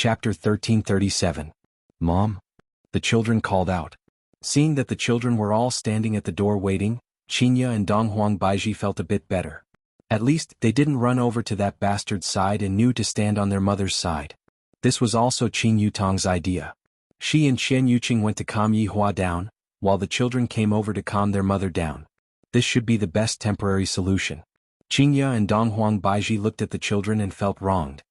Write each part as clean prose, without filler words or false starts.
Chapter 1337. Mom? The children called out. Seeing that the children were all standing at the door waiting, Qinya and Donghuang Baiji felt a bit better. At least, they didn't run over to that bastard's side and knew to stand on their mother's side. This was also Qin Yutong's idea. She and Qian Yuqing went to calm Yihua down, while the children came over to calm their mother down. This should be the best temporary solution. Qinya and Donghuang Baiji looked at the children and felt wronged.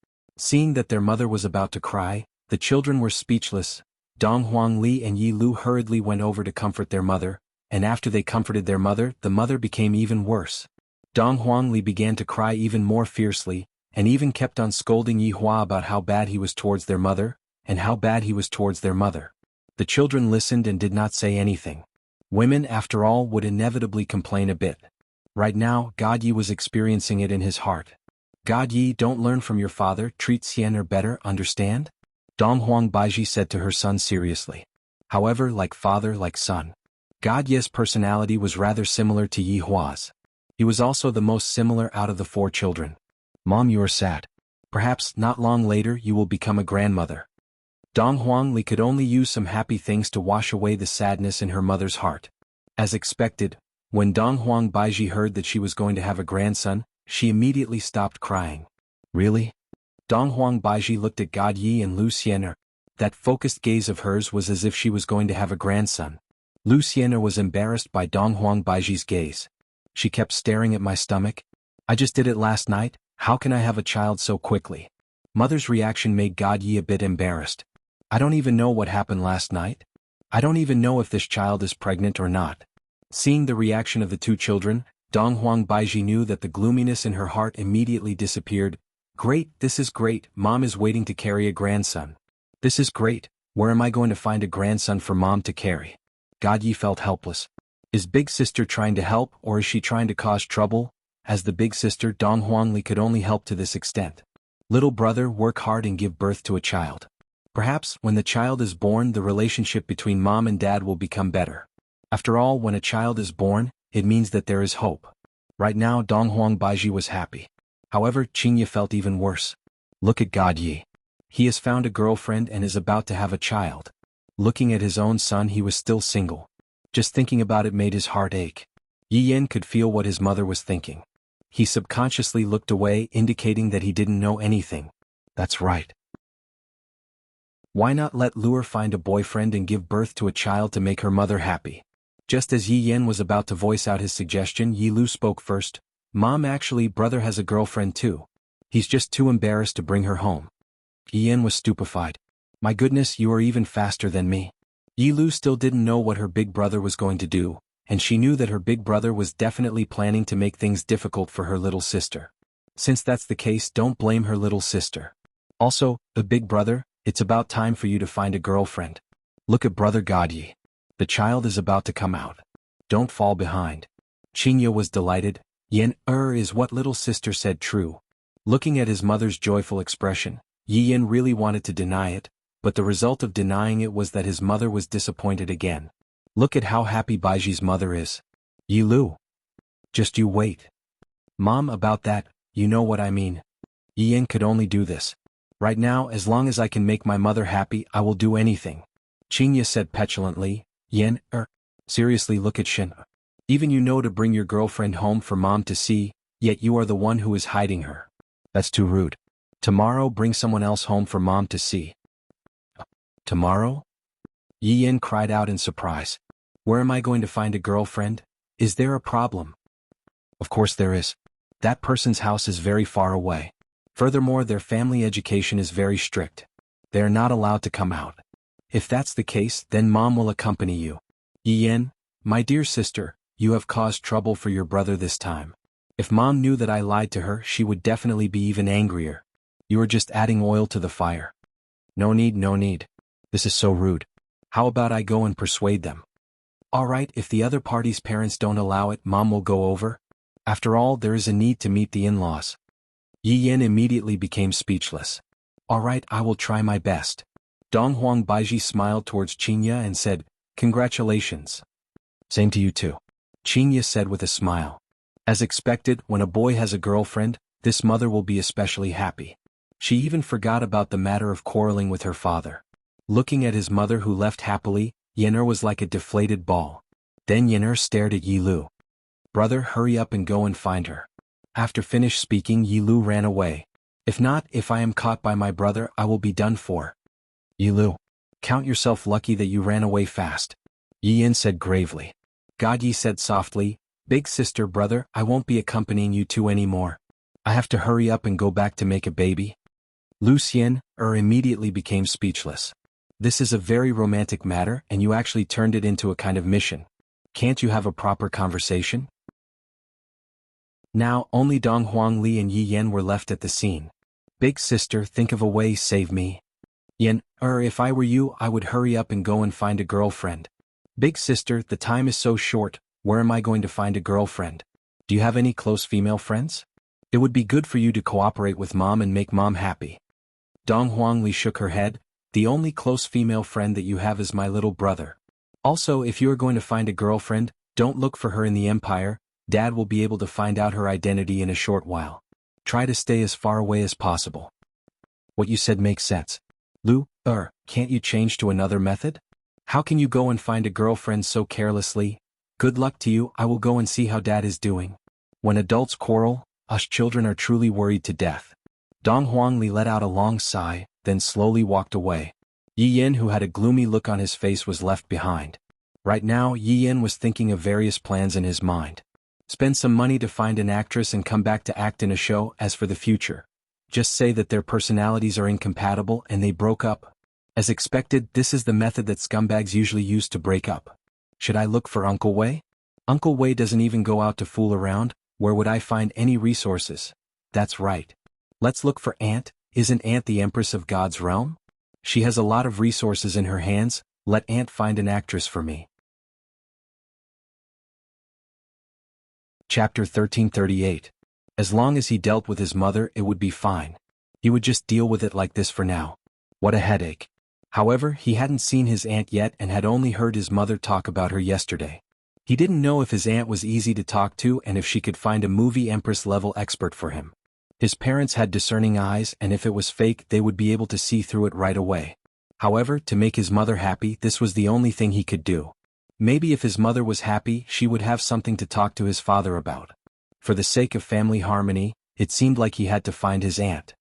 Seeing that their mother was about to cry, the children were speechless. Donghuang Li and Yi Lu hurriedly went over to comfort their mother, and after they comforted their mother, the mother became even worse. Donghuang Li began to cry even more fiercely, and even kept on scolding Yihua about how bad he was towards their mother, and how bad he was towards their mother. The children listened and did not say anything. Women, after all, would inevitably complain a bit. Right now, God Yi was experiencing it in his heart. God Yi, don't learn from your father, treat Xian better, understand? Donghuang Baiji said to her son seriously. However, like father like son. God Yi's personality was rather similar to Yihua's. He was also the most similar out of the four children. Mom, you are sad. Perhaps, not long later, you will become a grandmother. Donghuang Li could only use some happy things to wash away the sadness in her mother's heart. As expected, when Donghuang Baiji heard that she was going to have a grandson, she immediately stopped crying. Really? Donghuang Baiji looked at God Yi and Lu Xian'er. That focused gaze of hers was as if she was going to have a grandson. Lu Xian'er was embarrassed by Donghuang Baiji's gaze. She kept staring at my stomach. I just did it last night, how can I have a child so quickly? Mother's reaction made God Yi a bit embarrassed. I don't even know what happened last night. I don't even know if this child is pregnant or not. Seeing the reaction of the two children, Donghuang Baiji knew that the gloominess in her heart immediately disappeared. Great, this is great, Mom is waiting to carry a grandson. This is great, where am I going to find a grandson for Mom to carry? God Yi felt helpless. Is big sister trying to help or is she trying to cause trouble? As the big sister, Donghuang Li could only help to this extent. Little brother, work hard and give birth to a child. Perhaps, when the child is born, the relationship between mom and dad will become better. After all, when a child is born, it means that there is hope. Right now, Donghuang Baiji was happy. However, Qinya felt even worse. Look at God Yi. He has found a girlfriend and is about to have a child. Looking at his own son, he was still single. Just thinking about it made his heart ache. Yi Yan could feel what his mother was thinking. He subconsciously looked away, indicating that he didn't know anything. That's right. Why not let Luer find a boyfriend and give birth to a child to make her mother happy? Just as Yi Yan was about to voice out his suggestion, Yi Lu spoke first. Mom, actually, brother has a girlfriend too. He's just too embarrassed to bring her home. Yi Yan was stupefied. My goodness, you are even faster than me. Yi Lu still didn't know what her big brother was going to do, and she knew that her big brother was definitely planning to make things difficult for her little sister. Since that's the case, don't blame her little sister. Also, the big brother, it's about time for you to find a girlfriend. Look at brother God Yi. The child is about to come out. Don't fall behind. Qinya was delighted. Yan is what little sister said true. Looking at his mother's joyful expression, Yi Yan really wanted to deny it, but the result of denying it was that his mother was disappointed again. Look at how happy Baiji's mother is. Yi Lu. Just you wait. Mom, about that, you know what I mean. Yi Yan could only do this. Right now, as long as I can make my mother happy, I will do anything. Qinya said petulantly. Yan, seriously, look at Shin. Even you know to bring your girlfriend home for Mom to see, yet you are the one who is hiding her. That's too rude. Tomorrow bring someone else home for Mom to see. Tomorrow? Yi Yan cried out in surprise. Where am I going to find a girlfriend? Is there a problem? Of course there is. That person's house is very far away. Furthermore, their family education is very strict. They are not allowed to come out. If that's the case, then Mom will accompany you. Yi Yan, my dear sister, you have caused trouble for your brother this time. If Mom knew that I lied to her, she would definitely be even angrier. You are just adding oil to the fire. No need, no need. This is so rude. How about I go and persuade them? Alright, if the other party's parents don't allow it, Mom will go over. After all, there is a need to meet the in-laws. Yi Yan immediately became speechless. Alright, I will try my best. Donghuang Baiji smiled towards Qinya and said, Congratulations. Same to you too. Qinya said with a smile. As expected, when a boy has a girlfriend, this mother will be especially happy. She even forgot about the matter of quarreling with her father. Looking at his mother who left happily, Yen'er was like a deflated ball. Then Yen'er stared at Yi Lu. "Brother, hurry up and go and find her." After finished speaking, Yi Lu ran away. If I am caught by my brother, I will be done for." "Yi Lu, count yourself lucky that you ran away fast," Yi Yin said gravely. God Yi said softly, "Big sister, brother, I won't be accompanying you two anymore. I have to hurry up and go back to make a baby." Lu Xian immediately became speechless. "This is a very romantic matter and you actually turned it into a kind of mission. Can't you have a proper conversation?" Now, only Dong Huangli and Yi Yan were left at the scene. "Big sister, think of a way, save me." "Yan, if I were you, I would hurry up and go and find a girlfriend." "Big sister, the time is so short, where am I going to find a girlfriend? Do you have any close female friends? It would be good for you to cooperate with mom and make mom happy." Dong Huangli shook her head. "The only close female friend that you have is my little brother. Also, if you are going to find a girlfriend, don't look for her in the empire. Dad will be able to find out her identity in a short while. Try to stay as far away as possible." "What you said makes sense. Lu, can't you change to another method? How can you go and find a girlfriend so carelessly? Good luck to you, I will go and see how Dad is doing." When adults quarrel, us children are truly worried to death. Dong Huangli let out a long sigh, then slowly walked away. Yi Yin, who had a gloomy look on his face, was left behind. Right now, Yi Yin was thinking of various plans in his mind. Spend some money to find an actress and come back to act in a show. As for the future, just say that their personalities are incompatible and they broke up. As expected, this is the method that scumbags usually use to break up. Should I look for Uncle Wei? Uncle Wei doesn't even go out to fool around. Where would I find any resources? That's right. Let's look for Aunt. Isn't Aunt the Empress of God's realm? She has a lot of resources in her hands. Let Aunt find an actress for me. Chapter 1338. As long as he dealt with his mother, it would be fine. He would just deal with it like this for now. What a headache. However, he hadn't seen his aunt yet and had only heard his mother talk about her yesterday. He didn't know if his aunt was easy to talk to and if she could find a movie Empress-level expert for him. His parents had discerning eyes, and if it was fake, they would be able to see through it right away. However, to make his mother happy, this was the only thing he could do. Maybe if his mother was happy, she would have something to talk to his father about. For the sake of family harmony, it seemed like he had to find his aunt.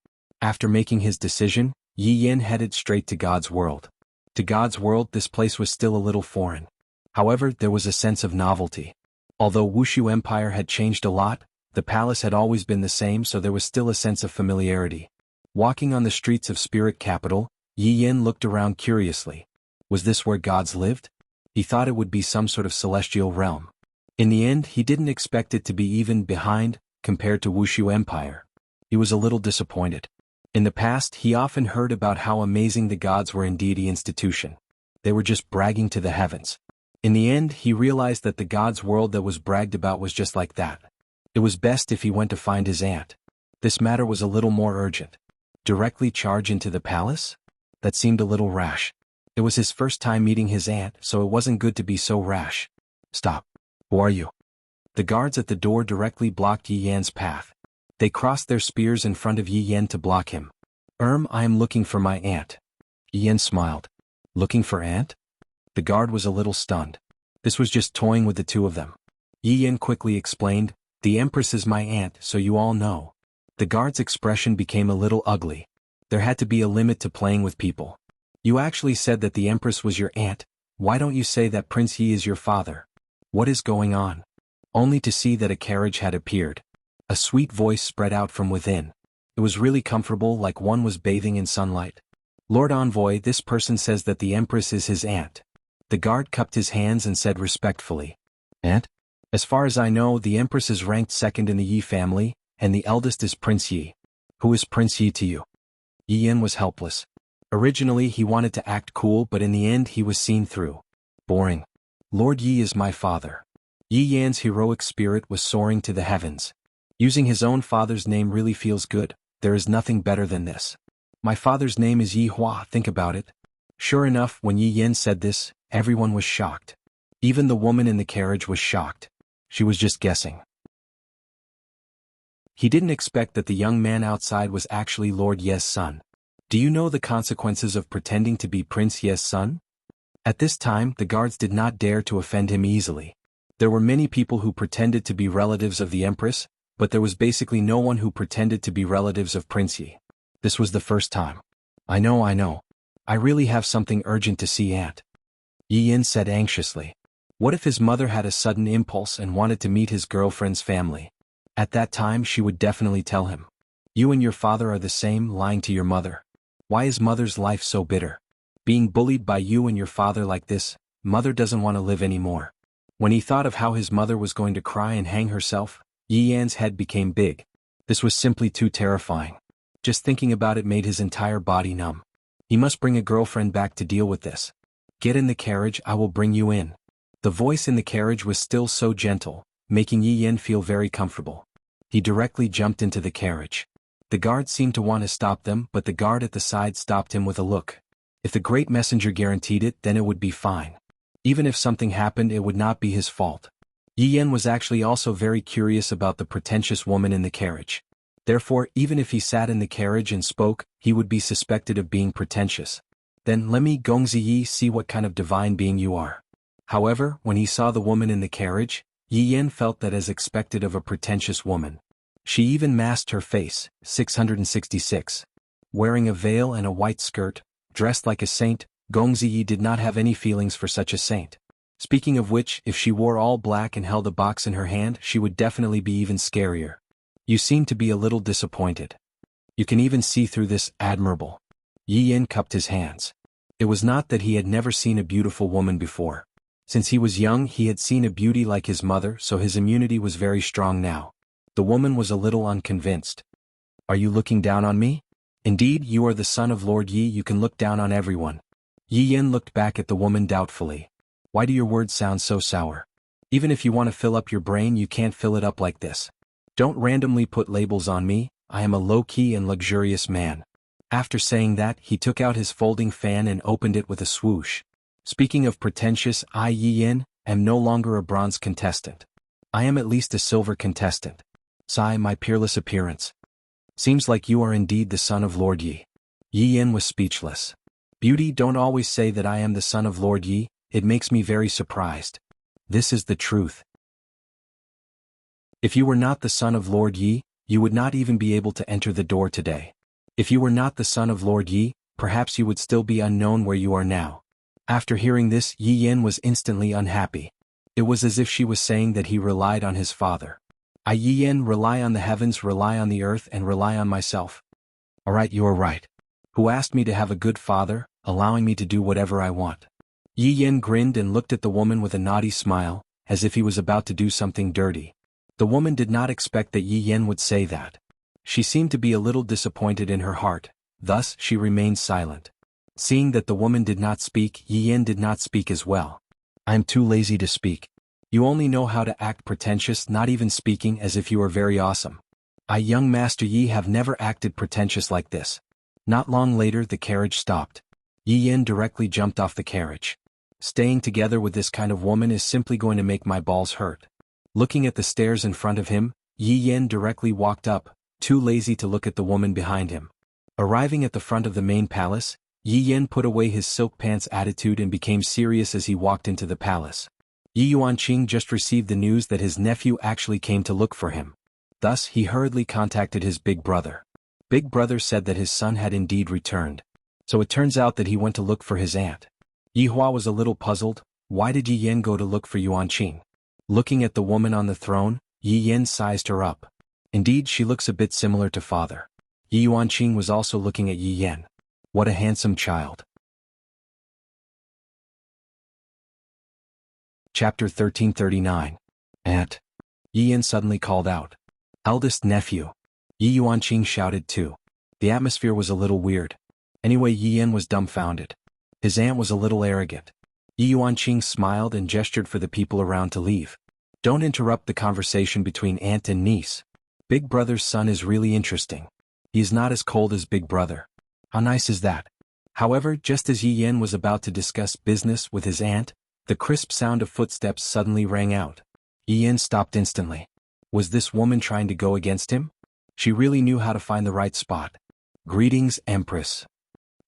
After making his decision, Yi Yin headed straight to God's world. To God's world, this place was still a little foreign. However, there was a sense of novelty. Although Wuxia Empire had changed a lot, the palace had always been the same, so there was still a sense of familiarity. Walking on the streets of Spirit Capital, Yi Yin looked around curiously. Was this where gods lived? He thought it would be some sort of celestial realm. In the end, he didn't expect it to be even behind, compared to Wuxia Empire. He was a little disappointed. In the past, he often heard about how amazing the gods were in deity institution. They were just bragging to the heavens. In the end, he realized that the gods' world that was bragged about was just like that. It was best if he went to find his aunt. This matter was a little more urgent. Directly charge into the palace? That seemed a little rash. It was his first time meeting his aunt, so it wasn't good to be so rash. "Stop. Who are you?" The guards at the door directly blocked Yi Yan's path. They crossed their spears in front of Yi Yan to block him. I am looking for my aunt." Yi Yan smiled. "Looking for aunt?" The guard was a little stunned. This was just toying with the two of them. Yi Yan quickly explained, "The Empress is my aunt, so you all know." The guard's expression became a little ugly. There had to be a limit to playing with people. "You actually said that the Empress was your aunt. Why don't you say that Prince Yi is your father? What is going on?" Only to see that a carriage had appeared. A sweet voice spread out from within. It was really comfortable, like one was bathing in sunlight. "Lord Envoy, this person says that the Empress is his aunt." The guard cupped his hands and said respectfully, "Aunt? As far as I know, the Empress is ranked second in the Yi family, and the eldest is Prince Yi. Who is Prince Yi to you?" Yi Yan was helpless. Originally he wanted to act cool, but in the end he was seen through. Boring. "Lord Yi is my father." Yi Yan's heroic spirit was soaring to the heavens. Using his own father's name really feels good. There is nothing better than this. "My father's name is Yi Hua, think about it." Sure enough, when Yi Yan said this, everyone was shocked. Even the woman in the carriage was shocked. She was just guessing. He didn't expect that the young man outside was actually Lord Ye's son. Do you know the consequences of pretending to be Prince Ye's son? At this time, the guards did not dare to offend him easily. There were many people who pretended to be relatives of the Empress, but there was basically no one who pretended to be relatives of Prince Yi. This was the first time. I know. I really have something urgent to see Aunt. Yi Yin said anxiously. What if his mother had a sudden impulse and wanted to meet his girlfriend's family? At that time she would definitely tell him. You and your father are the same, lying to your mother. Why is mother's life so bitter? Being bullied by you and your father like this, mother doesn't want to live anymore. When he thought of how his mother was going to cry and hang herself, Yi Yan's head became big. This was simply too terrifying. Just thinking about it made his entire body numb. He must bring a girlfriend back to deal with this. Get in the carriage, I will bring you in. The voice in the carriage was still so gentle, making Yi Yan feel very comfortable. He directly jumped into the carriage. The guard seemed to want to stop them, but the guard at the side stopped him with a look. If the great messenger guaranteed it, then it would be fine. Even if something happened, it would not be his fault. Yi Yan was actually also very curious about the pretentious woman in the carriage. Therefore, even if he sat in the carriage and spoke, he would be suspected of being pretentious. Then let me Gongzi Yi see what kind of divine being you are. However, when he saw the woman in the carriage, Yi Yan felt that as expected of a pretentious woman. She even masked her face, 666. Wearing a veil and a white skirt, dressed like a saint, Gongzi Yi did not have any feelings for such a saint. Speaking of which, if she wore all black and held a box in her hand, she would definitely be even scarier. You seem to be a little disappointed. You can even see through this, admirable. Yi Yan cupped his hands. It was not that he had never seen a beautiful woman before. Since he was young, he had seen a beauty like his mother, so his immunity was very strong now. The woman was a little unconvinced. Are you looking down on me? Indeed, you are the son of Lord Yi, you can look down on everyone. Yi Yan looked back at the woman doubtfully. Why do your words sound so sour? Even if you want to fill up your brain, you can't fill it up like this. Don't randomly put labels on me, I am a low-key and luxurious man. After saying that, he took out his folding fan and opened it with a swoosh. Speaking of pretentious, I Yi Yin, am no longer a bronze contestant. I am at least a silver contestant. Sigh, my peerless appearance. Seems like you are indeed the son of Lord Yi. Yi Yin was speechless. Beauty, don't always say that I am the son of Lord Yi, it makes me very surprised. This is the truth. If you were not the son of Lord Yi, you would not even be able to enter the door today. If you were not the son of Lord Yi, perhaps you would still be unknown where you are now. After hearing this, Yi Yan was instantly unhappy. It was as if she was saying that he relied on his father. I Yi Yan rely on the heavens, rely on the earth, and rely on myself. Alright, you are right. Who asked me to have a good father, allowing me to do whatever I want? Yi Yan grinned and looked at the woman with a naughty smile, as if he was about to do something dirty. The woman did not expect that Yi Yan would say that. She seemed to be a little disappointed in her heart, thus she remained silent. Seeing that the woman did not speak, Yi Yan did not speak as well. I am too lazy to speak. You only know how to act pretentious, not even speaking as if you are very awesome. I, young Master Yi, have never acted pretentious like this. Not long later the carriage stopped. Yi Yan directly jumped off the carriage. Staying together with this kind of woman is simply going to make my balls hurt. Looking at the stairs in front of him, Yi Yan directly walked up, too lazy to look at the woman behind him. Arriving at the front of the main palace, Yi Yan put away his silk pants attitude and became serious as he walked into the palace. Yi Yuanqing just received the news that his nephew actually came to look for him. Thus he hurriedly contacted his big brother. Big brother said that his son had indeed returned. So it turns out that he went to look for his aunt. Yi Hua was a little puzzled. Why did Yi Yan go to look for Yuanqing? Looking at the woman on the throne, Yi Yan sized her up. Indeed, she looks a bit similar to father. Yi Yuanqing was also looking at Yi Yan. What a handsome child. Chapter 1339. Aunt. Yi Yan suddenly called out. Eldest nephew. Yi Yuanqing shouted too. The atmosphere was a little weird. Anyway, Yi Yan was dumbfounded. His aunt was a little arrogant. Yi Yuanqing smiled and gestured for the people around to leave. Don't interrupt the conversation between aunt and niece. Big brother's son is really interesting. He is not as cold as big brother. How nice is that? However, just as Yi Yan was about to discuss business with his aunt, the crisp sound of footsteps suddenly rang out. Yi Yan stopped instantly. Was this woman trying to go against him? She really knew how to find the right spot. Greetings, Empress.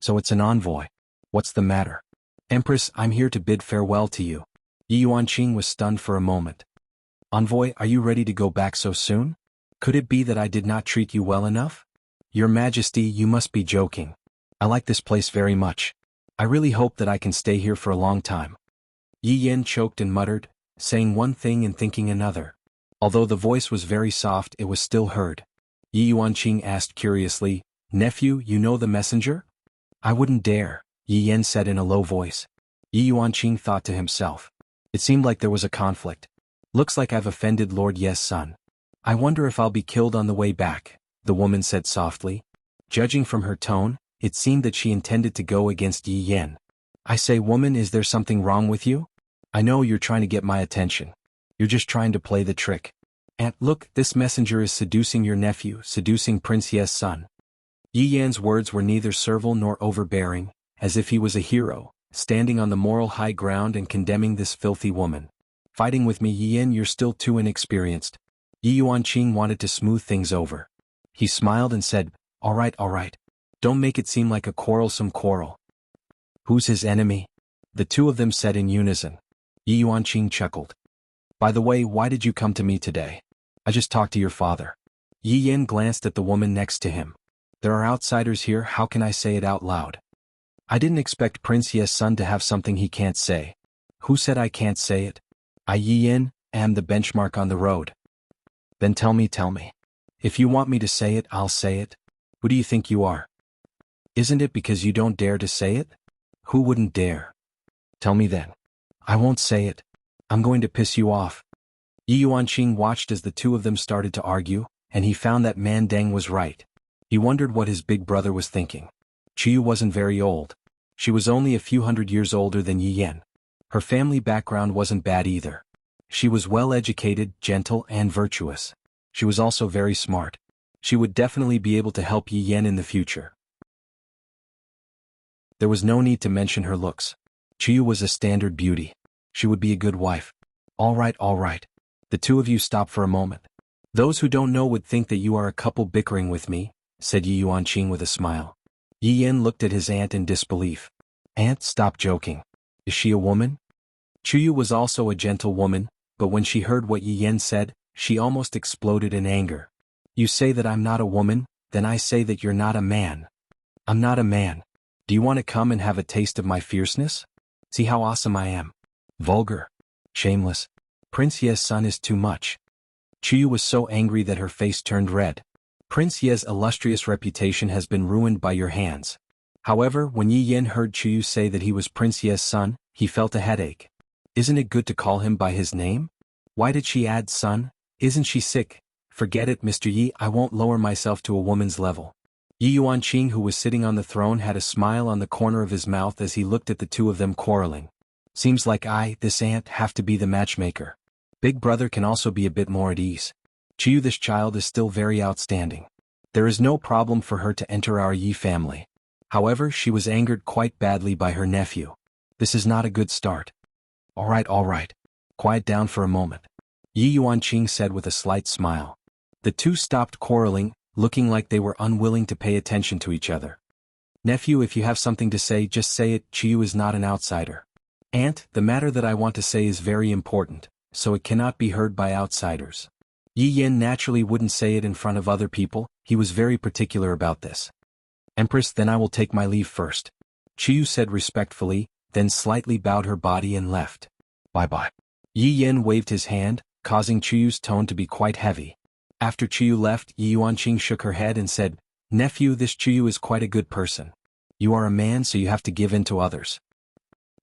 So it's an envoy. What's the matter? Empress, I'm here to bid farewell to you. Yi Yuanqing was stunned for a moment. Envoy, are you ready to go back so soon? Could it be that I did not treat you well enough? Your Majesty, you must be joking. I like this place very much. I really hope that I can stay here for a long time. Yi Yin choked and muttered, saying one thing and thinking another. Although the voice was very soft, it was still heard. Yi Yuanqing asked curiously, Nephew, you know the messenger? I wouldn't dare, Yi Yin said in a low voice. Yi Yuanqing thought to himself. It seemed like there was a conflict. Looks like I've offended Lord Ye's son. I wonder if I'll be killed on the way back, the woman said softly. Judging from her tone, it seemed that she intended to go against Yi Yin. I say, woman, is there something wrong with you? I know you're trying to get my attention. You're just trying to play the trick. And look, this messenger is seducing your nephew, seducing Prince Ye's son. Yi Yan's words were neither servile nor overbearing, as if he was a hero, standing on the moral high ground and condemning this filthy woman. Fighting with me, Yi Yin, you're still too inexperienced. Yi Yuanqing wanted to smooth things over. He smiled and said, all right. Don't make it seem like a quarrelsome quarrel. Who's his enemy? The two of them said in unison. Yi Yuanqing chuckled. By the way, why did you come to me today? I just talked to your father. Yi Yin glanced at the woman next to him. There are outsiders here, how can I say it out loud? I didn't expect Prince Ye's son to have something he can't say. Who said I can't say it? I, Yi Yin, am the benchmark on the road. Then tell me. If you want me to say it, I'll say it. Who do you think you are? Isn't it because you don't dare to say it? Who wouldn't dare? Tell me then. I won't say it. I'm going to piss you off. Yi Yuanqing watched as the two of them started to argue, and he found that Man Deng was right. He wondered what his big brother was thinking. Chiyu wasn't very old. She was only a few hundred years older than Yi Yin. Her family background wasn't bad either. She was well-educated, gentle, and virtuous. She was also very smart. She would definitely be able to help Yi Yin in the future. There was no need to mention her looks. Chiyu was a standard beauty. She would be a good wife. All right. The two of you stop for a moment. Those who don't know would think that you are a couple bickering with me, said Yi Yuanqing with a smile. Yi Yin looked at his aunt in disbelief. Aunt, stop joking. Is she a woman? Chiyu was also a gentle woman, but when she heard what Yi Yin said, she almost exploded in anger. You say that I'm not a woman, then I say that you're not a man. I'm not a man. Do you want to come and have a taste of my fierceness? See how awesome I am. Vulgar. Shameless. Prince Ye's son is too much. Chiyu was so angry that her face turned red. Prince Ye's illustrious reputation has been ruined by your hands. However, when Yi Yin heard Chiyu say that he was Prince Ye's son, he felt a headache. Isn't it good to call him by his name? Why did she add son? Isn't she sick? Forget it, Mr. Yi, I won't lower myself to a woman's level. Yi Yuanqing, who was sitting on the throne, had a smile on the corner of his mouth as he looked at the two of them quarreling. Seems like this aunt, have to be the matchmaker. Big brother can also be a bit more at ease. Chiyu, this child is still very outstanding. There is no problem for her to enter our Yi family. However, she was angered quite badly by her nephew. This is not a good start. All right. Quiet down for a moment. Yi Yuanqing said with a slight smile. The two stopped quarreling, looking like they were unwilling to pay attention to each other. Nephew, if you have something to say, just say it. Chiyu is not an outsider. Aunt, the matter that I want to say is very important, so it cannot be heard by outsiders. Yi Yin naturally wouldn't say it in front of other people, he was very particular about this. Empress, then I will take my leave first. Chiyu said respectfully, then slightly bowed her body and left. Bye-bye. Yi Yin waved his hand, causing Chiyu's tone to be quite heavy. After Chiyu left, Yi Yuanqing shook her head and said, Nephew, this Chiyu is quite a good person. You are a man, so you have to give in to others.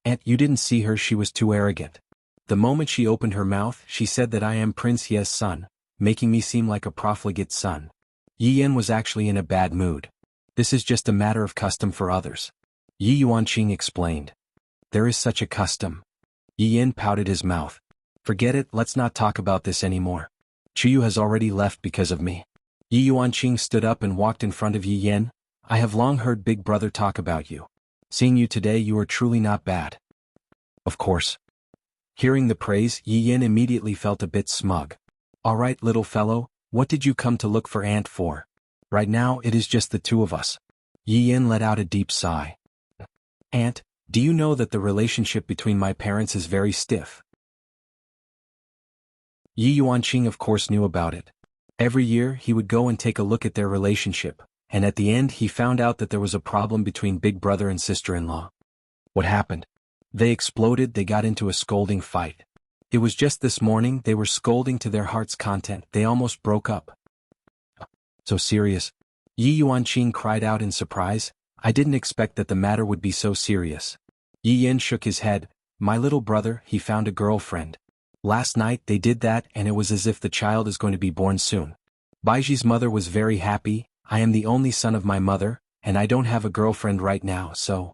Aunt, you didn't see her, she was too arrogant. The moment she opened her mouth, she said that I am Prince Ye's son, making me seem like a profligate son. Yi Yin was actually in a bad mood. This is just a matter of custom for others. Yi Yuanqing explained. There is such a custom. Yi Yin pouted his mouth. Forget it, let's not talk about this anymore. Chiyu has already left because of me. Yi Yuanqing stood up and walked in front of Yi Yin. I have long heard Big Brother talk about you. Seeing you today, you are truly not bad. Of course. Hearing the praise, Yi Yin immediately felt a bit smug. All right, little fellow, What did you come to look for Aunt for? Right now it is just the two of us. Yi Yin let out a deep sigh. Aunt, do you know that the relationship between my parents is very stiff? Yi Yuanqing of course knew about it. Every year he would go and take a look at their relationship, and at the end he found out that there was a problem between big brother and sister-in-law. What happened? They exploded, they got into a scolding fight. It was just this morning they were scolding to their heart's content, they almost broke up. So serious? Yi Yuanqing cried out in surprise. I didn't expect that the matter would be so serious. Yi Yin shook his head. My little brother, he found a girlfriend. Last night they did that and it was as if the child is going to be born soon. Baiji's mother was very happy. I am the only son of my mother, and I don't have a girlfriend right now, so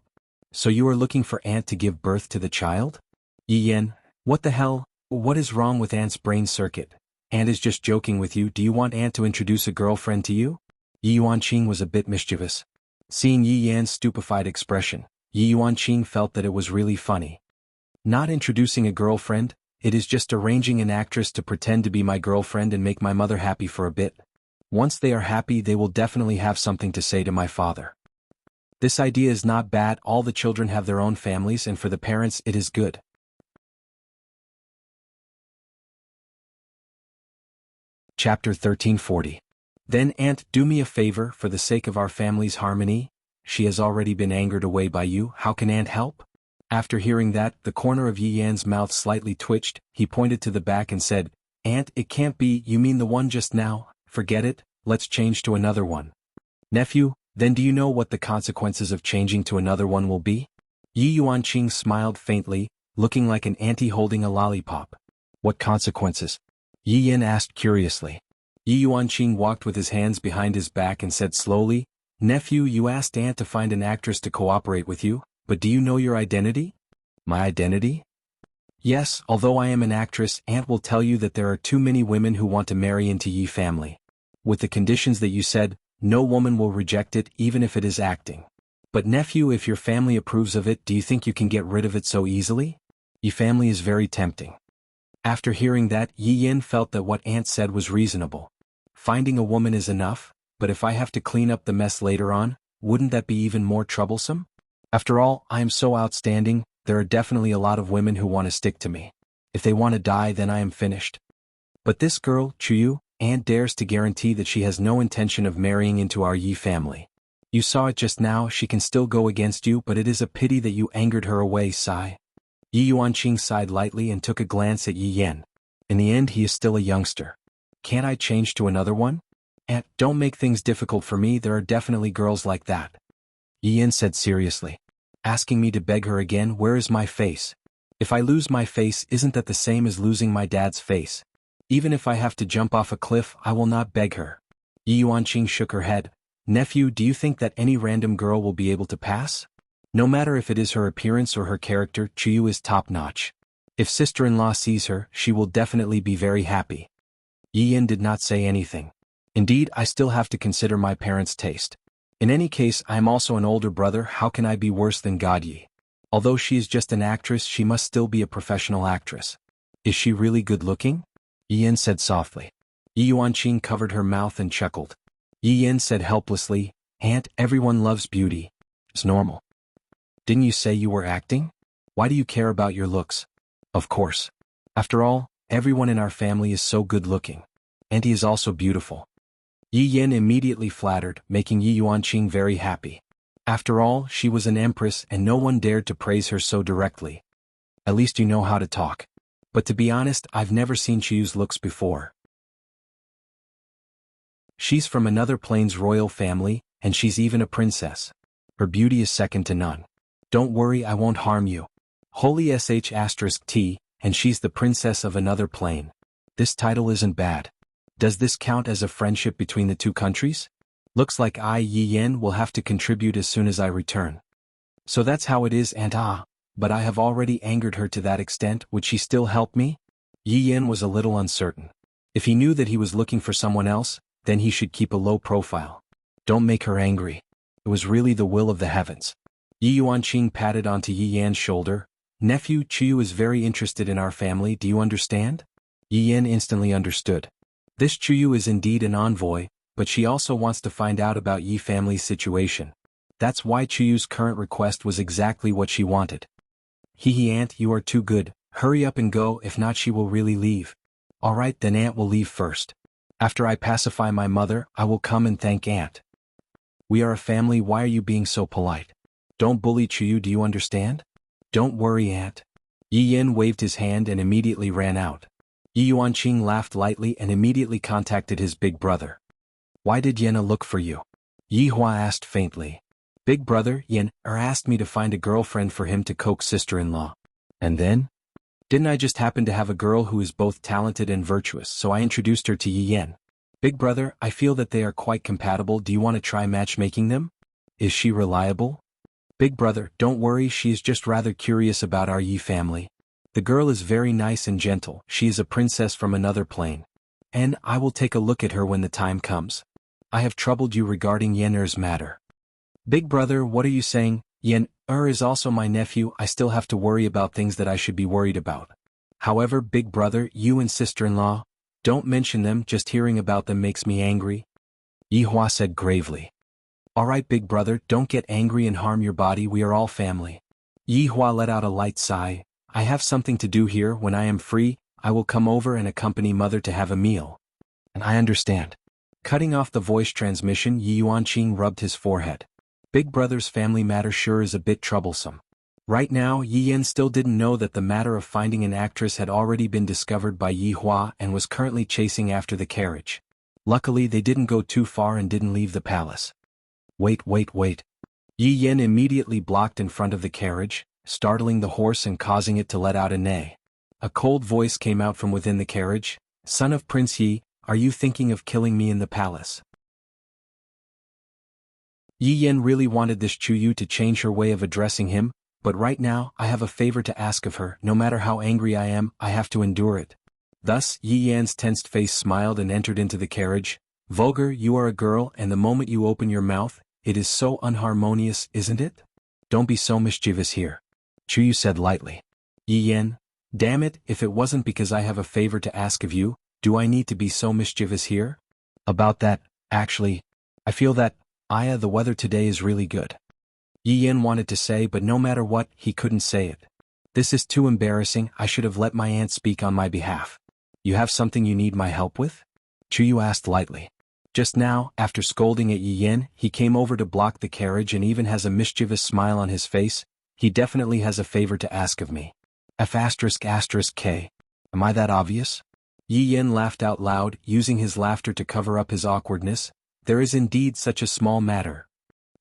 you are looking for Aunt to give birth to the child? Yi Yin, what the hell? What is wrong with Aunt's brain circuit? Aunt is just joking with you. Do you want Aunt to introduce a girlfriend to you? Yi Yuanqing was a bit mischievous. Seeing Yi Yan's stupefied expression, Yi Yuanqing felt that it was really funny. Not introducing a girlfriend, it is just arranging an actress to pretend to be my girlfriend and make my mother happy for a bit. Once they are happy they will definitely have something to say to my father. This idea is not bad, all the children have their own families and for the parents it is good. Chapter 1340. Then Aunt, do me a favor for the sake of our family's harmony. She has already been angered away by you, how can Aunt help? After hearing that, the corner of Yi Yan's mouth slightly twitched, he pointed to the back and said, Aunt, it can't be, you mean the one just now? Forget it, let's change to another one. Nephew, then do you know what the consequences of changing to another one will be? Yi Yuanqing smiled faintly, looking like an auntie holding a lollipop. What consequences? Yi Yin asked curiously. Yi Yuanqing walked with his hands behind his back and said slowly, Nephew, you asked Aunt to find an actress to cooperate with you, but do you know your identity? My identity? Yes, although I am an actress, Aunt will tell you that there are too many women who want to marry into Yi family. With the conditions that you said, no woman will reject it even if it is acting. But nephew, if your family approves of it, do you think you can get rid of it so easily? Yi family is very tempting. After hearing that, Yi Yin felt that what Aunt said was reasonable. Finding a woman is enough, but if I have to clean up the mess later on, wouldn't that be even more troublesome? After all, I am so outstanding, there are definitely a lot of women who want to stick to me. If they want to die, then I am finished. But this girl, Chuyu, Aunt dares to guarantee that she has no intention of marrying into our Yi family. You saw it just now, she can still go against you, but it is a pity that you angered her away, sigh. Yi Yuanqing sighed lightly and took a glance at Yi Yin. In the end he is still a youngster. Can't I change to another one? Aunt, don't make things difficult for me, there are definitely girls like that. Yi Yin said seriously. Asking me to beg her again, where is my face? If I lose my face, isn't that the same as losing my dad's face? Even if I have to jump off a cliff, I will not beg her. Yi Yuanqing shook her head. Nephew, do you think that any random girl will be able to pass? No matter if it is her appearance or her character, Chuyu is top-notch. If sister-in-law sees her, she will definitely be very happy. Yi Yin did not say anything. Indeed, I still have to consider my parents' taste. In any case, I am also an older brother, how can I be worse than Godyi? Although she is just an actress, she must still be a professional actress. Is she really good-looking? Yi Yin said softly. Yi Yuanqing covered her mouth and chuckled. Yi Yin said helplessly, Aunt, everyone loves beauty. It's normal. Didn't you say you were acting? Why do you care about your looks? Of course. After all, everyone in our family is so good-looking. Auntie is also beautiful. Yi Yin immediately flattered, making Yi Yuanqing very happy. After all, she was an empress and no one dared to praise her so directly. At least you know how to talk. But to be honest, I've never seen Chuyu's looks before. She's from another plane's royal family, and she's even a princess. Her beauty is second to none. Don't worry, I won't harm you. Holy sh*T, and she's the princess of another plane. This title isn't bad. Does this count as a friendship between the two countries? Looks like I, Yi Yin, will have to contribute as soon as I return. So that's how it is, Aunt. But I have already angered her to that extent, would she still help me? Yi Yin was a little uncertain. If he knew that he was looking for someone else, then he should keep a low profile. Don't make her angry. It was really the will of the heavens. Yi Yuanqing patted onto Yi Yan's shoulder. Nephew, Chuyu is very interested in our family, do you understand? Yi Yin instantly understood. This Chuyu is indeed an envoy, but she also wants to find out about Yi family's situation. That's why Chuyu's current request was exactly what she wanted. Hee aunt, you are too good, hurry up and go, if not she will really leave. Alright then aunt will leave first. After I pacify my mother, I will come and thank aunt. We are a family, why are you being so polite? Don't bully Chuyu, do you understand? Don't worry aunt. Yi Yin waved his hand and immediately ran out. Yi Yuanqing laughed lightly and immediately contacted his big brother. Why did Yena look for you? Yi Hua asked faintly. Big brother, Yin, asked me to find a girlfriend for him to coax sister-in-law. And then? Didn't I just happen to have a girl who is both talented and virtuous, so I introduced her to Yi Yen. Big brother, I feel that they are quite compatible, do you want to try matchmaking them? Is she reliable? Big brother, don't worry, she is just rather curious about our Yi family. The girl is very nice and gentle, she is a princess from another plane. And I will take a look at her when the time comes. I have troubled you regarding Yen-er's matter. Big brother, what are you saying? Yen-er is also my nephew, I still have to worry about things that I should be worried about. However, big brother, you and sister-in-law, don't mention them, just hearing about them makes me angry. Yi Hua said gravely. Alright big brother, don't get angry and harm your body, we are all family. Yi Hua let out a light sigh. I have something to do here, when I am free, I will come over and accompany mother to have a meal. And I understand. Cutting off the voice transmission, Yi Yuanqing rubbed his forehead. Big brother's family matter sure is a bit troublesome. Right now, Yi Yen still didn't know that the matter of finding an actress had already been discovered by Yi Hua and was currently chasing after the carriage. Luckily they didn't go too far and didn't leave the palace. Wait. Yi Yen immediately blocked in front of the carriage, startling the horse and causing it to let out a neigh. A cold voice came out from within the carriage. Son of Prince Yi, are you thinking of killing me in the palace? Yi Yen really wanted this Chuyu to change her way of addressing him, but right now I have a favor to ask of her, no matter how angry I am, I have to endure it. Thus, Yi Yan's tensed face smiled and entered into the carriage. Vulgar, you are a girl, and the moment you open your mouth, it is so unharmonious, isn't it? Don't be so mischievous here. Chuyu said lightly. Yi Yen, damn it, if it wasn't because I have a favor to ask of you, do I need to be so mischievous here? About that, actually, I feel that, the weather today is really good. Yi Yen wanted to say, but no matter what, he couldn't say it. This is too embarrassing, I should have let my aunt speak on my behalf. You have something you need my help with? Chuyu asked lightly. Just now, after scolding at Yi Yen, he came over to block the carriage and even has a mischievous smile on his face. He definitely has a favor to ask of me. F***K. Am I that obvious? Yi Yen laughed out loud, using his laughter to cover up his awkwardness. There is indeed such a small matter.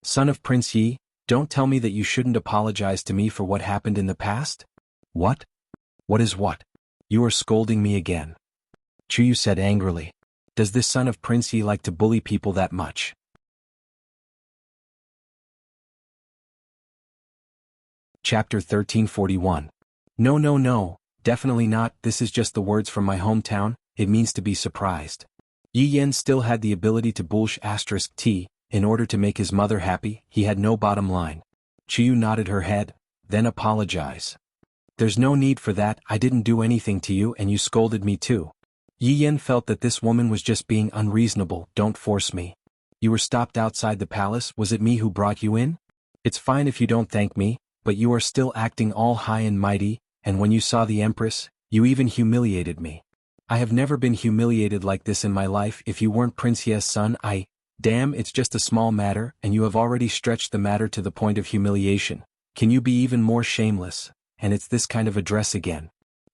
Son of Prince Yi, don't tell me that you shouldn't apologize to me for what happened in the past? What? What is what? You are scolding me again. Chuyu said angrily. Does this son of Prince Yi like to bully people that much? Chapter 1341. No, definitely not, this is just the words from my hometown, it means to be surprised. Yi Yen still had the ability to **T, in order to make his mother happy, he had no bottom line. Chuyu nodded her head, then apologize. There's no need for that, I didn't do anything to you and you scolded me too. Yi Yen felt that this woman was just being unreasonable, don't force me. You were stopped outside the palace, was it me who brought you in? It's fine if you don't thank me, but you are still acting all high and mighty, and when you saw the Empress, you even humiliated me. I have never been humiliated like this in my life. If you weren't Prince Ye's son, damn, it's just a small matter, and you have already stretched the matter to the point of humiliation. Can you be even more shameless? And it's this kind of address again.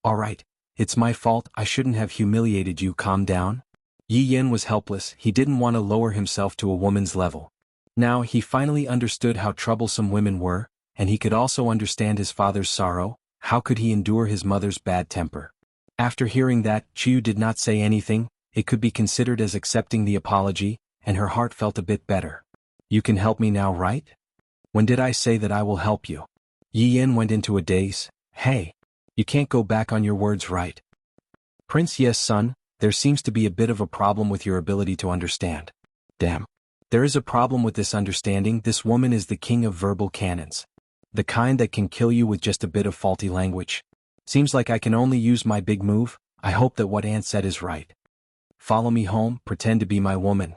Alright, it's my fault, I shouldn't have humiliated you, calm down. Yi Yen was helpless, he didn't want to lower himself to a woman's level. Now he finally understood how troublesome women were, and he could also understand his father's sorrow. How could he endure his mother's bad temper? After hearing that, Chuyu did not say anything, it could be considered as accepting the apology, and her heart felt a bit better. You can help me now, right? When did I say that I will help you? Yi Yen went into a daze. Hey! You can't go back on your words, right? Prince Ye's son, there seems to be a bit of a problem with your ability to understand. Damn. There is a problem with this understanding, this woman is the king of verbal cannons. The kind that can kill you with just a bit of faulty language. Seems like I can only use my big move, I hope that what Aunt said is right. follow me home, pretend to be my woman.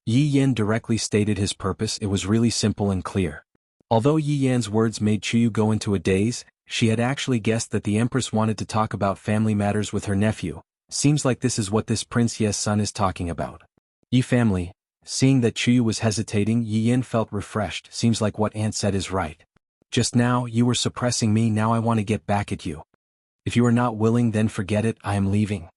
Yi Yan directly stated his purpose. It was really simple and clear. Although Yi Yan's words made Chuyu go into a daze, she had actually guessed that the Empress wanted to talk about family matters with her nephew. Seems like this is what this prince's son is talking about. Yi family. Seeing that Chuyu was hesitating, Yi Yan felt refreshed. Seems like what Aunt said is right. Just now, you were suppressing me, now I want to get back at you. If you are not willing, then forget it, I am leaving.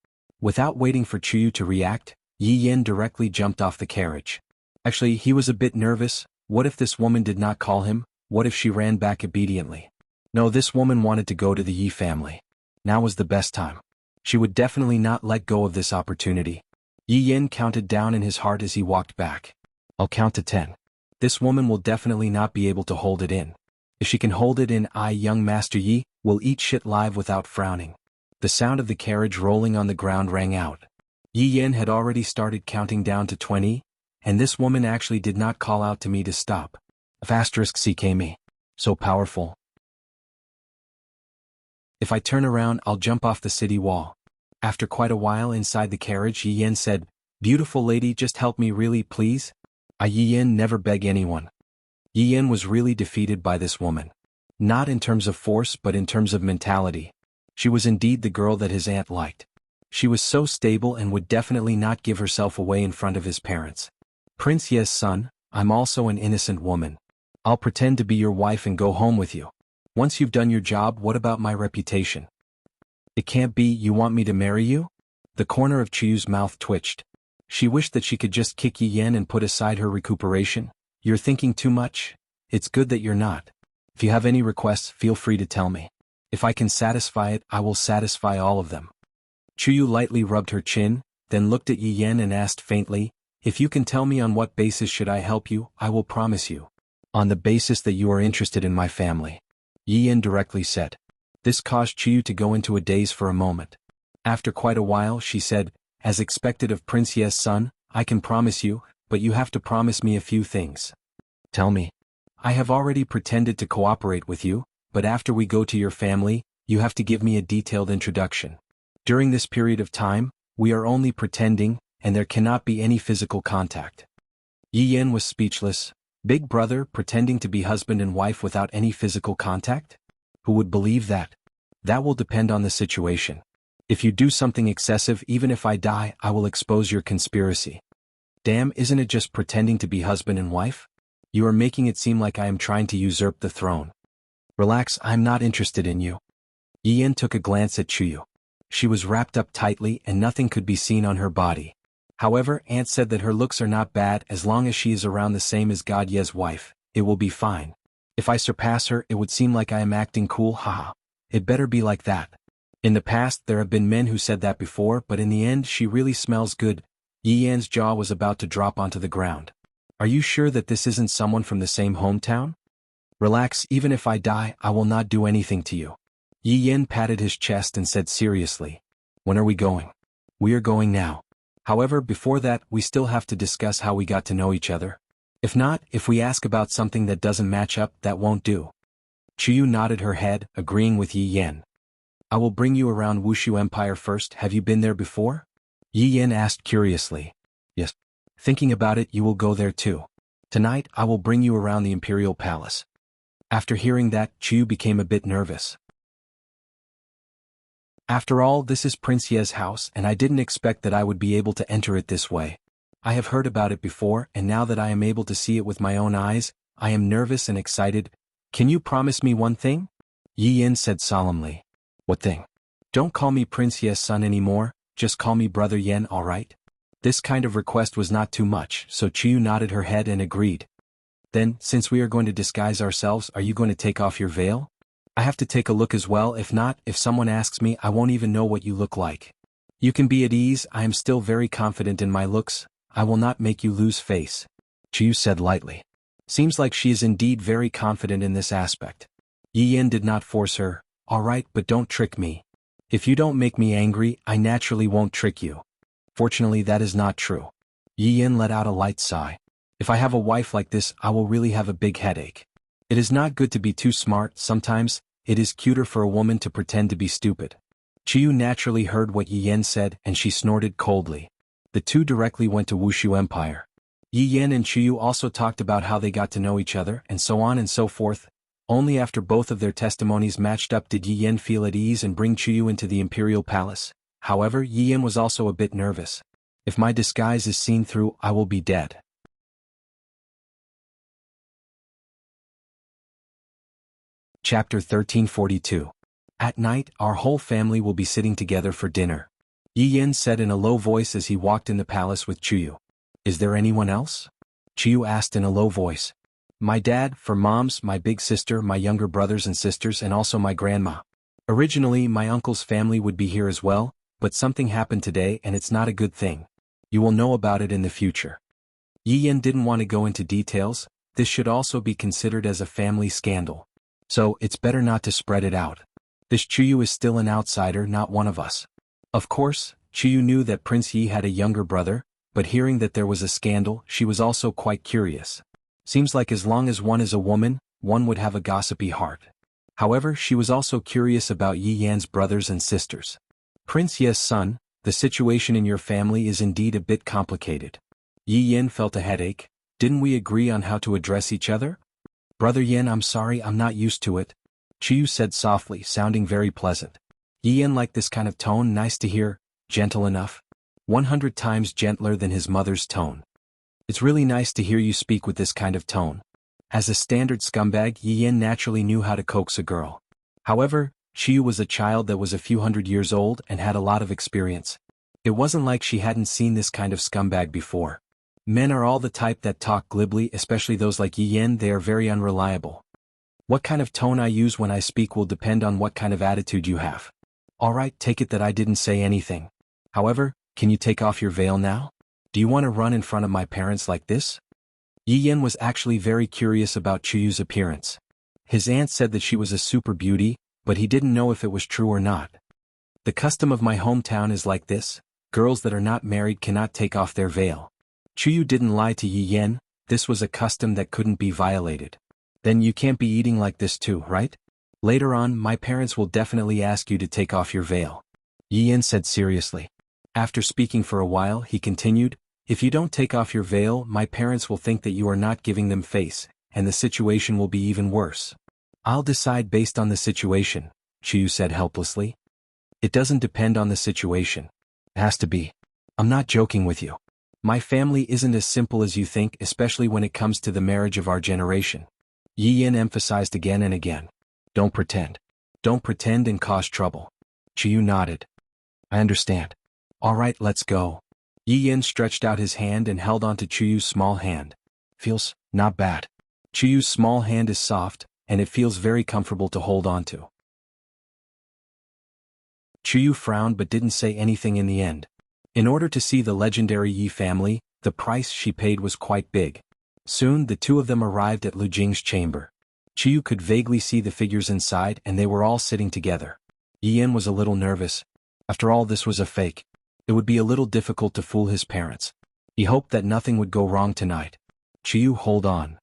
Without waiting for Chuyu to react, Yi Yan directly jumped off the carriage. Actually, he was a bit nervous. What if this woman did not call him? What if she ran back obediently? No, this woman wanted to go to the Yi family. Now was the best time. She would definitely not let go of this opportunity. Yi Yan counted down in his heart as he walked back. I'll count to 10. This woman will definitely not be able to hold it in. If she can hold it in, I, young Master Yi, will eat shit live without frowning. The sound of the carriage rolling on the ground rang out. Yi Yan had already started counting down to 20, and this woman actually did not call out to me to stop. *CK so powerful. If I turn around, I'll jump off the city wall. After quite a while inside the carriage, Yi Yan said, beautiful lady, just help me really, please. Yi Yan never beg anyone. Yi Yan was really defeated by this woman. Not in terms of force but in terms of mentality. She was indeed the girl that his aunt liked. She was so stable and would definitely not give herself away in front of his parents. Prince Ye's son, I'm also an innocent woman. I'll pretend to be your wife and go home with you. Once you've done your job, what about my reputation? It can't be you want me to marry you? The corner of Chiyu's mouth twitched. She wished that she could just kick Yi Yan and put aside her recuperation. You're thinking too much. It's good that you're not. If you have any requests, feel free to tell me. If I can satisfy it, I will satisfy all of them. Chuyu lightly rubbed her chin, then looked at Yi Yan and asked faintly, if you can tell me on what basis should I help you, I will promise you. On the basis that you are interested in my family. Yi Yan directly said. This caused Chuyu to go into a daze for a moment. After quite a while she said, as expected of Prince Ye's son, I can promise you, but you have to promise me a few things. Tell me. I have already pretended to cooperate with you, but after we go to your family, you have to give me a detailed introduction. During this period of time, we are only pretending, and there cannot be any physical contact. Yi Yan was speechless. Big brother pretending to be husband and wife without any physical contact? Who would believe that? That will depend on the situation. If you do something excessive, even if I die, I will expose your conspiracy. Damn, isn't it just pretending to be husband and wife? You are making it seem like I am trying to usurp the throne. Relax, I'm not interested in you. Yi Yan took a glance at Chuyu. She was wrapped up tightly and nothing could be seen on her body. However, Aunt said that her looks are not bad as long as she is around the same as God Ye's wife, it will be fine. If I surpass her, it would seem like I am acting cool, haha. It better be like that. In the past, there have been men who said that before, but in the end, she really smells good. Yi Yan's jaw was about to drop onto the ground. Are you sure that this isn't someone from the same hometown? Relax, even if I die, I will not do anything to you. Yi Yan patted his chest and said seriously. When are we going? We are going now. However, before that, we still have to discuss how we got to know each other. If not, if we ask about something that doesn't match up, that won't do. Chuyu nodded her head, agreeing with Yi Yan. I will bring you around Wuxia Empire first. Have you been there before? Yi Yan asked curiously. Yes. Thinking about it, you will go there too. Tonight, I will bring you around the Imperial Palace. After hearing that, Chuyu became a bit nervous. After all, this is Prince Ye's house, and I didn't expect that I would be able to enter it this way. I have heard about it before, and now that I am able to see it with my own eyes, I am nervous and excited. Can you promise me one thing? Yi Yan said solemnly. What thing? Don't call me Prince Ye's son anymore, just call me Brother Yan, alright? This kind of request was not too much, so Chuyu nodded her head and agreed. Then, since we are going to disguise ourselves, are you going to take off your veil? I have to take a look as well, if not, if someone asks me, I won't even know what you look like. You can be at ease, I am still very confident in my looks, I will not make you lose face. Chuyu said lightly. Seems like she is indeed very confident in this aspect. Yi Yan did not force her. Alright, but don't trick me. If you don't make me angry, I naturally won't trick you. Fortunately, that is not true. Yi Yan let out a light sigh. If I have a wife like this, I will really have a big headache. It is not good to be too smart, sometimes, it is cuter for a woman to pretend to be stupid. Chuyu naturally heard what Yi Yan said and she snorted coldly. The two directly went to Wushu Empire. Yi Yan and Chuyu also talked about how they got to know each other and so on and so forth. Only after both of their testimonies matched up did Yi Yan feel at ease and bring Chuyu into the imperial palace. However, Yi Yan was also a bit nervous. If my disguise is seen through, I will be dead. Chapter 1342. At night, our whole family will be sitting together for dinner. Yi Yan said in a low voice as he walked in the palace with Chuyu. Is there anyone else? Chuyu asked in a low voice. My dad, for moms, my big sister, my younger brothers and sisters, and also my grandma. Originally, my uncle's family would be here as well, but something happened today and it's not a good thing. You will know about it in the future. Yi Yan didn't want to go into details. This should also be considered as a family scandal. So, it's better not to spread it out. This Chuyu is still an outsider, not one of us. Of course, Chuyu knew that Prince Yi had a younger brother, but hearing that there was a scandal, she was also quite curious. Seems like as long as one is a woman, one would have a gossipy heart. However, she was also curious about Yi Yan's brothers and sisters. Prince Ye's son, the situation in your family is indeed a bit complicated. Yi Yan felt a headache. Didn't we agree on how to address each other? Brother Yan, I'm sorry, I'm not used to it. Chuyu said softly, sounding very pleasant. Yi Yan liked this kind of tone, nice to hear, gentle enough. 100 times gentler than his mother's tone. It's really nice to hear you speak with this kind of tone. As a standard scumbag, Yi Yan naturally knew how to coax a girl. However, Chuyu was a child that was a few hundred years old and had a lot of experience. It wasn't like she hadn't seen this kind of scumbag before. Men are all the type that talk glibly, especially those like Yi Yan. They are very unreliable. What kind of tone I use when I speak will depend on what kind of attitude you have. Alright, take it that I didn't say anything. However, can you take off your veil now? Do you want to run in front of my parents like this? Yi Yan was actually very curious about Chuyu's appearance. His aunt said that she was a super beauty, but he didn't know if it was true or not. The custom of my hometown is like this. Girls that are not married cannot take off their veil. Chuyu didn't lie to Yi Yan. This was a custom that couldn't be violated. Then you can't be eating like this too, right? Later on, my parents will definitely ask you to take off your veil. Yi Yan said seriously. After speaking for a while, he continued, if you don't take off your veil, my parents will think that you are not giving them face, and the situation will be even worse. I'll decide based on the situation, Chuyu said helplessly. It doesn't depend on the situation. It has to be. I'm not joking with you. My family isn't as simple as you think, especially when it comes to the marriage of our generation. Yi Yan emphasized again and again. Don't pretend. Don't pretend and cause trouble. Chuyu nodded. I understand. All right, let's go. Yi Yan stretched out his hand and held onto Chuyu's small hand. Feels not bad. Chuyu's small hand is soft, and it feels very comfortable to hold onto. Chuyu frowned but didn't say anything in the end. In order to see the legendary Yi family, the price she paid was quite big. Soon the two of them arrived at Lu Jing's chamber. Chuyu could vaguely see the figures inside and they were all sitting together. Yi Yan was a little nervous. After all, this was a fake. It would be a little difficult to fool his parents. He hoped that nothing would go wrong tonight. Chuyu, hold on.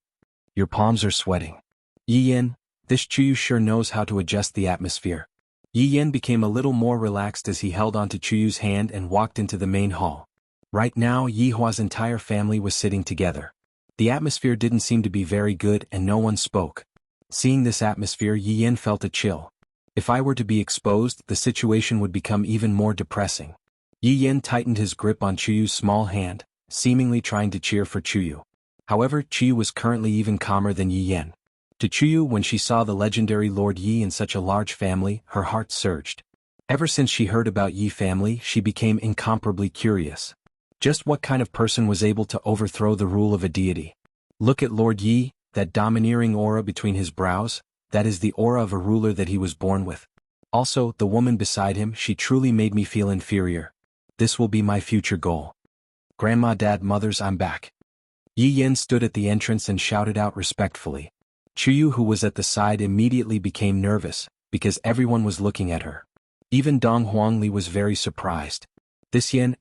Your palms are sweating. Yi Yan, this Chuyu sure knows how to adjust the atmosphere. Yi Yan became a little more relaxed as he held onto Chuyu's hand and walked into the main hall. Right now, Yi Hua's entire family was sitting together. The atmosphere didn't seem to be very good and no one spoke. Seeing this atmosphere, Yi Yan felt a chill. If I were to be exposed, the situation would become even more depressing. Yi Yan tightened his grip on Chuyu's small hand, seemingly trying to cheer for Chuyu. However, Chuyu was currently even calmer than Yi Yan. To Chuyu, when she saw the legendary Lord Yi in such a large family, her heart surged. Ever since she heard about Yi family, she became incomparably curious. Just what kind of person was able to overthrow the rule of a deity? Look at Lord Yi, that domineering aura between his brows, that is the aura of a ruler that he was born with. Also, the woman beside him, she truly made me feel inferior. This will be my future goal. Grandma, Dad, Mothers, I'm back. Yi Yan stood at the entrance and shouted out respectfully. Chuyu, who was at the side, immediately became nervous, because everyone was looking at her. Even Dong Huangli was very surprised. This Yan,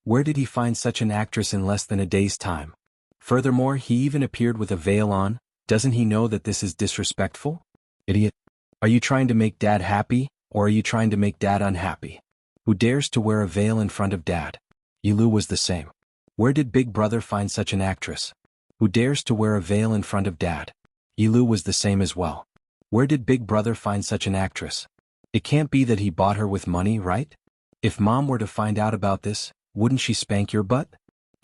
where did he find such an actress in less than a day's time? Furthermore, he even appeared with a veil on. Doesn't he know that this is disrespectful? Idiot. Are you trying to make Dad happy, or are you trying to make Dad unhappy? Who dares to wear a veil in front of Dad? Yilu was the same. Where did Big Brother find such an actress? Who dares to wear a veil in front of Dad? Yilu was the same as well. Where did Big Brother find such an actress? It can't be that he bought her with money, right? If Mom were to find out about this, wouldn't she spank your butt?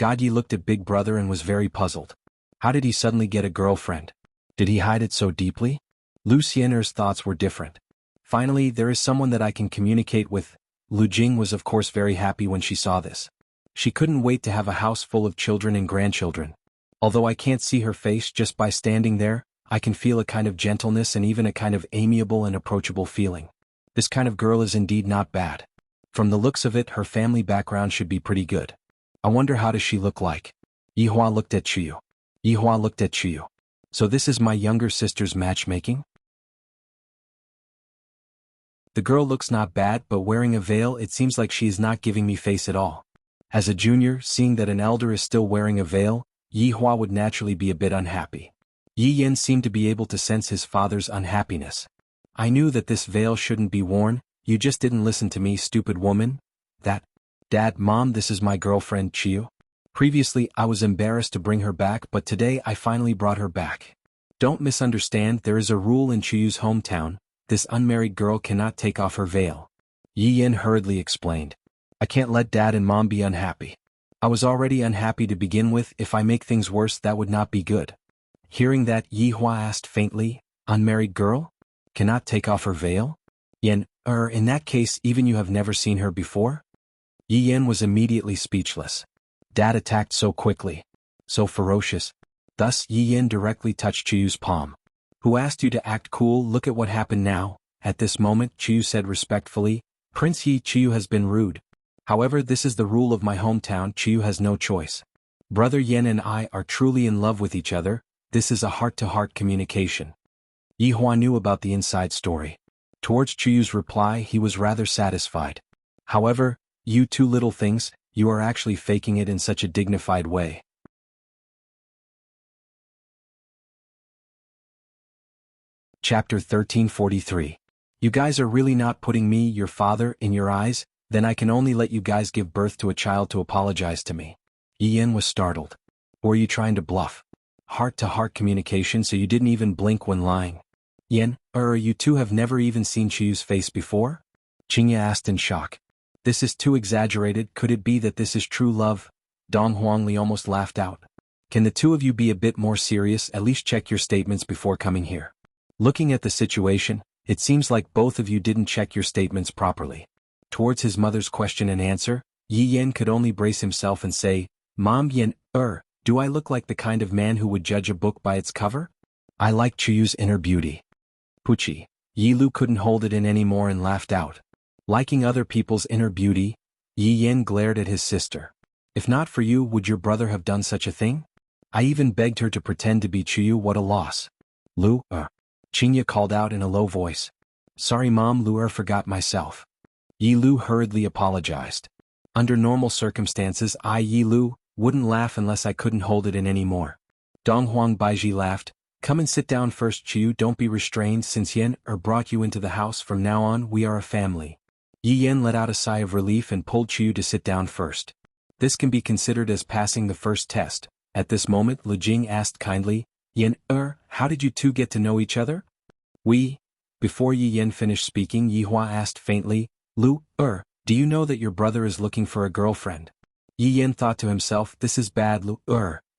Yi looked at Big Brother and was very puzzled. How did he suddenly get a girlfriend? Did he hide it so deeply? Lu Xian'er's thoughts were different. Finally, there is someone that I can communicate with. Lu Jing was of course very happy when she saw this. She couldn't wait to have a house full of children and grandchildren. Although I can't see her face just by standing there, I can feel a kind of gentleness and even a kind of amiable and approachable feeling. This kind of girl is indeed not bad. From the looks of it, her family background should be pretty good. I wonder how does she look like? Yihua looked at Chiyu. Yihua looked at Chiyu. So this is my younger sister's matchmaking? The girl looks not bad, but wearing a veil, it seems like she is not giving me face at all. As a junior, seeing that an elder is still wearing a veil, Yihua would naturally be a bit unhappy. Yi Yin seemed to be able to sense his father's unhappiness. I knew that this veil shouldn't be worn, you just didn't listen to me, stupid woman. Dad, Mom, this is my girlfriend, Chiyu. Previously, I was embarrassed to bring her back, but today I finally brought her back. Don't misunderstand, there is a rule in Chiyu's hometown. This unmarried girl cannot take off her veil. Yi Yin hurriedly explained. I can't let Dad and Mom be unhappy. I was already unhappy to begin with, if I make things worse that would not be good. Hearing that, Yihua asked faintly, unmarried girl? Cannot take off her veil? Yin, in that case even you have never seen her before? Yi Yin was immediately speechless. Dad attacked so quickly. So ferocious. Thus Yi Yin directly touched Chiyu's palm. Who asked you to act cool? Look at what happened now. At this moment, Chiyu said respectfully, Prince Chiyu has been rude. However, this is the rule of my hometown, Chiyu has no choice. Brother Yen and I are truly in love with each other, this is a heart-to-heart communication. Yihua knew about the inside story. Towards Chiyu's reply, he was rather satisfied. However, you two little things, you are actually faking it in such a dignified way. Chapter 1343. You guys are really not putting me, your father, in your eyes? Then I can only let you guys give birth to a child to apologize to me. Yi Yin was startled. Or are you trying to bluff? Heart-to-heart communication, so you didn't even blink when lying. Yin, you two have never even seen Chiyu's face before? Qingya asked in shock. This is too exaggerated, could it be that this is true love? Dong Huangli almost laughed out. Can the two of you be a bit more serious, at least check your statements before coming here? Looking at the situation, it seems like both of you didn't check your statements properly. Towards his mother's question and answer, Yi Yin could only brace himself and say, Mom Yin, do I look like the kind of man who would judge a book by its cover? I like Chiyu's inner beauty. Puchi. Yi Lu couldn't hold it in anymore and laughed out. Liking other people's inner beauty, Yi Yin glared at his sister. If not for you, would your brother have done such a thing? I even begged her to pretend to be Chiyu, what a loss. Lu, Qingya called out in a low voice. Sorry Mom, Lu forgot myself. Yi Lu hurriedly apologized. Under normal circumstances I, Yi Lu, wouldn't laugh unless I couldn't hold it in anymore. Donghuang Baiji laughed. Come and sit down first Chiyu, don't be restrained since Yen brought you into the house, from now on we are a family. Yi Yen let out a sigh of relief and pulled Chiyu to sit down first. This can be considered as passing the first test. At this moment Lu Jing asked kindly, Yen, how did you two get to know each other? Before Yi Yen finished speaking, Yihua asked faintly, Lu, do you know that your brother is looking for a girlfriend? Yi Yen thought to himself, this is bad Lu,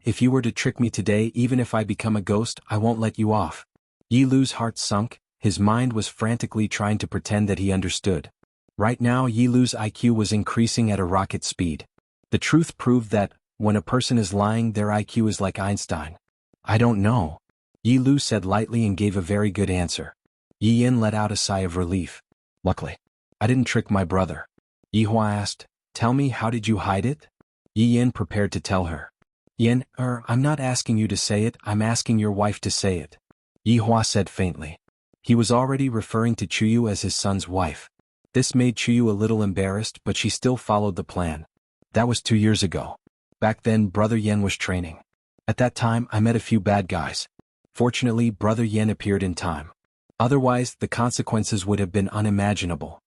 if you were to trick me today, even if I become a ghost, I won't let you off. Yi Lu's heart sunk, his mind was frantically trying to pretend that he understood. Right now Yi Lu's IQ was increasing at a rocket speed. The truth proved that, when a person is lying, their IQ is like Einstein. I don't know. Yi Lu said lightly and gave a very good answer. Yi Yen let out a sigh of relief. Luckily, I didn't trick my brother. Yihua asked, tell me, how did you hide it? Yi Yen prepared to tell her. Yen, I'm not asking you to say it, I'm asking your wife to say it. Yihua said faintly. He was already referring to Chiyu as his son's wife. This made Chiyu a little embarrassed, but she still followed the plan. That was 2 years ago. Back then Brother Yen was training. At that time I met a few bad guys. Fortunately Brother Yen appeared in time. Otherwise the consequences would have been unimaginable.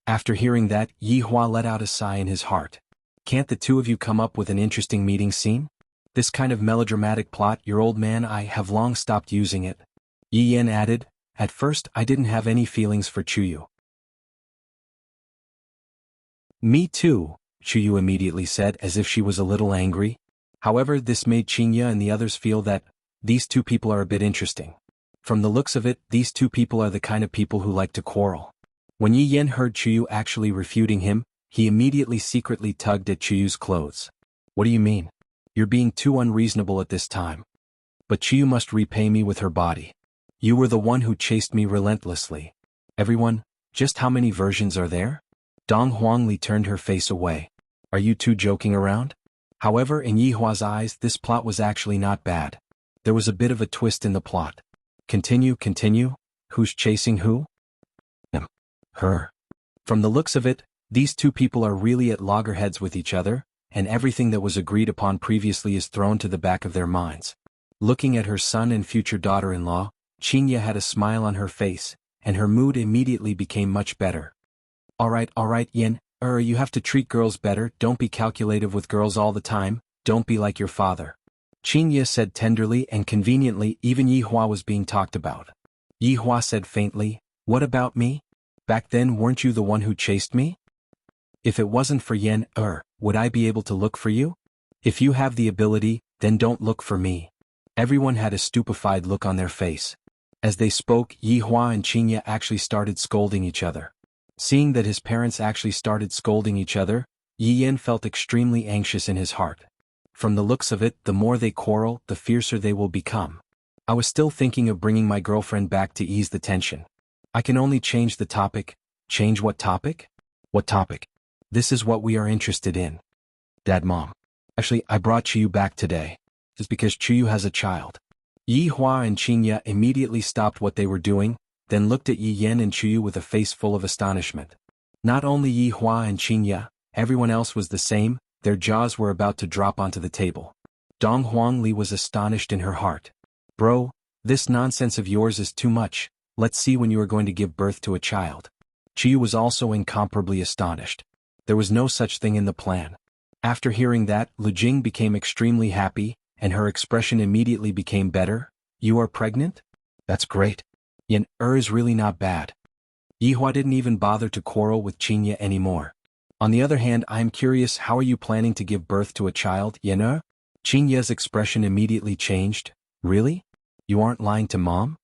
After hearing that, Yihua let out a sigh in his heart. Can't the two of you come up with an interesting meeting scene? This kind of melodramatic plot, your old man, I have long stopped using it. Yi Yan added, at first I didn't have any feelings for Chuyu. Me too, Chuyu immediately said as if she was a little angry. However, this made Qinya and the others feel that these two people are a bit interesting. From the looks of it, these two people are the kind of people who like to quarrel. When Yi Yan heard Chuyu actually refuting him, he immediately secretly tugged at Chuyu's clothes. What do you mean? You're being too unreasonable at this time. But Chuyu must repay me with her body. You were the one who chased me relentlessly. Everyone, just how many versions are there? Dong Huangli turned her face away. Are you two joking around? However, in Yihua's eyes, this plot was actually not bad. There was a bit of a twist in the plot. Continue. Who's chasing who? Her. From the looks of it, these two people are really at loggerheads with each other, and everything that was agreed upon previously is thrown to the back of their minds. Looking at her son and future daughter-in-law, Qinya had a smile on her face, and her mood immediately became much better. Alright, Yin, you have to treat girls better, don't be calculative with girls all the time, don't be like your father. Qinya said tenderly, and conveniently even Yihua was being talked about. Yihua said faintly, what about me? Back then weren't you the one who chased me? If it wasn't for Yin, would I be able to look for you? If you have the ability, then don't look for me. Everyone had a stupefied look on their face. As they spoke, Yihua and Qinya actually started scolding each other. Seeing that his parents actually started scolding each other, Yi Yan felt extremely anxious in his heart. From the looks of it, the more they quarrel, the fiercer they will become. I was still thinking of bringing my girlfriend back to ease the tension. I can only change the topic. Change what topic? What topic? This is what we are interested in. Dad, Mom. Actually, I brought Chuyu back today. It's because Chuyu has a child. Yihua and Qinya immediately stopped what they were doing, then looked at Yi Yan and Chuyu with a face full of astonishment. Not only Yihua and Qinya, everyone else was the same, their jaws were about to drop onto the table. Dong Huangli was astonished in her heart. Bro, this nonsense of yours is too much, let's see when you are going to give birth to a child. Chuyu was also incomparably astonished. There was no such thing in the plan. After hearing that, Lu Jing became extremely happy, and her expression immediately became better. You are pregnant? That's great. Yin, is really not bad. Yihua didn't even bother to quarrel with Qinya anymore. On the other hand, I am curious, how are you planning to give birth to a child, Yin? Qinya's expression immediately changed. Really? You aren't lying to Mom?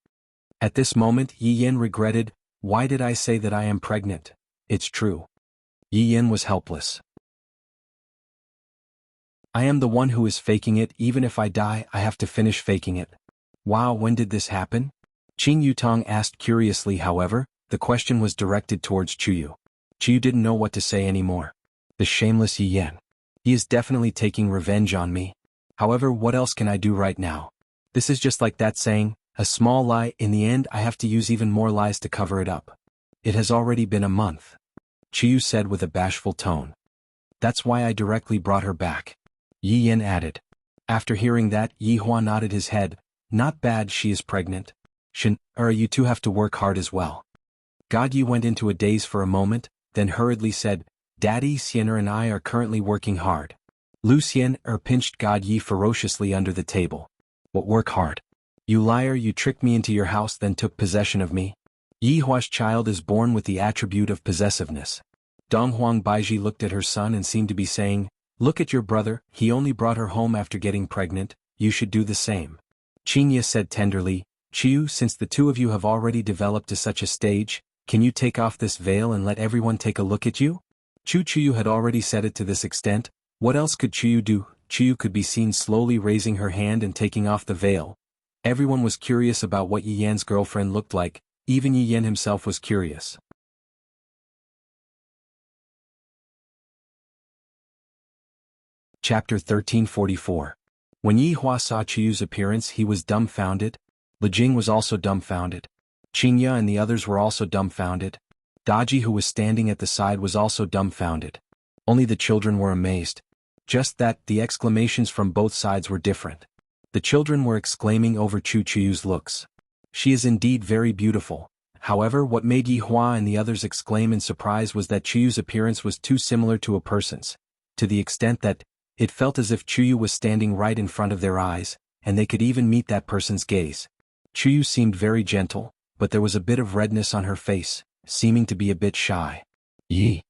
At this moment, Yi Yan regretted, why did I say that I am pregnant? It's true. Yi Yan was helpless. I am the one who is faking it, even if I die, I have to finish faking it. Wow, when did this happen? Qing Yutong asked curiously. However, the question was directed towards Chuyu. Chuyu didn't know what to say anymore. The shameless Yi Yan. He is definitely taking revenge on me. However, what else can I do right now? This is just like that saying, a small lie, in the end I have to use even more lies to cover it up. It has already been a month. Chuyu said with a bashful tone. That's why I directly brought her back. Yi Yan added. After hearing that, Yihua nodded his head. Not bad, she is pregnant. You two have to work hard as well. God Yi went into a daze for a moment, then hurriedly said, Daddy, Xianer and I are currently working hard. Lu Xian pinched God Yi ferociously under the table. What work hard? You liar, you tricked me into your house then took possession of me. Yihua's child is born with the attribute of possessiveness. Donghuang Baiji looked at her son and seemed to be saying, look at your brother, he only brought her home after getting pregnant, you should do the same. Qinya said tenderly, Chuyu, since the two of you have already developed to such a stage, can you take off this veil and let everyone take a look at you? Chuyu had already said it to this extent, what else could Chuyu do? Chuyu could be seen slowly raising her hand and taking off the veil. Everyone was curious about what Yi Yan's girlfriend looked like, even Yi Yan himself was curious. Chapter 1344. When Yihua saw Chuyu's appearance he was dumbfounded. Lu Jing was also dumbfounded. Qinya and the others were also dumbfounded. Daji, who was standing at the side, was also dumbfounded. Only the children were amazed. Just that, the exclamations from both sides were different. The children were exclaiming over Chuyu's looks. She is indeed very beautiful. However, what made Yihua and the others exclaim in surprise was that Chuyu's appearance was too similar to a person's. to the extent that it felt as if Chuyu was standing right in front of their eyes, and they could even meet that person's gaze. Chuyu seemed very gentle, but there was a bit of redness on her face, seeming to be a bit shy. Yi.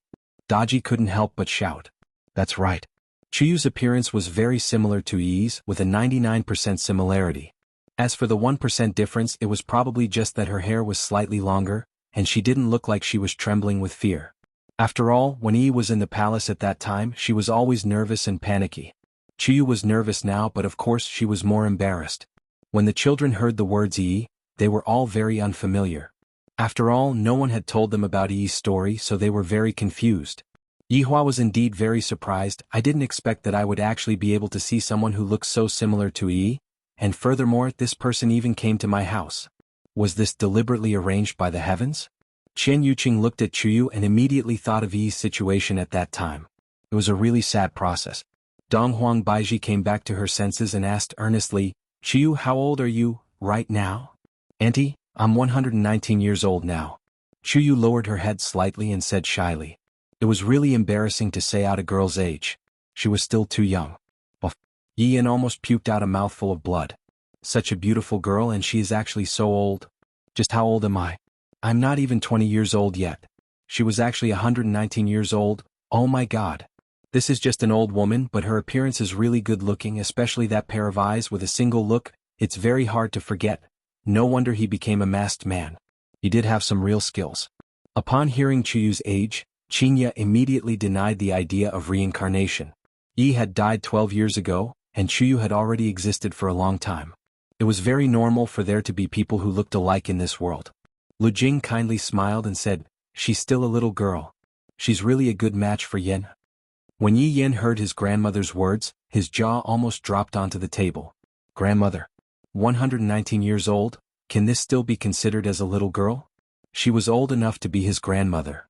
Daji couldn't help but shout. That's right. Chuyu's appearance was very similar to Yi's, with a 99% similarity. As for the 1% difference, it was probably just that her hair was slightly longer, and she didn't look like she was trembling with fear. After all, when Yi was in the palace at that time, she was always nervous and panicky. Chuyu was nervous now, but of course she was more embarrassed. When the children heard the words Yi, they were all very unfamiliar. After all, no one had told them about Yi's story, so they were very confused. Yihua was indeed very surprised. I didn't expect that I would actually be able to see someone who looked so similar to Yi, and furthermore, this person even came to my house. Was this deliberately arranged by the heavens? Chen Yuqing looked at Chuyu and immediately thought of Yi's situation at that time. It was a really sad process. Donghuang Baiji came back to her senses and asked earnestly, Chuyu, how old are you, right now? Auntie, I'm 119 years old now. Chuyu lowered her head slightly and said shyly. It was really embarrassing to say out a girl's age. She was still too young. Yi Yan almost puked out a mouthful of blood. Such a beautiful girl, and she is actually so old. Just how old am I? I'm not even 20 years old yet. She was actually 119 years old. Oh my god. This is just an old woman, but her appearance is really good looking, especially that pair of eyes with a single look. It's very hard to forget. No wonder he became a masked man. He did have some real skills. Upon hearing Chuyu's age, Qinya immediately denied the idea of reincarnation. Yi had died 12 years ago, and Chuyu had already existed for a long time. It was very normal for there to be people who looked alike in this world. Lu Jing kindly smiled and said, She's still a little girl. She's really a good match for Yen. When Yi Yen heard his grandmother's words, his jaw almost dropped onto the table. Grandmother. 119 years old, can this still be considered as a little girl? She was old enough to be his grandmother.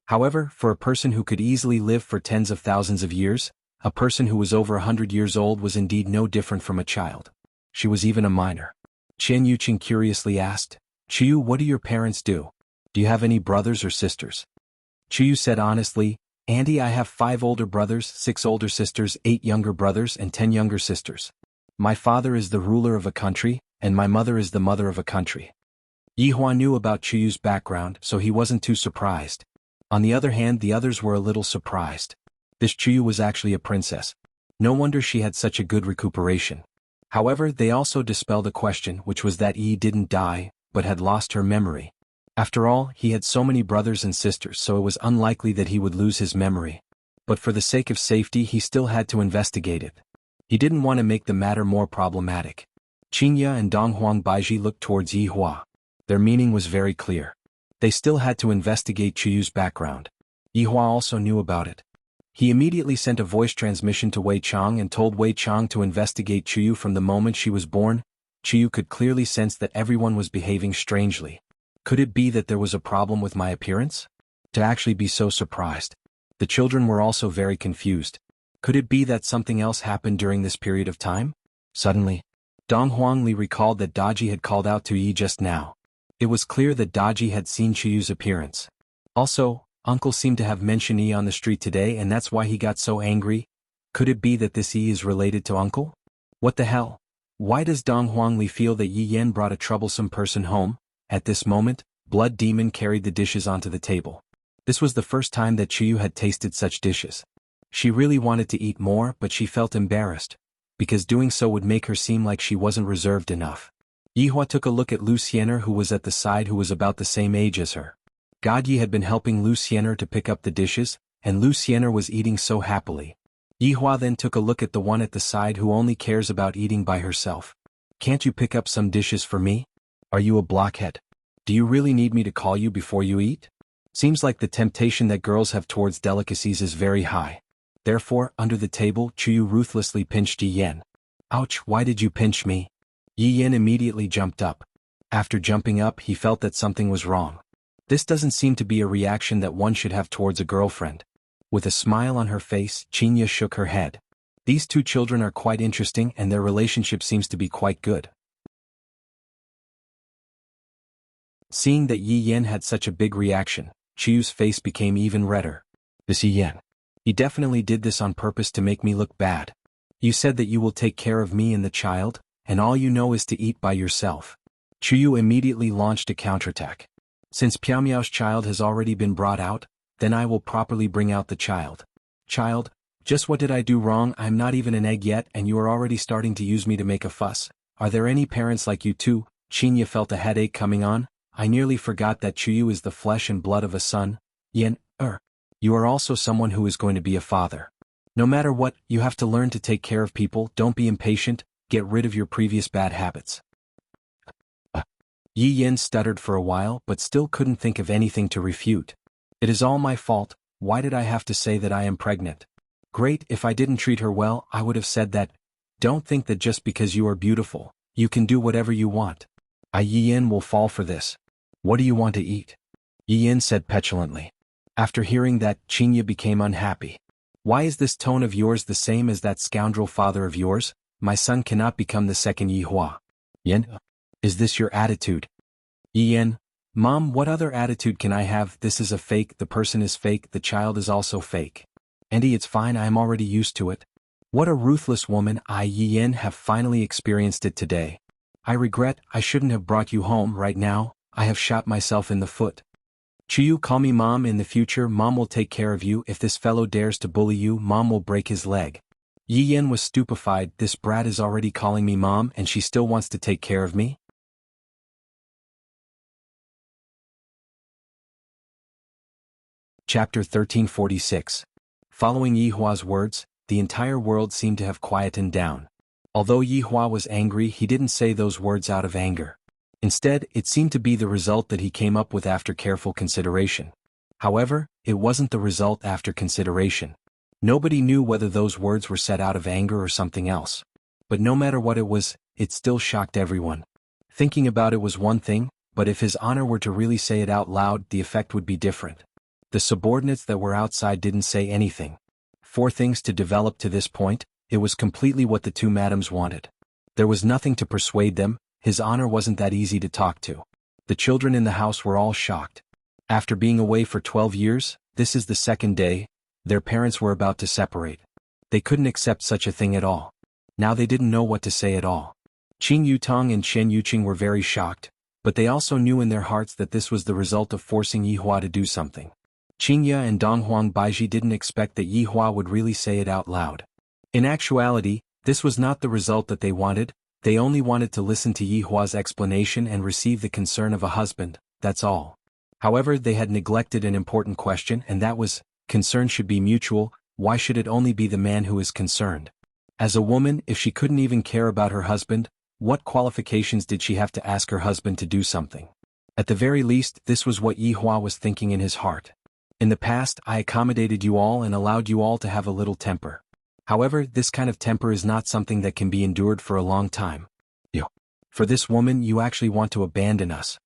However, for a person who could easily live for tens of thousands of years, a person who was over 100 years old was indeed no different from a child. She was even a minor. Chen Yuqing curiously asked, Chuyu, what do your parents do? Do you have any brothers or sisters? Chuyu said honestly, Auntie, I have 5 older brothers, 6 older sisters, 8 younger brothers, and 10 younger sisters. My father is the ruler of a country, and my mother is the mother of a country. Yihua knew about Chuyu's background, so he wasn't too surprised. On the other hand, the others were a little surprised. This Chuyu was actually a princess. No wonder she had such a good recuperation. However, they also dispelled a question, which was that Yi didn't die, but had lost her memory. After all, he had so many brothers and sisters, so it was unlikely that he would lose his memory. But for the sake of safety, he still had to investigate it. He didn't want to make the matter more problematic. Qingya and Donghuang Baiji looked towards Yihua. Their meaning was very clear. They still had to investigate Chuyu's background. Yihua also knew about it. He immediately sent a voice transmission to Wei Chang and told Wei Chang to investigate Chuyu from the moment she was born. Chuyu could clearly sense that everyone was behaving strangely. Could it be that there was a problem with my appearance? To actually be so surprised. The children were also very confused. Could it be that something else happened during this period of time? Suddenly, Dong Huangli recalled that Daji had called out to Yi just now. It was clear that Daji had seen Chuyu's appearance. Also, Uncle seemed to have mentioned Yi on the street today, and that's why he got so angry. Could it be that this Yi is related to Uncle? What the hell? Why does Dong Huangli feel that Yi Yan brought a troublesome person home? At this moment, Blood Demon carried the dishes onto the table. This was the first time that Chuyu had tasted such dishes. She really wanted to eat more, but she felt embarrassed, because doing so would make her seem like she wasn't reserved enough. Yihua took a look at Lu Xiener, who was at the side, who was about the same age as her. God Yi had been helping Lu Xiener to pick up the dishes, and Lu Xiener was eating so happily. Yihua then took a look at the one at the side who only cares about eating by herself. Can't you pick up some dishes for me? Are you a blockhead? Do you really need me to call you before you eat? Seems like the temptation that girls have towards delicacies is very high. Therefore, under the table, Chuyu ruthlessly pinched Yi Yan. Ouch, why did you pinch me? Yi Yan immediately jumped up. After jumping up, he felt that something was wrong. This doesn't seem to be a reaction that one should have towards a girlfriend. With a smile on her face, Qinya shook her head. These two children are quite interesting, and their relationship seems to be quite good. Seeing that Yi Yan had such a big reaction, Chuyu's face became even redder. This Yen. He definitely did this on purpose to make me look bad. You said that you will take care of me and the child, and all you know is to eat by yourself. Chuyu immediately launched a counterattack. Since Piaomiao's child has already been brought out, then I will properly bring out the child. Child, just what did I do wrong? I'm not even an egg yet and you are already starting to use me to make a fuss. Are there any parents like you too? Qinya felt a headache coming on. I nearly forgot that Chuyu is the flesh and blood of a son. Yen, you are also someone who is going to be a father. No matter what, you have to learn to take care of people, don't be impatient, get rid of your previous bad habits. Yi Yin stuttered for a while but still couldn't think of anything to refute. It is all my fault, why did I have to say that I am pregnant? Great, if I didn't treat her well, I would have said that. Don't think that just because you are beautiful, you can do whatever you want. Yi Yin will fall for this. What do you want to eat? Yi Yin said petulantly. After hearing that, Qinya became unhappy. Why is this tone of yours the same as that scoundrel father of yours? My son cannot become the second Yi Hua. Yin? Is this your attitude? Yi Yin, Mom, what other attitude can I have? This is a fake, the person is fake, the child is also fake. Auntie, it's fine, I am already used to it. What a ruthless woman. Yi Yin have finally experienced it today. I regret, I shouldn't have brought you home right now, I have shot myself in the foot. Chuyu, call me Mom in the future, Mom will take care of you. If this fellow dares to bully you, Mom will break his leg. Yi Yin was stupefied, this brat is already calling me Mom and she still wants to take care of me? Chapter 1346. Following Yi Hua's words, the entire world seemed to have quietened down. Although Yi Hua was angry, he didn't say those words out of anger. Instead, it seemed to be the result that he came up with after careful consideration. However, it wasn't the result after consideration. Nobody knew whether those words were said out of anger or something else. But no matter what it was, it still shocked everyone. Thinking about it was one thing, but if his honor were to really say it out loud, the effect would be different. The subordinates that were outside didn't say anything. For things to develop to this point, it was completely what the two madams wanted. There was nothing to persuade them, his honor wasn't that easy to talk to. The children in the house were all shocked. After being away for 12 years, this is the second day, their parents were about to separate. They couldn't accept such a thing at all. Now they didn't know what to say at all. Qin Yutong and Chen Yuqing were very shocked, but they also knew in their hearts that this was the result of forcing Yi Hua to do something. Qingya and Donghuang Baiji didn't expect that Yi Hua would really say it out loud. In actuality, this was not the result that they wanted, they only wanted to listen to Yi Hua's explanation and receive the concern of a husband, that's all. However, they had neglected an important question and that was, concern should be mutual, why should it only be the man who is concerned? As a woman, if she couldn't even care about her husband, what qualifications did she have to ask her husband to do something? At the very least, this was what Yi Hua was thinking in his heart. In the past, I accommodated you all and allowed you all to have a little temper. However, this kind of temper is not something that can be endured for a long time. For this woman, you actually want to abandon us.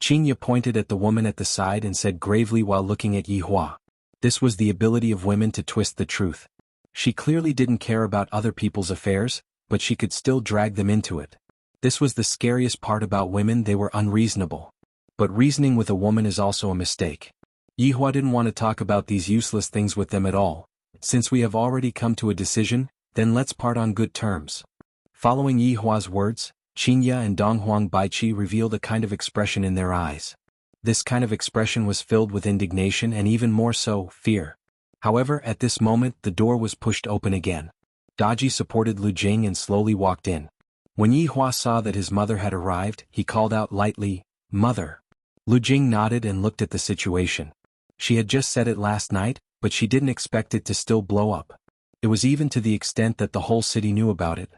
Qinya pointed at the woman at the side and said gravely while looking at Yi Hua. This was the ability of women to twist the truth. She clearly didn't care about other people's affairs, but she could still drag them into it. This was the scariest part about women, they were unreasonable. But reasoning with a woman is also a mistake. Yi Hua didn't want to talk about these useless things with them at all. Since we have already come to a decision, then let's part on good terms. Following Yi Hua's words, Qinya and Donghuang Baiqi revealed a kind of expression in their eyes. This kind of expression was filled with indignation and even more so, fear. However, at this moment the door was pushed open again. Daji supported Lu Jing and slowly walked in. When Yi Hua saw that his mother had arrived, he called out lightly, "Mother." Lu Jing nodded and looked at the situation. She had just said it last night, but she didn't expect it to still blow up. It was even to the extent that the whole city knew about it.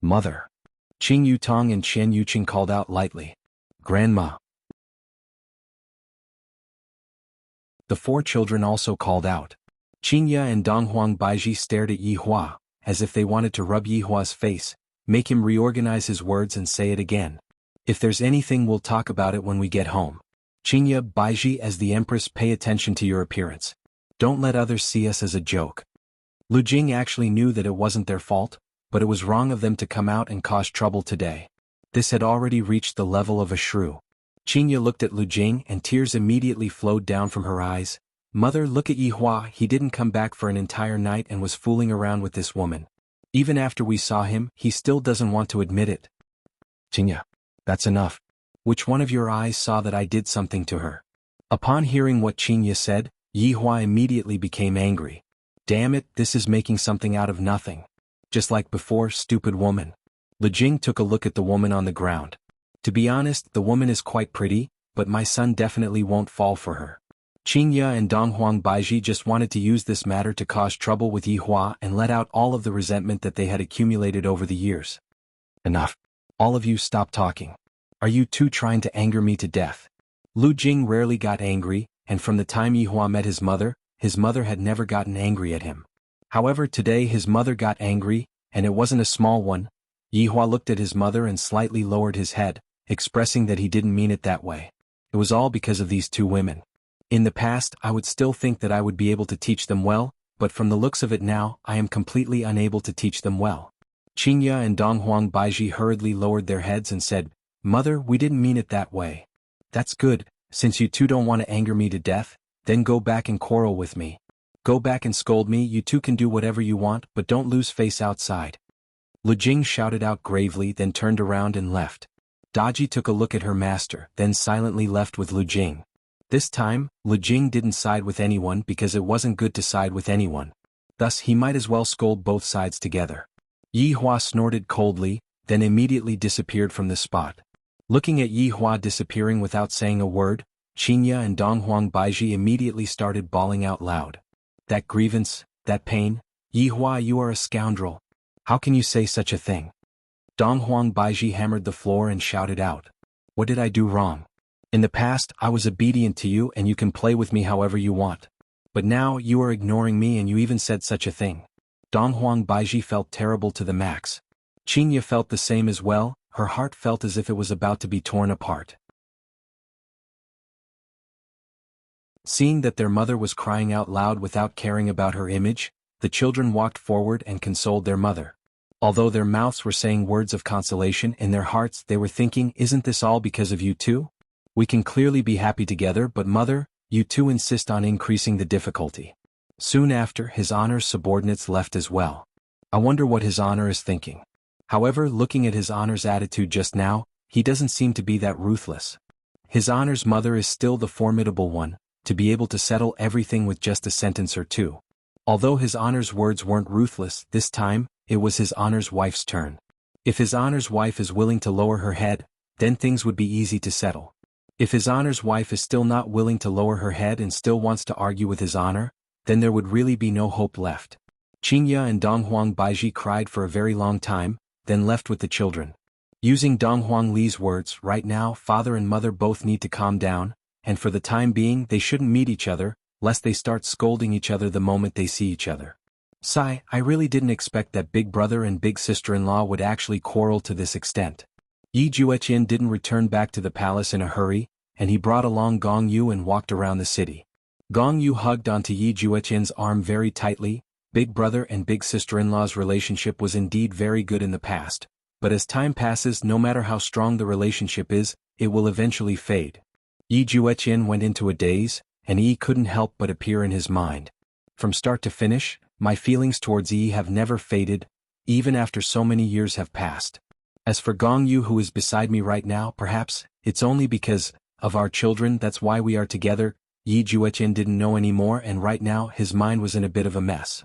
"Mother." Qing Yutong and Chen Yuqing called out lightly, "Grandma." The four children also called out. Qingya and Donghuang Baiji stared at Yi Hua, as if they wanted to rub Yi Hua's face, make him reorganize his words and say it again. "If there's anything, we'll talk about it when we get home. Qingya, Baiji, as the Empress, pay attention to your appearance. Don't let others see us as a joke." Lu Jing actually knew that it wasn't their fault, but it was wrong of them to come out and cause trouble today. This had already reached the level of a shrew. Qingya looked at Lu Jing and tears immediately flowed down from her eyes. "Mother, look at Yi Hua, he didn't come back for an entire night and was fooling around with this woman. Even after we saw him, he still doesn't want to admit it." "Jinya, that's enough. Which one of your eyes saw that I did something to her?" Upon hearing what Jinya said, Yi Hua immediately became angry. "Damn it, this is making something out of nothing. Just like before, stupid woman." Lu Jing took a look at the woman on the ground. "To be honest, the woman is quite pretty, but my son definitely won't fall for her." Qingya and Donghuang Baiji just wanted to use this matter to cause trouble with Yi Hua and let out all of the resentment that they had accumulated over the years. "Enough. All of you stop talking. Are you two trying to anger me to death?" Lu Jing rarely got angry, and from the time Yi Hua met his mother had never gotten angry at him. However, today his mother got angry, and it wasn't a small one. Yi Hua looked at his mother and slightly lowered his head, expressing that he didn't mean it that way. It was all because of these two women. "In the past, I would still think that I would be able to teach them well, but from the looks of it now, I am completely unable to teach them well." Qingya and Donghuang Baiji hurriedly lowered their heads and said, "Mother, we didn't mean it that way." "That's good. Since you two don't want to anger me to death, then go back and quarrel with me. Go back and scold me, you two can do whatever you want, but don't lose face outside." Lu Jing shouted out gravely, then turned around and left. Daji took a look at her master, then silently left with Lu Jing. This time, Lu Jing didn't side with anyone because it wasn't good to side with anyone. Thus he might as well scold both sides together. Yi Hua snorted coldly, then immediately disappeared from the spot. Looking at Yi Hua disappearing without saying a word, Qingya and Donghuang Baiji immediately started bawling out loud. "That grievance, that pain, Yi Hua, you are a scoundrel. How can you say such a thing?" Donghuang Baiji hammered the floor and shouted out. "What did I do wrong? In the past, I was obedient to you and you can play with me however you want. But now, you are ignoring me and you even said such a thing." Donghuang Baiji felt terrible to the max. Qingya felt the same as well, her heart felt as if it was about to be torn apart. Seeing that their mother was crying out loud without caring about her image, the children walked forward and consoled their mother. Although their mouths were saying words of consolation, in their hearts they were thinking, "Isn't this all because of you two? We can clearly be happy together, but mother, you two insist on increasing the difficulty." Soon after, His Honor's subordinates left as well. I wonder what His Honor is thinking. However, looking at His Honor's attitude just now, he doesn't seem to be that ruthless. His Honor's mother is still the formidable one, to be able to settle everything with just a sentence or two. Although His Honor's words weren't ruthless, this time, it was His Honor's wife's turn. If His Honor's wife is willing to lower her head, then things would be easy to settle. If His Honor's wife is still not willing to lower her head and still wants to argue with His Honor, then there would really be no hope left. Qingya and Donghuang Baiji cried for a very long time, then left with the children. Using Donghuang Li's words, right now father and mother both need to calm down, and for the time being they shouldn't meet each other, lest they start scolding each other the moment they see each other. Sigh, I really didn't expect that big brother and big sister-in-law would actually quarrel to this extent. Yi Jueqian didn't return back to the palace in a hurry, and he brought along Gong Yu and walked around the city. Gong Yu hugged onto Yi Jueqian's arm very tightly. Big brother and big sister-in-law's relationship was indeed very good in the past, but as time passes, no matter how strong the relationship is, it will eventually fade. Yi Jueqian went into a daze, and Yi couldn't help but appear in his mind. From start to finish, my feelings towards Yi have never faded, even after so many years have passed. As for Gong Yu, who is beside me right now, perhaps it's only because of our children, that's why we are together. Yi Jueqian didn't know anymore, and right now his mind was in a bit of a mess.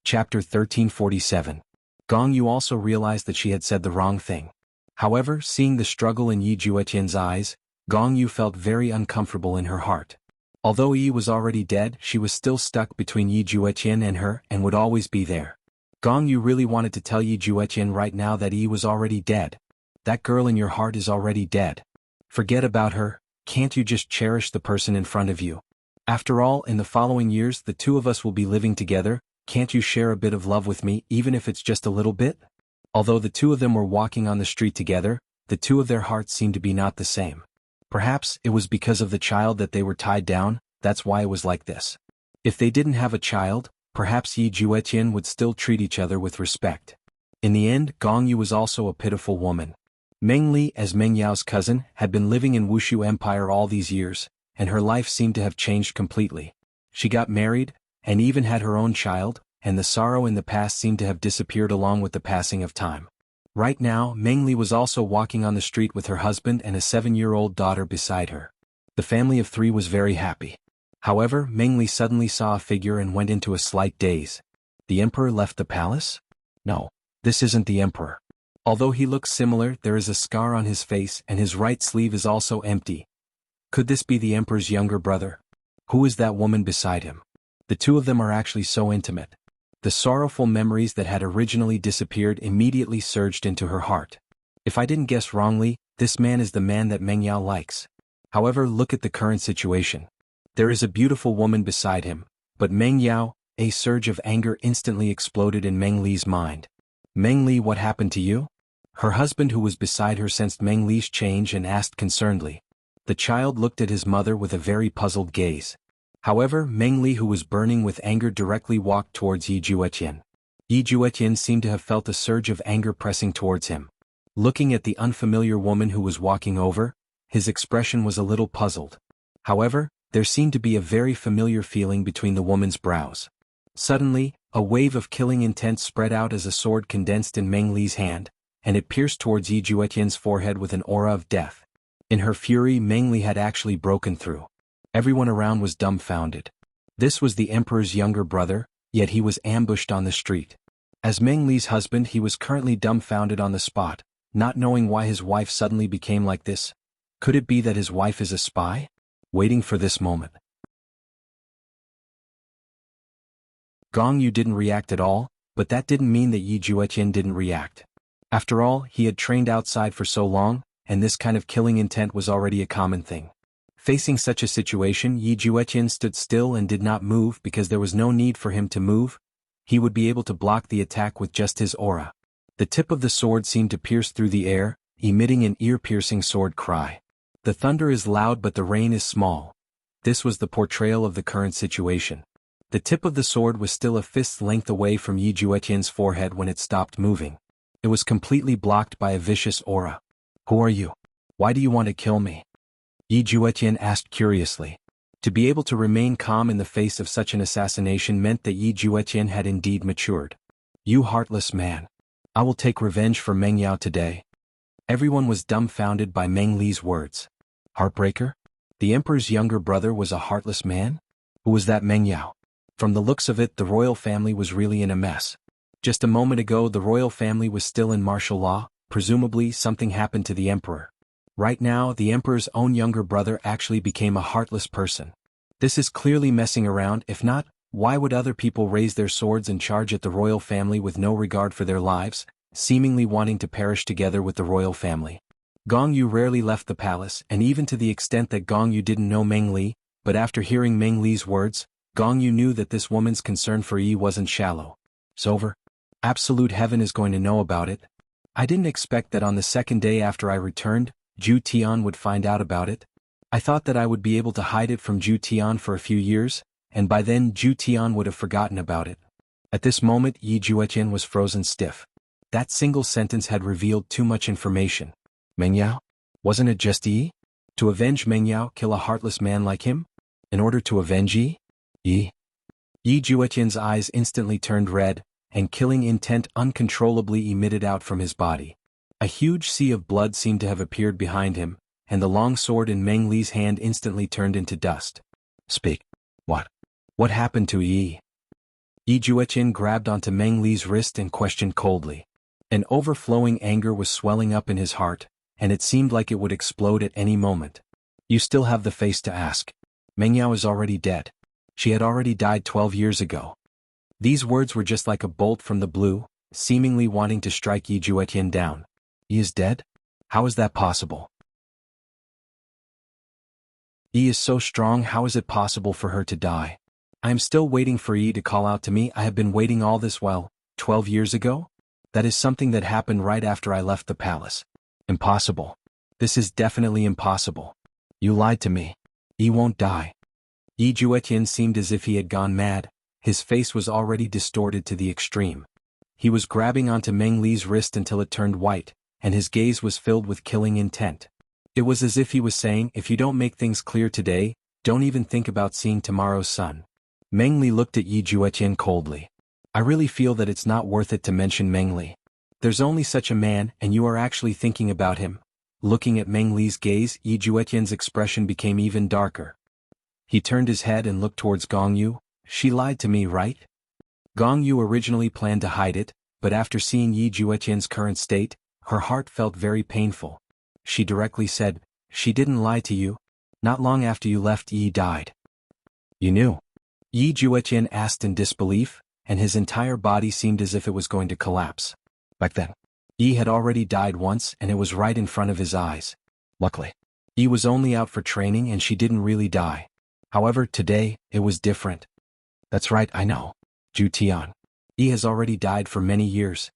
Chapter 1347. Gong Yu also realized that she had said the wrong thing. However, seeing the struggle in Yi Jueqian's eyes, Gong Yu felt very uncomfortable in her heart. Although Yi was already dead, she was still stuck between Yi Jueqian and her and would always be there. Gong Yu really wanted to tell Yi Jueqian right now that Yi was already dead. That girl in your heart is already dead. Forget about her, can't you just cherish the person in front of you? After all, in the following years the two of us will be living together, can't you share a bit of love with me, even if it's just a little bit? Although the two of them were walking on the street together, the two of their hearts seemed to be not the same. Perhaps it was because of the child that they were tied down, that's why it was like this. If they didn't have a child, perhaps Yi Jueqian would still treat each other with respect. In the end, Gong Yu was also a pitiful woman. Meng Li, as Meng Yao's cousin, had been living in Wushu Empire all these years, and her life seemed to have changed completely. She got married, and even had her own child, and the sorrow in the past seemed to have disappeared along with the passing of time. Right now, Meng Li was also walking on the street with her husband and a 7-year-old daughter beside her. The family of 3 was very happy. However, Meng Li suddenly saw a figure and went into a slight daze. The emperor left the palace? No, this isn't the emperor. Although he looks similar, there is a scar on his face and his right sleeve is also empty. Could this be the emperor's younger brother? Who is that woman beside him? The two of them are actually so intimate. The sorrowful memories that had originally disappeared immediately surged into her heart. If I didn't guess wrongly, this man is the man that Meng Yao likes. However, look at the current situation. There is a beautiful woman beside him, but Meng Yao, a surge of anger instantly exploded in Meng Li's mind. Meng Li, what happened to you? Her husband who was beside her sensed Meng Li's change and asked concernedly. The child looked at his mother with a very puzzled gaze. However, Meng Li, who was burning with anger, directly walked towards Yi Juetian. Yi Juetian seemed to have felt a surge of anger pressing towards him. Looking at the unfamiliar woman who was walking over, his expression was a little puzzled. However, there seemed to be a very familiar feeling between the woman's brows. Suddenly, a wave of killing intent spread out as a sword condensed in Meng Li's hand, and it pierced towards Yi Juetian's forehead with an aura of death. In her fury, Meng Li had actually broken through. Everyone around was dumbfounded. This was the emperor's younger brother, yet he was ambushed on the street. As Meng Li's husband, he was currently dumbfounded on the spot, not knowing why his wife suddenly became like this. Could it be that his wife is a spy? Waiting for this moment. Gong Yu didn't react at all, but that didn't mean that Yi Juetian didn't react. After all, he had trained outside for so long, and this kind of killing intent was already a common thing. Facing such a situation, Yi Juetian stood still and did not move because there was no need for him to move. He would be able to block the attack with just his aura. The tip of the sword seemed to pierce through the air, emitting an ear-piercing sword cry. The thunder is loud but the rain is small. This was the portrayal of the current situation. The tip of the sword was still a fist's length away from Yi Juetian's forehead when it stopped moving. It was completely blocked by a vicious aura. Who are you? Why do you want to kill me? Yi Juetian asked curiously. To be able to remain calm in the face of such an assassination meant that Yi Juetian had indeed matured. You heartless man. I will take revenge for Meng Yao today. Everyone was dumbfounded by Meng Li's words. Heartbreaker? The emperor's younger brother was a heartless man? Who was that Meng Yao? From the looks of it, the royal family was really in a mess. Just a moment ago, the royal family was still in martial law. Presumably, something happened to the emperor. Right now, the emperor's own younger brother actually became a heartless person. This is clearly messing around. If not, why would other people raise their swords and charge at the royal family with no regard for their lives, seemingly wanting to perish together with the royal family? Gong Yu rarely left the palace, and even to the extent that Gong Yu didn't know Meng Li, but after hearing Meng Li's words, Gong Yu knew that this woman's concern for Yi wasn't shallow. It's over. Absolute heaven is going to know about it. I didn't expect that on the second day after I returned, Zhu Tian would find out about it. I thought that I would be able to hide it from Zhu Tian for a few years, and by then Zhu Tian would have forgotten about it. At this moment, Yi Juetian was frozen stiff. That single sentence had revealed too much information. Meng Yao? Wasn't it just Yi? To avenge Meng Yao, kill a heartless man like him? In order to avenge Yi? Yi? Yi Juetian's eyes instantly turned red, and killing intent uncontrollably emitted out from his body. A huge sea of blood seemed to have appeared behind him, and the long sword in Meng Li's hand instantly turned into dust. Speak. What? What happened to Yi? Yi Juetian grabbed onto Meng Li's wrist and questioned coldly. An overflowing anger was swelling up in his heart, and it seemed like it would explode at any moment. You still have the face to ask. Meng Yao is already dead. She had already died 12 years ago. These words were just like a bolt from the blue, seemingly wanting to strike Yi Juetian down. Yi is dead? How is that possible? Yi is so strong, how is it possible for her to die? I am still waiting for Yi to call out to me. I have been waiting all this while. 12 years ago? That is something that happened right after I left the palace. Impossible. This is definitely impossible. You lied to me. Yi won't die. Yi Juetian seemed as if he had gone mad. His face was already distorted to the extreme. He was grabbing onto Meng Li's wrist until it turned white, and his gaze was filled with killing intent. It was as if he was saying, if you don't make things clear today, don't even think about seeing tomorrow's sun. Meng Li looked at Yi Juetian coldly. I really feel that it's not worth it to mention Meng Li. There's only such a man and you are actually thinking about him. Looking at Meng Li's gaze, Yi Juetian's expression became even darker. He turned his head and looked towards Gong Yu. She lied to me, right? Gong Yu originally planned to hide it, but after seeing Yi Juetian's current state, her heart felt very painful. She directly said, she didn't lie to you. Not long after you left, Yi died. You knew? Yi Juetian asked in disbelief, and his entire body seemed as if it was going to collapse. Back then, Yi had already died once and it was right in front of his eyes. Luckily, Yi was only out for training and she didn't really die. However, today, it was different. That's right, I know. Ju Tian. Yi has already died for many years.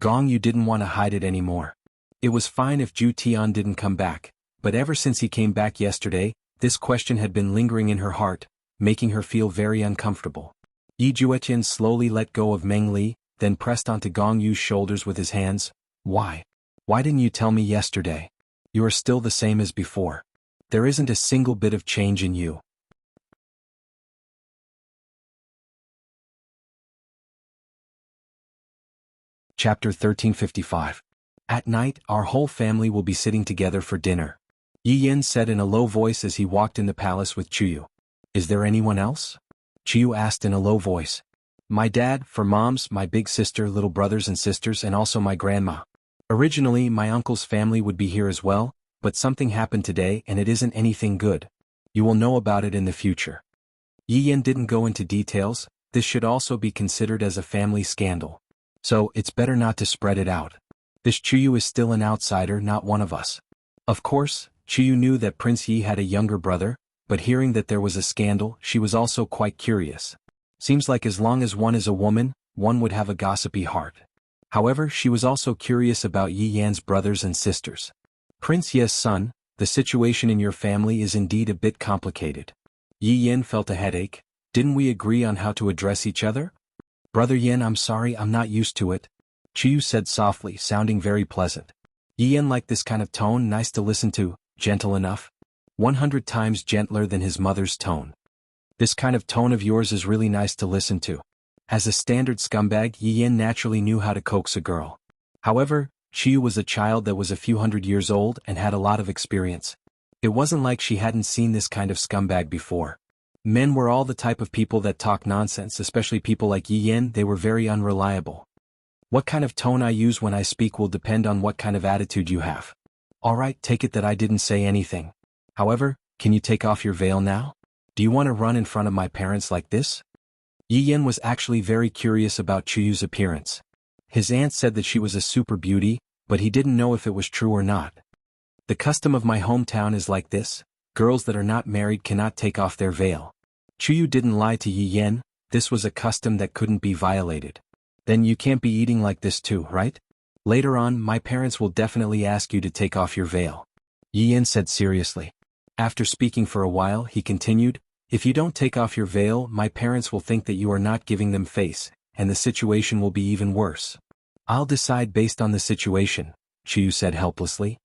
Gong Yu didn't want to hide it anymore. It was fine if Ju Tian didn't come back, but ever since he came back yesterday, this question had been lingering in her heart, making her feel very uncomfortable. Yi Juetian slowly let go of Meng Li, then pressed onto Gong Yu's shoulders with his hands. Why? Why didn't you tell me yesterday? You are still the same as before. There isn't a single bit of change in you. Chapter 1355. At night, our whole family will be sitting together for dinner. Yi Yin said in a low voice as he walked in the palace with Chuyu. Is there anyone else? Chuyu asked in a low voice. My dad, for moms, my big sister, little brothers and sisters, and also my grandma. Originally, my uncle's family would be here as well, but something happened today and it isn't anything good. You will know about it in the future. Yi Yin didn't go into details. This should also be considered as a family scandal. So, it's better not to spread it out. This Chuyu is still an outsider, not one of us. Of course, Chuyu knew that Prince Yi had a younger brother, but hearing that there was a scandal, she was also quite curious. Seems like as long as one is a woman, one would have a gossipy heart. However, she was also curious about Yi Yan's brothers and sisters. Prince Ye's son, the situation in your family is indeed a bit complicated. Yi Yin felt a headache. Didn't we agree on how to address each other? Brother Yin, I'm sorry, I'm not used to it. Chuyu said softly, sounding very pleasant. Yi Yin liked this kind of tone, nice to listen to, gentle enough. 100 times gentler than his mother's tone. This kind of tone of yours is really nice to listen to. As a standard scumbag, Yi Yin naturally knew how to coax a girl. However, Chuyu was a child that was a few hundred years old and had a lot of experience. It wasn't like she hadn't seen this kind of scumbag before. Men were all the type of people that talk nonsense, especially people like Yi Yin. They were very unreliable. What kind of tone I use when I speak will depend on what kind of attitude you have. Alright, take it that I didn't say anything. However, can you take off your veil now? Do you want to run in front of my parents like this? Yi Yin was actually very curious about Chuyu's appearance. His aunt said that she was a super beauty, but he didn't know if it was true or not. The custom of my hometown is like this. Girls that are not married cannot take off their veil. Chuyu didn't lie to Yi Yin. This was a custom that couldn't be violated. Then you can't be eating like this too, right? Later on, my parents will definitely ask you to take off your veil. Yi Yin said seriously. After speaking for a while, he continued, if you don't take off your veil, my parents will think that you are not giving them face, and the situation will be even worse. I'll decide based on the situation, Chuyu said helplessly.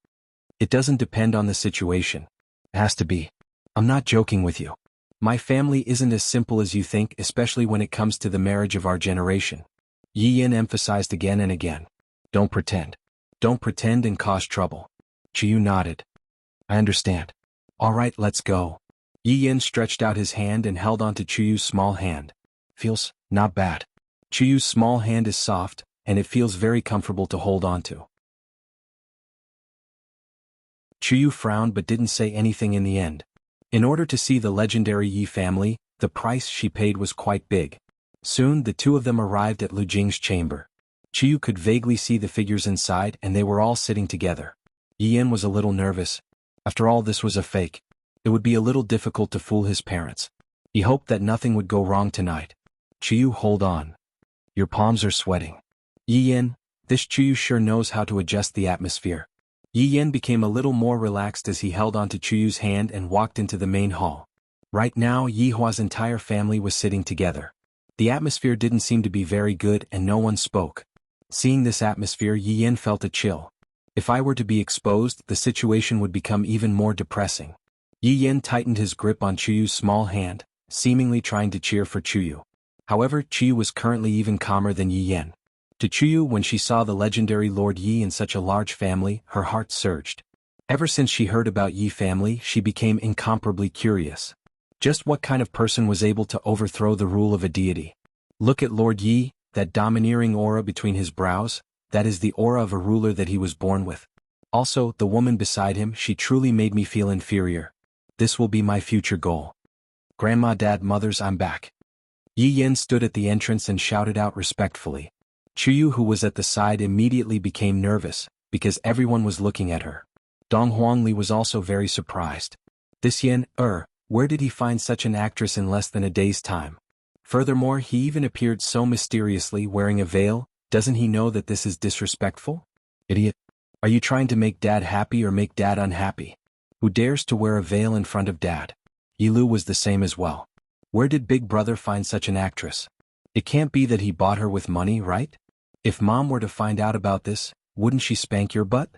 It doesn't depend on the situation. It has to be. I'm not joking with you. My family isn't as simple as you think, especially when it comes to the marriage of our generation. Yi Yin emphasized again and again. Don't pretend. Don't pretend and cause trouble. Chuyu nodded. I understand. All right, let's go. Yi Yin stretched out his hand and held onto Chuyu's small hand. Feels not bad. Chuyu's small hand is soft, and it feels very comfortable to hold onto. Chuyu frowned but didn't say anything in the end. In order to see the legendary Yi family, the price she paid was quite big. Soon the two of them arrived at Lu Jing's chamber. Chuyu could vaguely see the figures inside and they were all sitting together. Yi Yin was a little nervous. After all, this was a fake. It would be a little difficult to fool his parents. He hoped that nothing would go wrong tonight. Chuyu, hold on. Your palms are sweating. Yi Yin, this Chuyu sure knows how to adjust the atmosphere. Yi Yin became a little more relaxed as he held onto Chuyu's hand and walked into the main hall. Right now, Yi Hua's entire family was sitting together. The atmosphere didn't seem to be very good and no one spoke. Seeing this atmosphere, Yi Yin felt a chill. If I were to be exposed, the situation would become even more depressing. Yi Yan tightened his grip on Chuyu's small hand, seemingly trying to cheer for Chuyu. However, Chuyu was currently even calmer than Yi Yan. To Chuyu, when she saw the legendary Lord Yi in such a large family, her heart surged. Ever since she heard about Yi family, she became incomparably curious. Just what kind of person was able to overthrow the rule of a deity? Look at Lord Yi, that domineering aura between his brows, that is the aura of a ruler that he was born with. Also, the woman beside him, she truly made me feel inferior. This will be my future goal. Grandma, Dad, Mothers, I'm back. Yi Yan stood at the entrance and shouted out respectfully. Chuyu, who was at the side, immediately became nervous, because everyone was looking at her. Dong Huangli was also very surprised. This Yan, where did he find such an actress in less than a day's time? Furthermore, he even appeared so mysteriously wearing a veil. Doesn't he know that this is disrespectful? Idiot. Are you trying to make Dad happy or make Dad unhappy? Who dares to wear a veil in front of Dad? Yilu was the same as well. Where did Big Brother find such an actress? It can't be that he bought her with money, right? If Mom were to find out about this, wouldn't she spank your butt?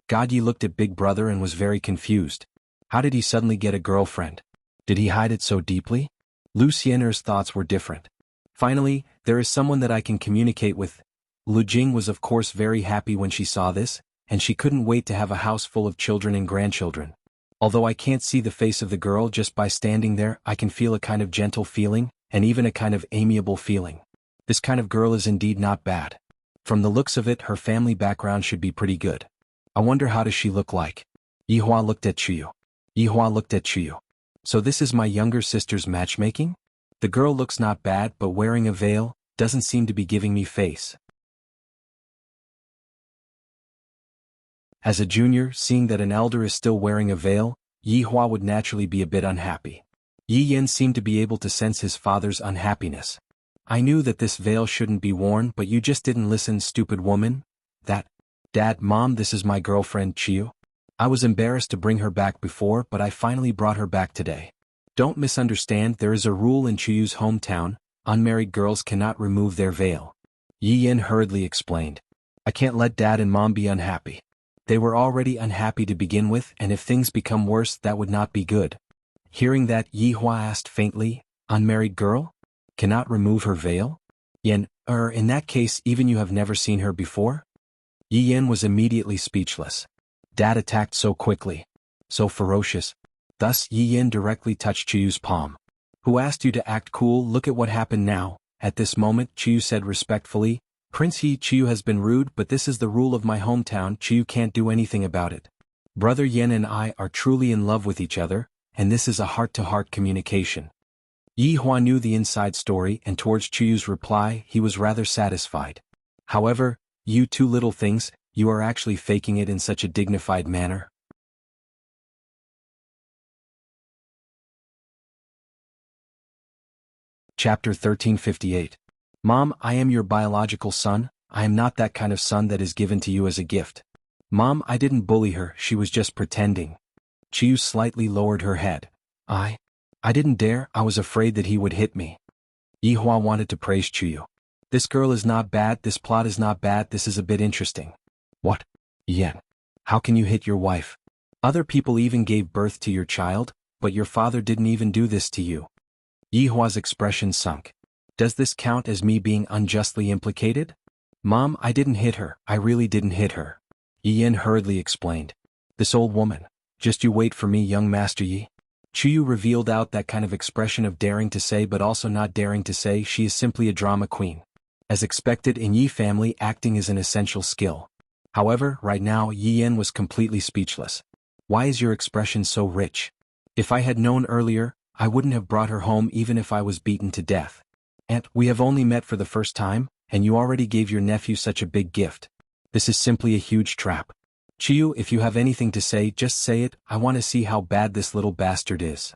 God, Yi looked at Big Brother and was very confused. How did he suddenly get a girlfriend? Did he hide it so deeply? Lu Xian'er's thoughts were different. Finally, there is someone that I can communicate with. Lu Jing was of course very happy when she saw this, and she couldn't wait to have a house full of children and grandchildren. Although I can't see the face of the girl, just by standing there, I can feel a kind of gentle feeling, and even a kind of amiable feeling. This kind of girl is indeed not bad. From the looks of it, her family background should be pretty good. I wonder how does she look like? Yihua looked at Chuyu. Yihua looked at Chuyu. So this is my younger sister's matchmaking? The girl looks not bad, but wearing a veil doesn't seem to be giving me face. As a junior, seeing that an elder is still wearing a veil, Yihua would naturally be a bit unhappy. Yi Yan seemed to be able to sense his father's unhappiness. I knew that this veil shouldn't be worn, but you just didn't listen, stupid woman. Dad, Mom, this is my girlfriend, Chiyu. I was embarrassed to bring her back before, but I finally brought her back today. Don't misunderstand, there is a rule in Chiyu's hometown, unmarried girls cannot remove their veil. Yi Yan hurriedly explained. I can't let Dad and Mom be unhappy. They were already unhappy to begin with, and if things become worse, that would not be good. Hearing that, Yihua asked faintly, unmarried girl? Cannot remove her veil? Yan, in that case, even you have never seen her before? Yi Yan was immediately speechless. Dad attacked so quickly. So ferocious. Thus, Yi Yan directly touched Chiyu's palm. Who asked you to act cool? Look at what happened now. At this moment, Chiyu said respectfully, Prince Chiyu has been rude, but this is the rule of my hometown, Chiyu can't do anything about it. Brother Yan and I are truly in love with each other, and this is a heart-to-heart communication. Yihua knew the inside story, and towards Chiyu's reply, he was rather satisfied. However, you two little things, you are actually faking it in such a dignified manner. Chapter 1358. Mom, I am your biological son, I am not that kind of son that is given to you as a gift. Mom, I didn't bully her, she was just pretending. Chiyu slightly lowered her head. I didn't dare, I was afraid that he would hit me. Yihua wanted to praise Chiyu. This girl is not bad, this plot is not bad, this is a bit interesting. What? Yan. How can you hit your wife? Other people even gave birth to your child, but your father didn't even do this to you. Yihua's expression sunk. Does this count as me being unjustly implicated? Mom, I didn't hit her, I really didn't hit her. Yi Yan hurriedly explained. This old woman. Just you wait for me, young Master Yi. Chuyu revealed out that kind of expression of daring to say but also not daring to say. She is simply a drama queen. As expected in Yi family, acting is an essential skill. However, right now Yi Yan was completely speechless. Why is your expression so rich? If I had known earlier, I wouldn't have brought her home even if I was beaten to death. And we have only met for the first time, and you already gave your nephew such a big gift. This is simply a huge trap. Chiyu, if you have anything to say, just say it, I want to see how bad this little bastard is.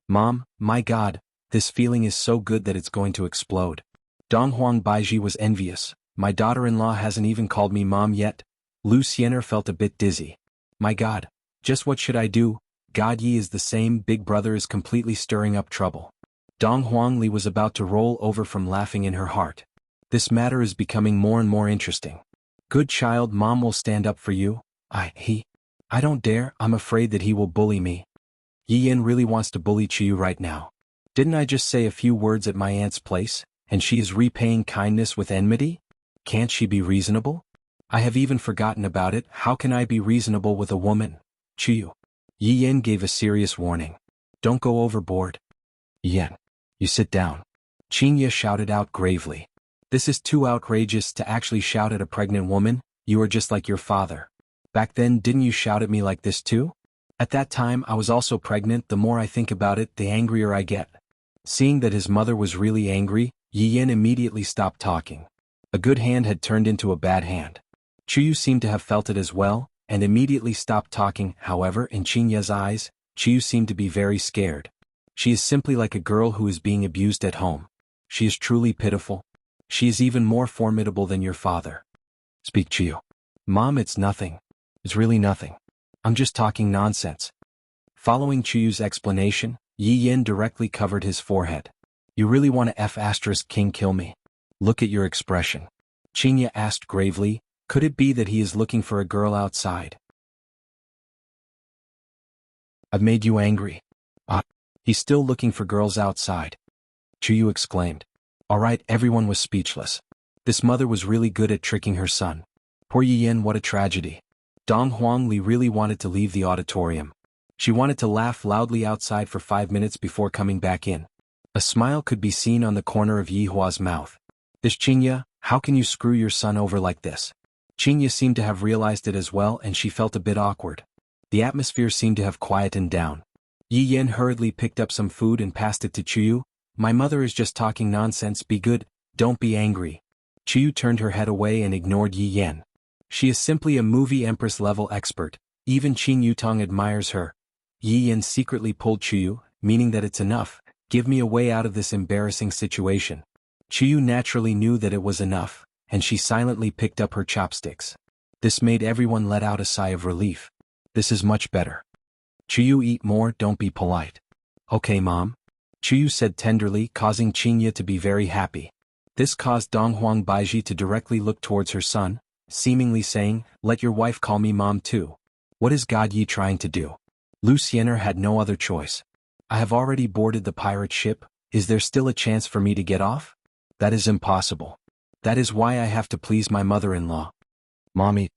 Mom, my God, this feeling is so good that it's going to explode. Donghuang Baiji was envious. My daughter-in-law hasn't even called me mom yet. Lu Xian'er felt a bit dizzy. My God, just what should I do? God Yi is the same, Big Brother is completely stirring up trouble. Dong Huangli was about to roll over from laughing in her heart. This matter is becoming more and more interesting. Good child, Mom will stand up for you. I don't dare, I'm afraid that he will bully me. Yi Yin really wants to bully Chiyu right now. Didn't I just say a few words at my aunt's place, and she is repaying kindness with enmity? Can't she be reasonable? I have even forgotten about it, how can I be reasonable with a woman? Chiyu. Yi Yin gave a serious warning. Don't go overboard. Yin. You sit down. Qinya shouted out gravely. This is too outrageous to actually shout at a pregnant woman, you are just like your father. Back then didn't you shout at me like this too? At that time I was also pregnant, the more I think about it the angrier I get. Seeing that his mother was really angry, Yi Yin immediately stopped talking. A good hand had turned into a bad hand. Chiyu seemed to have felt it as well, and immediately stopped talking. However, in Qinya's eyes, Chiyu seemed to be very scared. She is simply like a girl who is being abused at home. She is truly pitiful. She is even more formidable than your father. Speak, Chiyu. Mom, it's nothing. It's really nothing. I'm just talking nonsense. Following Chiyu's explanation, Yi Yin directly covered his forehead. You really want to F***king kill me? Look at your expression. Qinya asked gravely, could it be that he is looking for a girl outside? I've made you angry. He's still looking for girls outside. Chiyu exclaimed. Alright, everyone was speechless. This mother was really good at tricking her son. Poor Yi Yin, what a tragedy. Dong Huangli really wanted to leave the auditorium. She wanted to laugh loudly outside for 5 minutes before coming back in. A smile could be seen on the corner of Yi Hua's mouth. This Qinya, how can you screw your son over like this? Qinya seemed to have realized it as well and she felt a bit awkward. The atmosphere seemed to have quietened down. Yi Yin hurriedly picked up some food and passed it to Chiyu. My mother is just talking nonsense, be good, don't be angry. Chiyu turned her head away and ignored Yi Yin. She is simply a movie empress level expert, even Qin Yutong admires her. Yi Yin secretly pulled Chiyu, meaning that it's enough, give me a way out of this embarrassing situation. Chiyu naturally knew that it was enough, and she silently picked up her chopsticks. This made everyone let out a sigh of relief. This is much better. Chiyu, eat more, don't be polite. Okay, Mom. Chiyu said tenderly, causing Qinya to be very happy. This caused Donghuang Baiji to directly look towards her son, seemingly saying, let your wife call me Mom too. What is God Yi trying to do? Lu Xiener had no other choice. I have already boarded the pirate ship, is there still a chance for me to get off? That is impossible. That is why I have to please my mother-in-law. Mommy.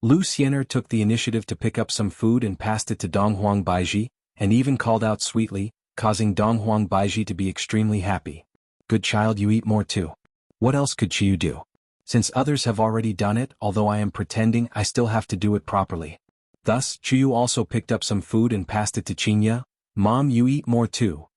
Lu Xiener took the initiative to pick up some food and passed it to Donghuang Baiji, and even called out sweetly, causing Donghuang Baiji to be extremely happy. Good child, you eat more too. What else could Chiyu do? Since others have already done it, although I am pretending, I still have to do it properly. Thus, Chiyu also picked up some food and passed it to Qinya. Mom, you eat more too.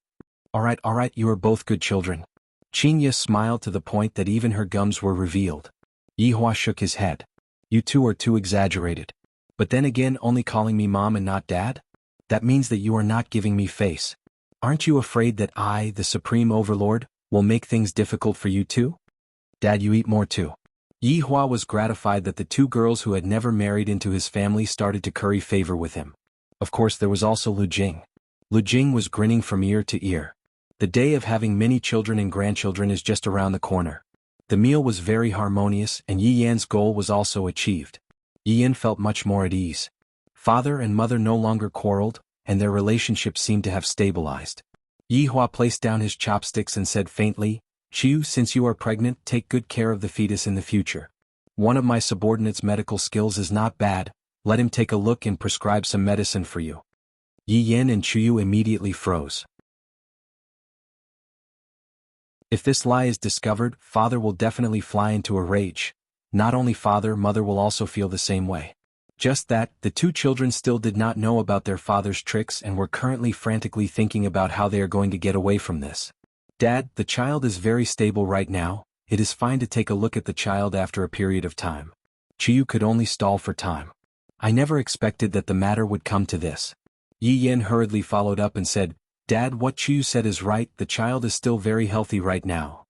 Alright, you are both good children. Qinya smiled to the point that even her gums were revealed. Yi Hua shook his head. You two are too exaggerated. But then again, only calling me Mom and not Dad? That means that you are not giving me face. Aren't you afraid that I, the Supreme Overlord, will make things difficult for you too? Dad, you eat more too. Yi Hua was gratified that the two girls who had never married into his family started to curry favor with him. Of course there was also Lu Jing. Lu Jing was grinning from ear to ear. The day of having many children and grandchildren is just around the corner. The meal was very harmonious and Yi Yan's goal was also achieved. Yi Yan felt much more at ease. Father and mother no longer quarreled, and their relationship seemed to have stabilized. Yi Hua placed down his chopsticks and said faintly, Chiyu, since you are pregnant, take good care of the fetus in the future. One of my subordinates' medical skills is not bad, let him take a look and prescribe some medicine for you. Yi Yan and Chiyu immediately froze. If this lie is discovered, father will definitely fly into a rage. Not only father, mother will also feel the same way. Just that, the two children still did not know about their father's tricks and were currently frantically thinking about how they are going to get away from this. Dad, the child is very stable right now, it is fine to take a look at the child after a period of time. Chiyu could only stall for time. I never expected that the matter would come to this. Yi Yan hurriedly followed up and said, Dad, what Chiyu said is right, the child is still very healthy right now.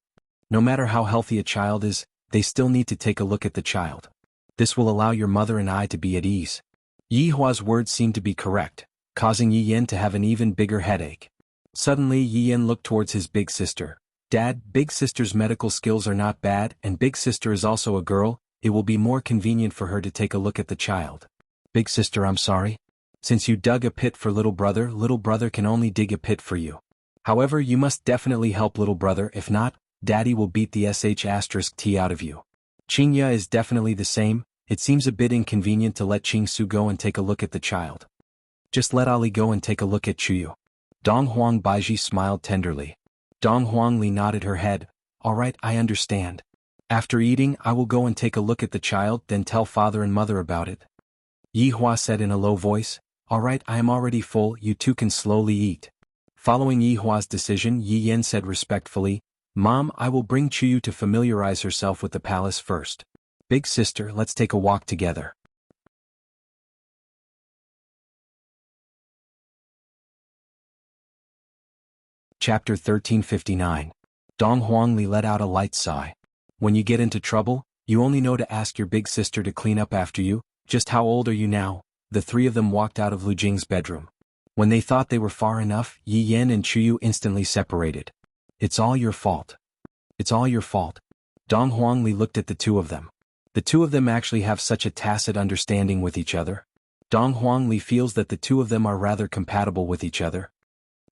No matter how healthy a child is, they still need to take a look at the child. This will allow your mother and I to be at ease. Yi Hua's words seemed to be correct, causing Yi Yan to have an even bigger headache. Suddenly Yi Yan looked towards his big sister. Dad, big sister's medical skills are not bad and big sister is also a girl, it will be more convenient for her to take a look at the child. Big sister, I'm sorry. Since you dug a pit for little brother can only dig a pit for you. However, you must definitely help little brother, if not, daddy will beat the sh*t out of you. Qingya is definitely the same. It seems a bit inconvenient to let Qingsu go and take a look at the child. Just let Ali go and take a look at Chuyu. Dong Huang Baiji smiled tenderly. Dong Huangli nodded her head. All right, I understand. After eating, I will go and take a look at the child, then tell father and mother about it. Yi Hua said in a low voice. All right, I am already full, you two can slowly eat. Following Yi Hua's decision, Yi Yan said respectfully, Mom, I will bring Chuyu to familiarize herself with the palace first. Big sister, let's take a walk together. Chapter 1359. Dong Huangli let out a light sigh. When you get into trouble, you only know to ask your big sister to clean up after you. Just how old are you now? The three of them walked out of Lu Jing's bedroom. When they thought they were far enough, Yi Yan and Chuyu instantly separated. It's all your fault. It's all your fault. Dong Huangli looked at the two of them. The two of them actually have such a tacit understanding with each other. Dong Huangli feels that the two of them are rather compatible with each other.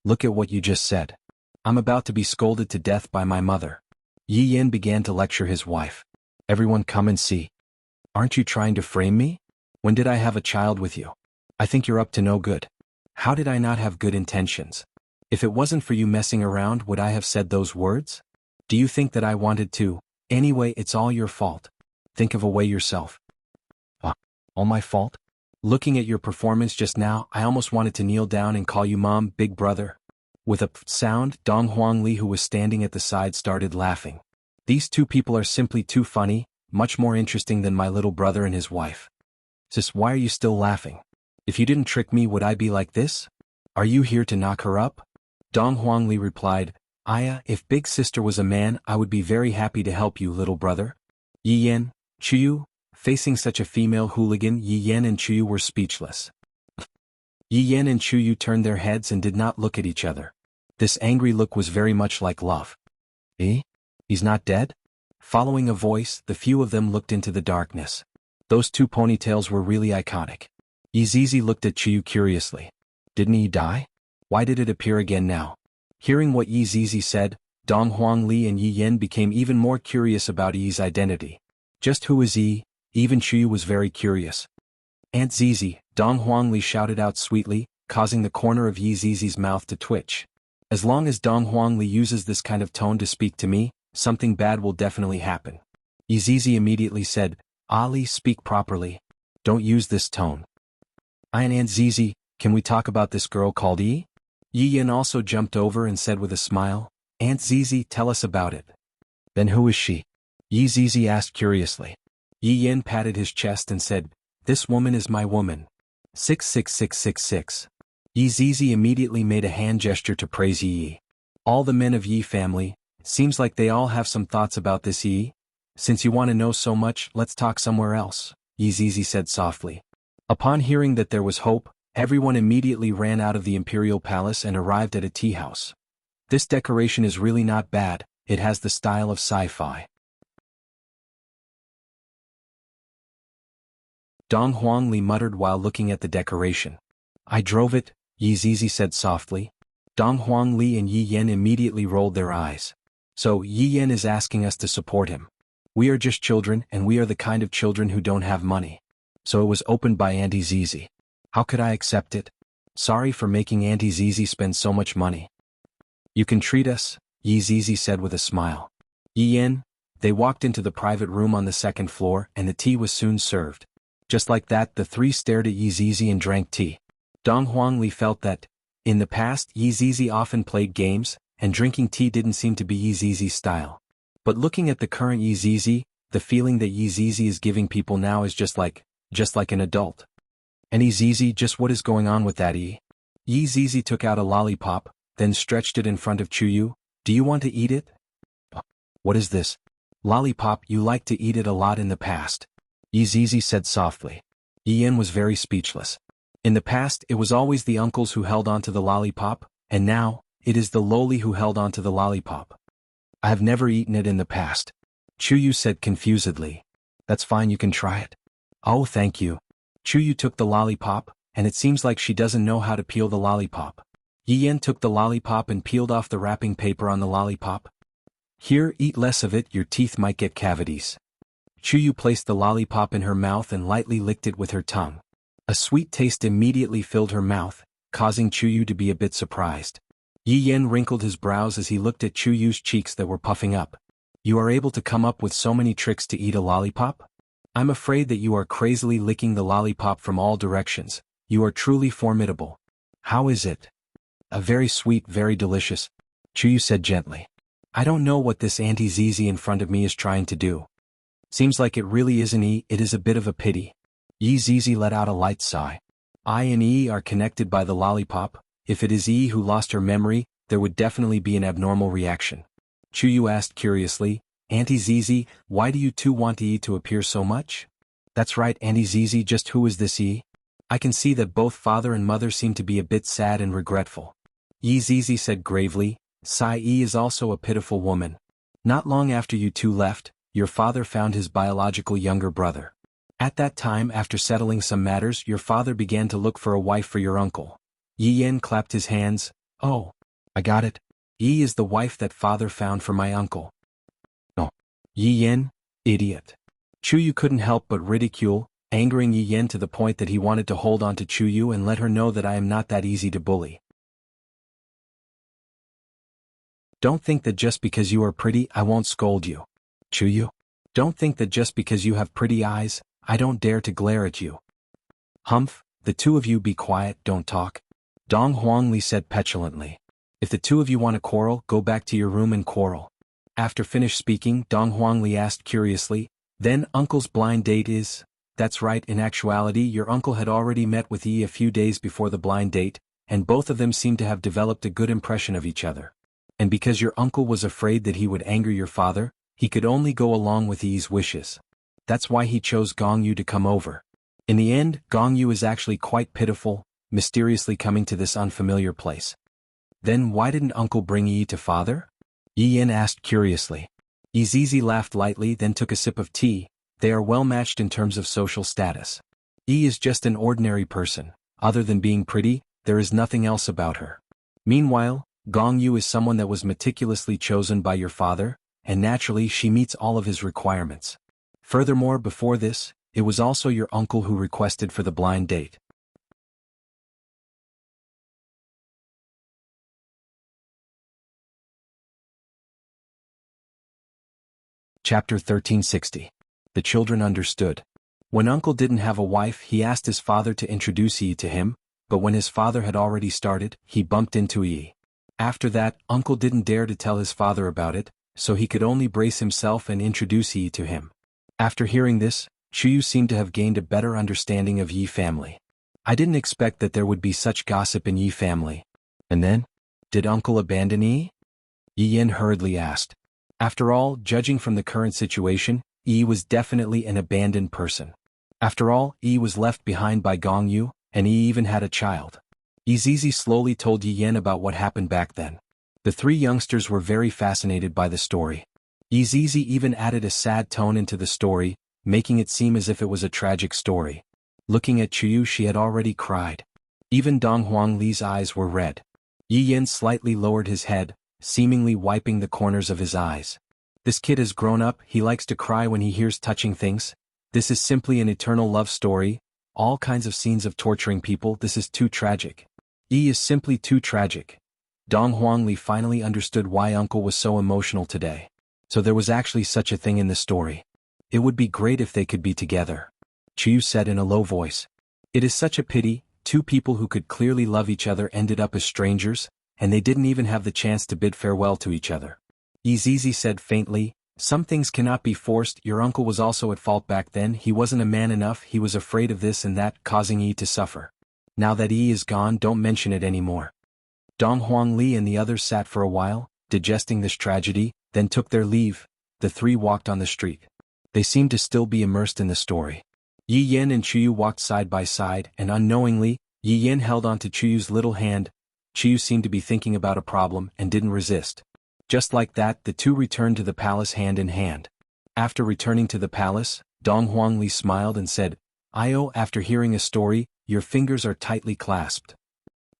Look at what you just said. I'm about to be scolded to death by my mother. Yi Yan began to lecture his wife. Everyone come and see. Aren't you trying to frame me? When did I have a child with you? I think you're up to no good. How did I not have good intentions? If it wasn't for you messing around, would I have said those words? Do you think that I wanted to? Anyway, it's all your fault. Think of a way yourself. All my fault? Looking at your performance just now, I almost wanted to kneel down and call you Mom, big brother. With a sound, Dong Huangli, who was standing at the side, started laughing. These two people are simply too funny, much more interesting than my little brother and his wife. Sis, why are you still laughing? If you didn't trick me, would I be like this? Are you here to knock her up? Dong Huangli replied, Aya, if big sister was a man, I would be very happy to help you, little brother. Yi Yan, Chuyu, facing such a female hooligan, Yi Yan and Chuyu were speechless. Yi Yan and Chuyu turned their heads and did not look at each other. This angry look was very much like love. Eh? He's not dead? Following a voice, the few of them looked into the darkness. Those two ponytails were really iconic. Yi Zizi looked at Chuyu curiously. Didn't he die? Why did it appear again now? Hearing what Yi Zizi said, Dong Huangli and Yi Yan became even more curious about Yi's identity. Just who is Yi? Even Chuyu was very curious. Aunt Zizi, Dong Huangli shouted out sweetly, causing the corner of Yi Zizi's mouth to twitch. As long as Dong Huangli uses this kind of tone to speak to me, something bad will definitely happen. Yi Zizi immediately said, Ali, speak properly. Don't use this tone. Aunt Zizi, can we talk about this girl called Yi? Yi Yan also jumped over and said with a smile, Aunt Zizi, tell us about it. Then who is she? Yi Zizi asked curiously. Yi Yan patted his chest and said, This woman is my woman. 66666. Yi Zizi immediately made a hand gesture to praise Yi. All the men of Yi family, seems like they all have some thoughts about this Yi. Since you want to know so much, let's talk somewhere else, Yi Zizi said softly. Upon hearing that there was hope, everyone immediately ran out of the imperial palace and arrived at a tea house. This decoration is really not bad, it has the style of sci-fi. Dong Huangli muttered while looking at the decoration. I drove it, Yi Zizi said softly. Dong Huangli and Yi Yan immediately rolled their eyes. So, Yi Yan is asking us to support him. We are just children, and we are the kind of children who don't have money. So it was opened by Auntie Zizi. How could I accept it? Sorry for making Auntie Zizi spend so much money. You can treat us, Yi Zizi said with a smile. Yi Yan, they walked into the private room on the second floor, and the tea was soon served. Just like that, the three stared at Yi Zizi and drank tea. Dong Huangli felt that, in the past, Yi Zizi often played games, and drinking tea didn't seem to be Yi Zizi's style. But looking at the current Yi Zizi, the feeling that Yi Zizi is giving people now is just like an adult. And Yi Zizi, just what is going on with that Yi? Yi Zizi took out a lollipop, then stretched it in front of Chuyu. Do you want to eat it? What is this? Lollipop, you liked to eat it a lot in the past. Yi Zizi said softly. Yi Yan was very speechless. In the past, it was always the uncles who held onto the lollipop, and now, it is the loli who held onto the lollipop. I have never eaten it in the past. Chuyu said confusedly. That's fine, you can try it. Oh, thank you. Chuyu took the lollipop, and it seems like she doesn't know how to peel the lollipop. Yi Yan took the lollipop and peeled off the wrapping paper on the lollipop. Here, eat less of it, your teeth might get cavities. Chuyu placed the lollipop in her mouth and lightly licked it with her tongue. A sweet taste immediately filled her mouth, causing Chuyu to be a bit surprised. Yi Yan wrinkled his brows as he looked at Chuyu's cheeks that were puffing up. You are able to come up with so many tricks to eat a lollipop? I'm afraid that you are crazily licking the lollipop from all directions. You are truly formidable. How is it? Very sweet, very delicious, Chuyu said gently. I don't know what this Auntie Zizi in front of me is trying to do. Seems like it really isn't E, it is a bit of a pity. Yi Zizi let out a light sigh. I and E are connected by the lollipop. If it is E who lost her memory, there would definitely be an abnormal reaction. Chuyu asked curiously, Auntie Zizi, why do you two want E to appear so much? That's right, Auntie Zizi, just who is this E? I can see that both father and mother seem to be a bit sad and regretful. Yi Zizi said gravely, Sai E is also a pitiful woman. Not long after you two left, your father found his biological younger brother. At that time, after settling some matters, your father began to look for a wife for your uncle. Yi Yan clapped his hands. Oh, I got it. Yi is the wife that father found for my uncle. No. Yi Yan, idiot. Chuyu couldn't help but ridicule, angering Yi Yan to the point that he wanted to hold on to Chuyu and let her know that I am not that easy to bully. Don't think that just because you are pretty, I won't scold you. Chuyu. Don't think that just because you have pretty eyes, I don't dare to glare at you. Humph, the two of you be quiet, don't talk. Dong Huangli said petulantly. If the two of you want to quarrel, go back to your room and quarrel. After finished speaking, Dong Huangli asked curiously, then uncle's blind date is? That's right, in actuality your uncle had already met with Yi a few days before the blind date, and both of them seemed to have developed a good impression of each other. And because your uncle was afraid that he would anger your father, he could only go along with Yi's wishes. That's why he chose Gong Yu to come over. In the end, Gong Yu is actually quite pitiful, mysteriously coming to this unfamiliar place. Then why didn't uncle bring Yi to father? Yi Yan asked curiously. Yi Zizi laughed lightly, then took a sip of tea. They are well matched in terms of social status. Yi is just an ordinary person. Other than being pretty, there is nothing else about her. Meanwhile, Gong Yu is someone that was meticulously chosen by your father, and naturally she meets all of his requirements. Furthermore, before this, it was also your uncle who requested for the blind date. Chapter 1360. The children understood. When uncle didn't have a wife, he asked his father to introduce Yi to him, but when his father had already started, he bumped into Yi. After that, uncle didn't dare to tell his father about it, so he could only brace himself and introduce Yi to him. After hearing this, Chuyu seemed to have gained a better understanding of Yi family. I didn't expect that there would be such gossip in Yi family. And then? Did uncle abandon Yi? Yi Yan hurriedly asked. After all, judging from the current situation, Yi was definitely an abandoned person. After all, Yi was left behind by Gong Yu, and Yi even had a child. Yi Zizi slowly told Yi Yan about what happened back then. The three youngsters were very fascinated by the story. Yi Zizi even added a sad tone into the story, making it seem as if it was a tragic story. Looking at Chuyu, she had already cried. Even Dong Huangli's eyes were red. Yi Yan slightly lowered his head, seemingly wiping the corners of his eyes. This kid has grown up, he likes to cry when he hears touching things. This is simply an eternal love story. All kinds of scenes of torturing people, this is too tragic. Yi is simply too tragic. Dong Huangli finally understood why uncle was so emotional today. So there was actually such a thing in the story. It would be great if they could be together. Chuyu said in a low voice. It is such a pity, two people who could clearly love each other ended up as strangers, and they didn't even have the chance to bid farewell to each other. Yi Zizi said faintly, some things cannot be forced, your uncle was also at fault back then, he wasn't a man enough, he was afraid of this and that, causing Yi to suffer. Now that Yi is gone, don't mention it anymore. Dong Huangli and the others sat for a while, digesting this tragedy, then took their leave. The three walked on the street. They seemed to still be immersed in the story. Yi Yan and Chuyu walked side by side, and unknowingly, Yi Yan held onto Chuyu's little hand. Chuyu seemed to be thinking about a problem and didn't resist. Just like that, the two returned to the palace hand in hand. After returning to the palace, Dong Huangli smiled and said, After hearing a story, your fingers are tightly clasped.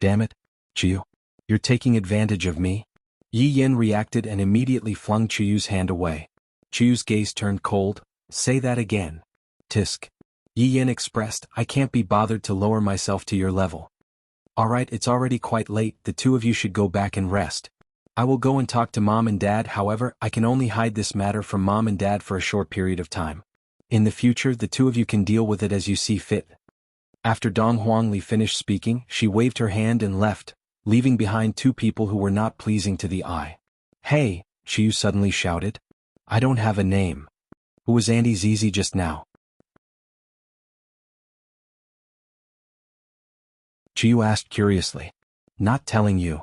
Damn it, Chiyu. You're taking advantage of me? Yi Yen reacted and immediately flung Chiyu's hand away. Chiyu's gaze turned cold. Say that again. Tisk. Yi Yen expressed, I can't be bothered to lower myself to your level. Alright, it's already quite late, the two of you should go back and rest. I will go and talk to Mom and Dad, however, I can only hide this matter from Mom and Dad for a short period of time. In the future, the two of you can deal with it as you see fit. After Dong Huangli finished speaking, she waved her hand and left, leaving behind two people who were not pleasing to the eye. Hey, Chiyu suddenly shouted. I don't have a name. Who was Auntie Zizi just now? Chiyu asked curiously. Not telling you.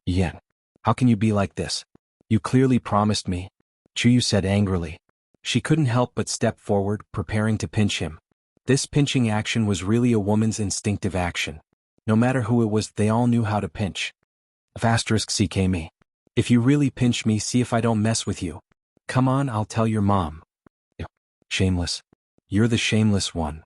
Yen. How can you be like this? You clearly promised me. Chiyu said angrily. She couldn't help but step forward, preparing to pinch him. This pinching action was really a woman's instinctive action. No matter who it was, they all knew how to pinch. *CK me. If you really pinch me, see if I don't mess with you. Come on, I'll tell your mom. Shameless. You're the shameless one.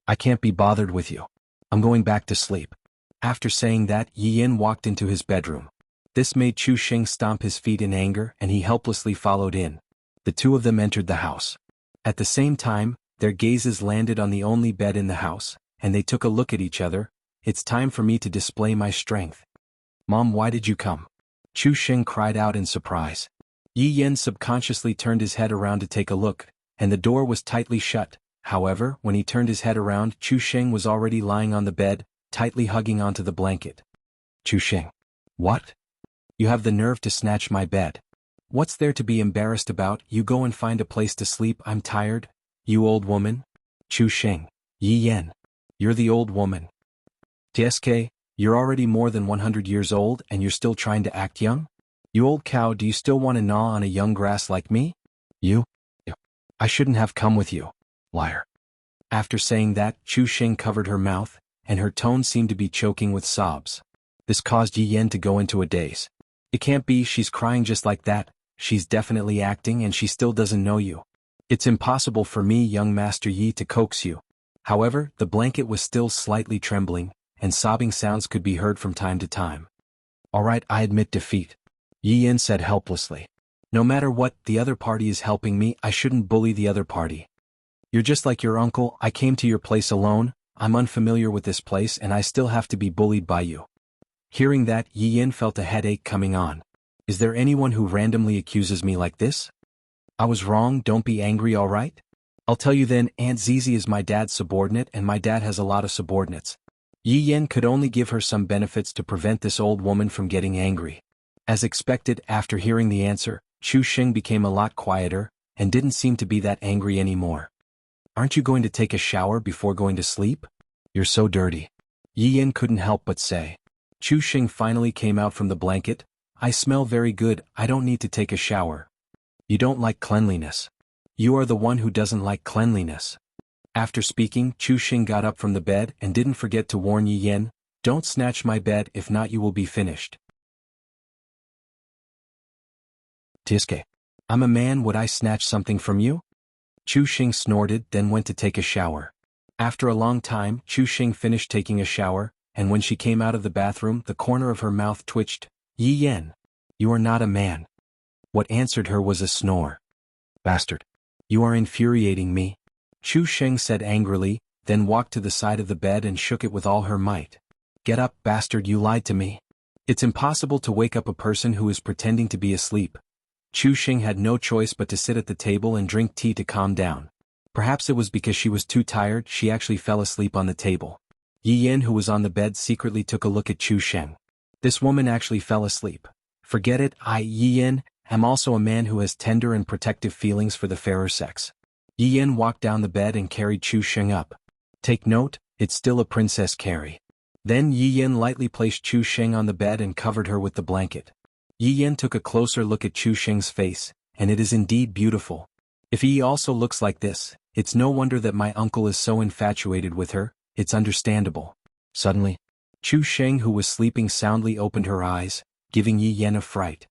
I can't be bothered with you. I'm going back to sleep. After saying that, Yi Yen walked into his bedroom. This made Chu Xing stomp his feet in anger, and he helplessly followed in. The two of them entered the house. At the same time, their gazes landed on the only bed in the house, and they took a look at each other. It's time for me to display my strength. Mom, why did you come? Chu Xing cried out in surprise. Yi Yen subconsciously turned his head around to take a look, and the door was tightly shut. However, when he turned his head around, Chu Xing was already lying on the bed, tightly hugging onto the blanket. Chu Xing. What? You have the nerve to snatch my bed. What's there to be embarrassed about? You go and find a place to sleep, I'm tired. You old woman. Chu Xing. Yi Yen. You're the old woman. TSK, you're already more than 100 years old and you're still trying to act young? You old cow, do you still want to gnaw on a young grass like me? You? I shouldn't have come with you. Liar. After saying that, Chu Xing covered her mouth, and her tone seemed to be choking with sobs. This caused Yi Yen to go into a daze. It can't be, she's crying just like that, she's definitely acting and she still doesn't know you. It's impossible for me, young Master Yi, to coax you. However, the blanket was still slightly trembling, and sobbing sounds could be heard from time to time. Alright, I admit defeat. Yi Yen said helplessly. No matter what, the other party is helping me, I shouldn't bully the other party. You're just like your uncle, I came to your place alone, I'm unfamiliar with this place and I still have to be bullied by you. Hearing that, Yi Yen felt a headache coming on. Is there anyone who randomly accuses me like this? I was wrong, don't be angry, alright? I'll tell you then, Aunt Zizi is my dad's subordinate and my dad has a lot of subordinates. Yi Yen could only give her some benefits to prevent this old woman from getting angry. As expected, after hearing the answer, Chu Xing became a lot quieter, and didn't seem to be that angry anymore. Aren't you going to take a shower before going to sleep? You're so dirty. Yi Yen couldn't help but say. Chu Xing finally came out from the blanket. I smell very good, I don't need to take a shower. You don't like cleanliness. You are the one who doesn't like cleanliness. After speaking, Chu Xing got up from the bed and didn't forget to warn Yi Yen, don't snatch my bed, if not you will be finished. Tiske. I'm a man, would I snatch something from you? Chu Xing snorted, then went to take a shower. After a long time, Chu Xing finished taking a shower, and when she came out of the bathroom, the corner of her mouth twitched. Yi Yen. You are not a man. What answered her was a snore. Bastard. You are infuriating me. Chu Xing said angrily, then walked to the side of the bed and shook it with all her might. Get up, bastard, you lied to me. It's impossible to wake up a person who is pretending to be asleep. Chu Xing had no choice but to sit at the table and drink tea to calm down. Perhaps it was because she was too tired, she actually fell asleep on the table. Yi Yen, who was on the bed, secretly took a look at Chu Xing. This woman actually fell asleep. Forget it, Yi Yen, am also a man who has tender and protective feelings for the fairer sex. Yi Yen walked down the bed and carried Chu Xing up. Take note, it's still a princess carry. Then Yi Yen lightly placed Chu Xing on the bed and covered her with the blanket. Yi Yen took a closer look at Chu Xing's face, and it is indeed beautiful. If he also looks like this, it's no wonder that my uncle is so infatuated with her, it's understandable. Suddenly, Chu Xing, who was sleeping soundly, opened her eyes, giving Yi Yen a fright.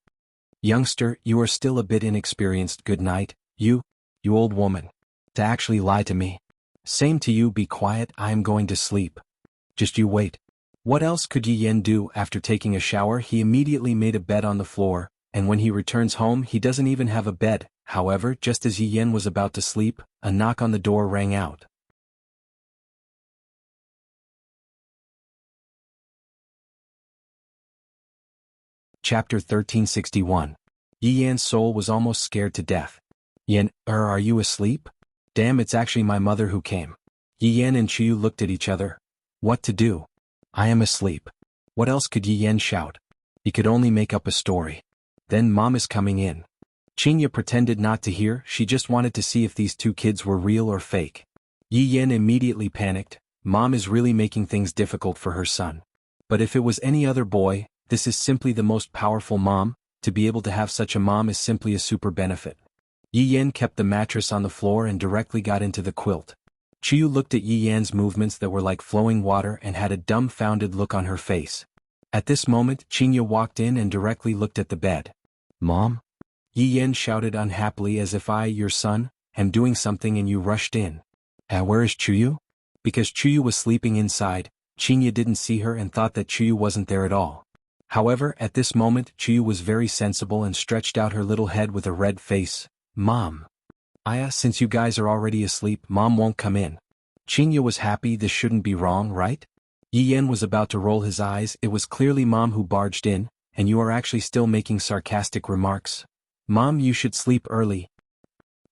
Youngster, you are still a bit inexperienced, good night, you old woman. To actually lie to me. Same to you, be quiet, I am going to sleep. Just you wait. What else could Yi Yan do? After taking a shower, he immediately made a bed on the floor, and when he returns home he doesn't even have a bed. However, just as Yi Yan was about to sleep, a knock on the door rang out. Chapter 1361. Yi Yan's soul was almost scared to death. Yan, are you asleep? Damn, it's actually my mother who came. Yi Yan and Chuyu looked at each other. What to do? I am asleep. What else could Yi Yan shout? He could only make up a story. Then Mom is coming in. Chinya pretended not to hear, she just wanted to see if these two kids were real or fake. Yi Yan immediately panicked. Mom is really making things difficult for her son. But if it was any other boy, this is simply the most powerful mom. To be able to have such a mom is simply a super benefit. Yi Yan kept the mattress on the floor and directly got into the quilt. Chuyu looked at Yi Yan's movements that were like flowing water and had a dumbfounded look on her face. At this moment, Chinya walked in and directly looked at the bed. Mom? Yi Yan shouted unhappily, as if I, your son, am doing something and you rushed in. Where is Chuyu? Because Chuyu was sleeping inside, Chinya didn't see her and thought that Chuyu wasn't there at all. However, at this moment, Chuyu was very sensible and stretched out her little head with a red face. Mom. Since you guys are already asleep, Mom won't come in. Chinya was happy, this shouldn't be wrong, right? Yi Yan was about to roll his eyes, it was clearly Mom who barged in, and you are actually still making sarcastic remarks. Mom, you should sleep early.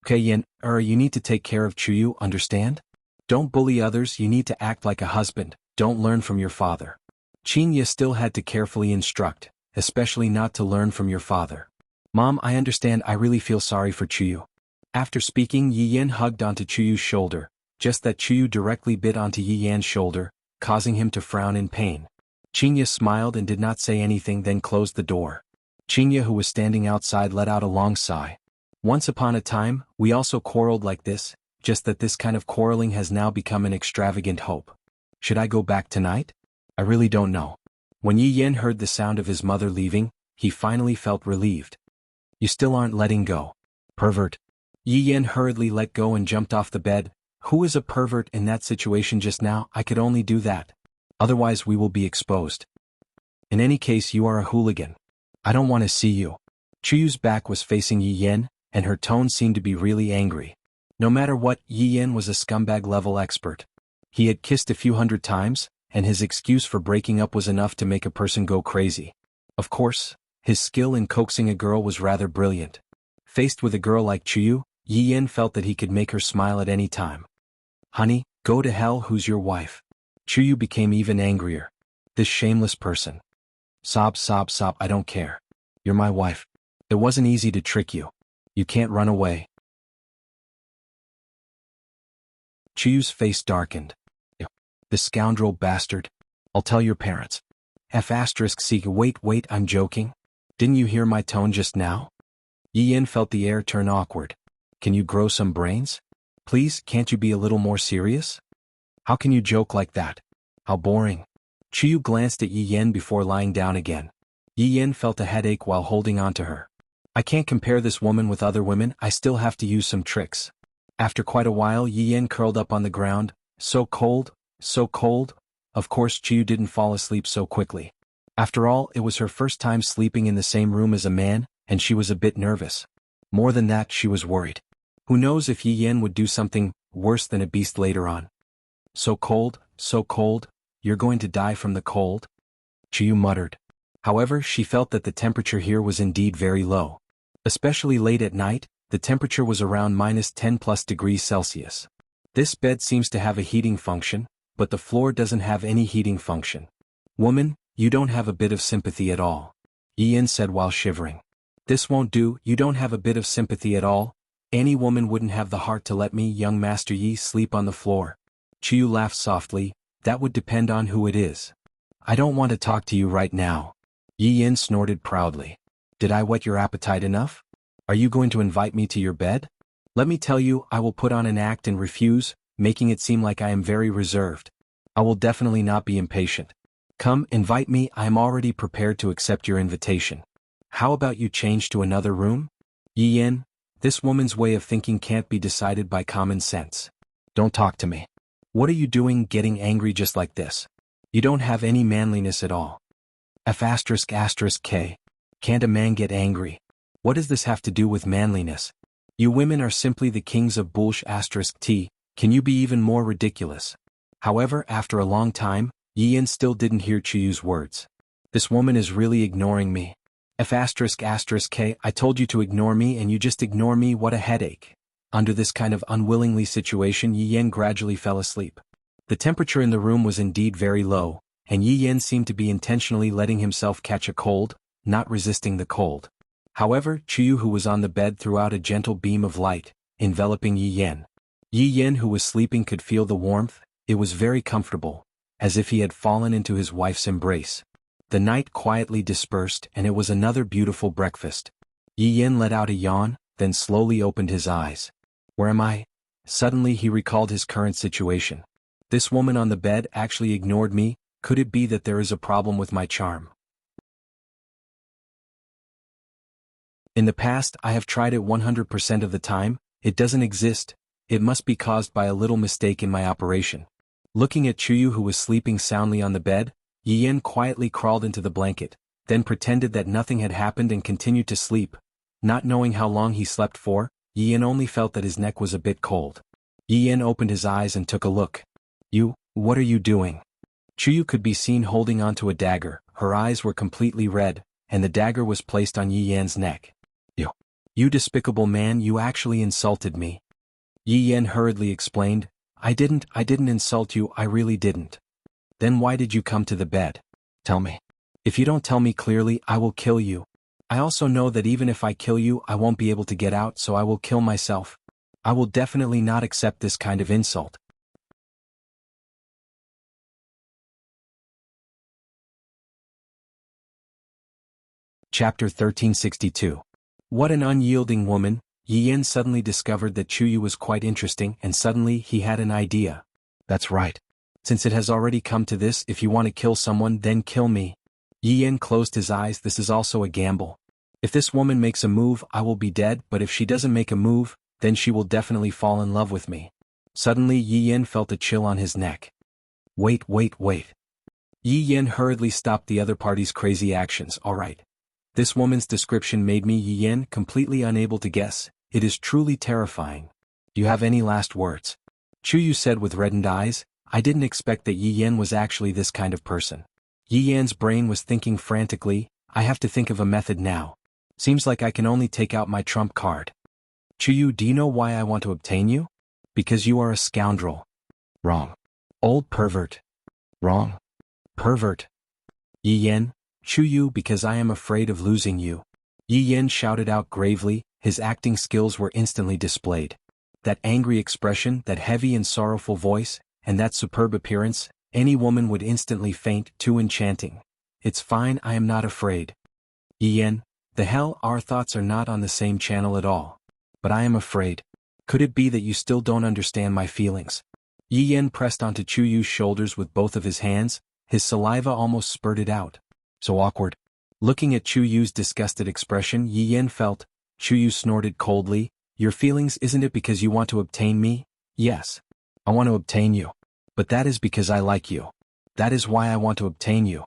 Okay Yan, you need to take care of Chuyu, understand? Don't bully others, you need to act like a husband, don't learn from your father. Chinya still had to carefully instruct, especially not to learn from your father. Mom, I understand, I really feel sorry for Chuyu. After speaking, Yi Yan hugged onto Chuyu's shoulder, just that Chuyu directly bit onto Yi Yan's shoulder, causing him to frown in pain. Chinya smiled and did not say anything, then closed the door. Chinya, who was standing outside, let out a long sigh. Once upon a time, we also quarreled like this, just that this kind of quarreling has now become an extravagant hope. Should I go back tonight? I really don't know. When Yi Yan heard the sound of his mother leaving, he finally felt relieved. You still aren't letting go. Pervert. Yi Yan hurriedly let go and jumped off the bed. Who is a pervert in that situation just now? I could only do that. Otherwise we will be exposed. In any case, you are a hooligan. I don't want to see you. Chuyu's back was facing Yi Yan, and her tone seemed to be really angry. No matter what, Yi Yan was a scumbag-level expert. He had kissed a few hundred times, and his excuse for breaking up was enough to make a person go crazy. Of course, his skill in coaxing a girl was rather brilliant. Faced with a girl like Chuyu, Yi Yan felt that he could make her smile at any time. Honey, go to hell, who's your wife? Chuyu became even angrier. This shameless person. Sob, I don't care. You're my wife. It wasn't easy to trick you. You can't run away. Chuyu's face darkened. The scoundrel bastard. I'll tell your parents. C. Wait, I'm joking. Didn't you hear my tone just now? Yi Yan felt the air turn awkward. Can you grow some brains? Please, can't you be a little more serious? How can you joke like that? How boring. Chuyu glanced at Yi Yan before lying down again. Yi Yan felt a headache while holding on to her. I can't compare this woman with other women, I still have to use some tricks. After quite a while, Yi Yan curled up on the ground. So cold, so cold. Of course, Chuyu didn't fall asleep so quickly. After all, it was her first time sleeping in the same room as a man, and she was a bit nervous. More than that, she was worried. Who knows if Yi Yan would do something worse than a beast later on. So cold, you're going to die from the cold? Chuyu muttered. However, she felt that the temperature here was indeed very low. Especially late at night, the temperature was around -10+ degrees Celsius. This bed seems to have a heating function, but the floor doesn't have any heating function. Woman, you don't have a bit of sympathy at all. Yi Yan said while shivering. This won't do, you don't have a bit of sympathy at all? Any woman wouldn't have the heart to let me, young Master Yi, sleep on the floor. Chuyu laughed softly. That would depend on who it is. I don't want to talk to you right now. Yi Yan snorted proudly. Did I whet your appetite enough? Are you going to invite me to your bed? Let me tell you, I will put on an act and refuse, making it seem like I am very reserved. I will definitely not be impatient. Come, invite me, I am already prepared to accept your invitation. How about you change to another room? Yi Yan, this woman's way of thinking can't be decided by common sense. Don't talk to me. What are you doing getting angry just like this? You don't have any manliness at all. F***K. Can't a man get angry? What does this have to do with manliness? You women are simply the kings of bullsh**T. Can you be even more ridiculous? However, after a long time, Yi Yan still didn't hear Chuyu's words. This woman is really ignoring me. F***K. I told you to ignore me and you just ignore me, what a headache. Under this kind of unwillingly situation, Yi Yan gradually fell asleep. The temperature in the room was indeed very low, and Yi Yan seemed to be intentionally letting himself catch a cold, not resisting the cold. However, Chuyu, who was on the bed, threw out a gentle beam of light, enveloping Yi Yan. Yi Yan, who was sleeping, could feel the warmth. It was very comfortable, as if he had fallen into his wife's embrace. The night quietly dispersed and it was another beautiful breakfast. Yi Yan let out a yawn, then slowly opened his eyes. Where am I? Suddenly he recalled his current situation. This woman on the bed actually ignored me. Could it be that there is a problem with my charm? In the past, I have tried it 100% of the time. It doesn't exist. It must be caused by a little mistake in my operation. Looking at Chuyu, who was sleeping soundly on the bed, Yi Yan quietly crawled into the blanket, then pretended that nothing had happened and continued to sleep. Not knowing how long he slept for, Yi Yan only felt that his neck was a bit cold. Yi Yan opened his eyes and took a look. What are you doing? Chuyu could be seen holding onto a dagger. Her eyes were completely red, and the dagger was placed on Yi Yan's neck. You despicable man, you actually insulted me. Yi Yan hurriedly explained, I didn't insult you, I really didn't. Then why did you come to the bed? Tell me. If you don't tell me clearly, I will kill you. I also know that even if I kill you, I won't be able to get out, so I will kill myself. I will definitely not accept this kind of insult. Chapter 1362. What an unyielding woman. Yi Yan suddenly discovered that Chuyu was quite interesting, and suddenly he had an idea. That's right. Since it has already come to this, if you want to kill someone, then kill me. Yi Yan closed his eyes. This is also a gamble. If this woman makes a move, I will be dead, but if she doesn't make a move, then she will definitely fall in love with me. Suddenly Yi Yan felt a chill on his neck. Wait. Yi Yan hurriedly stopped the other party's crazy actions. Alright. This woman's description made me, Yi Yan, completely unable to guess. It is truly terrifying. Do you have any last words? Chuyu said with reddened eyes. I didn't expect that Yi Yan was actually this kind of person. Yi Yan's brain was thinking frantically. I have to think of a method now. Seems like I can only take out my trump card. Chuyu, do you know why I want to obtain you? Because you are a scoundrel. Wrong. Old pervert. Wrong. Pervert. Yi Yan. Chuyu, because I am afraid of losing you. Yi Yan shouted out gravely. His acting skills were instantly displayed. That angry expression, that heavy and sorrowful voice, and that superb appearance, any woman would instantly faint. Too enchanting. It's fine, I am not afraid. Yi Yan, the hell, our thoughts are not on the same channel at all. But I am afraid. Could it be that you still don't understand my feelings? Yi Yan pressed onto Chuyu's shoulders with both of his hands. His saliva almost spurted out. So awkward. Looking at Chuyu's disgusted expression, Yi Yan felt. Chuyu snorted coldly. Your feelings, isn't it because you want to obtain me? Yes. I want to obtain you. But that is because I like you. That is why I want to obtain you.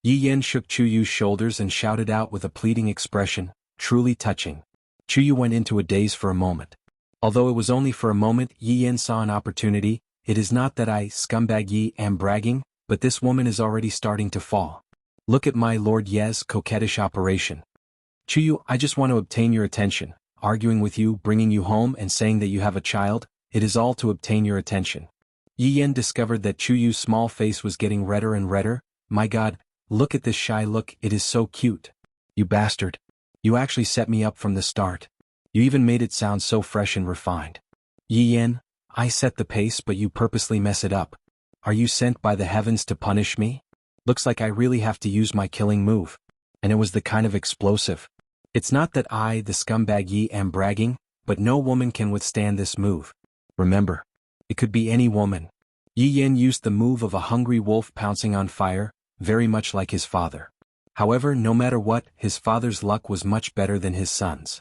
Yi Yan shook Chuyu's shoulders and shouted out with a pleading expression, truly touching. Chuyu went into a daze for a moment. Although it was only for a moment, Yi Yan saw an opportunity. It is not that I, scumbag Yi, am bragging, but this woman is already starting to fall. Look at my Lord Ye's coquettish operation. Chuyu, I just want to obtain your attention. Arguing with you, bringing you home and saying that you have a child, it is all to obtain your attention. Yi Yan discovered that Chuyu's small face was getting redder and redder. My God, look at this shy look, it is so cute. You bastard. You actually set me up from the start. You even made it sound so fresh and refined. Yi Yan, I set the pace but you purposely mess it up. Are you sent by the heavens to punish me? Looks like I really have to use my killing move. And it was the kind of explosive. It's not that I, the scumbag Yi, am bragging, but no woman can withstand this move. Remember, it could be any woman. Yi Yan used the move of a hungry wolf pouncing on fire, very much like his father. However, no matter what, his father's luck was much better than his son's.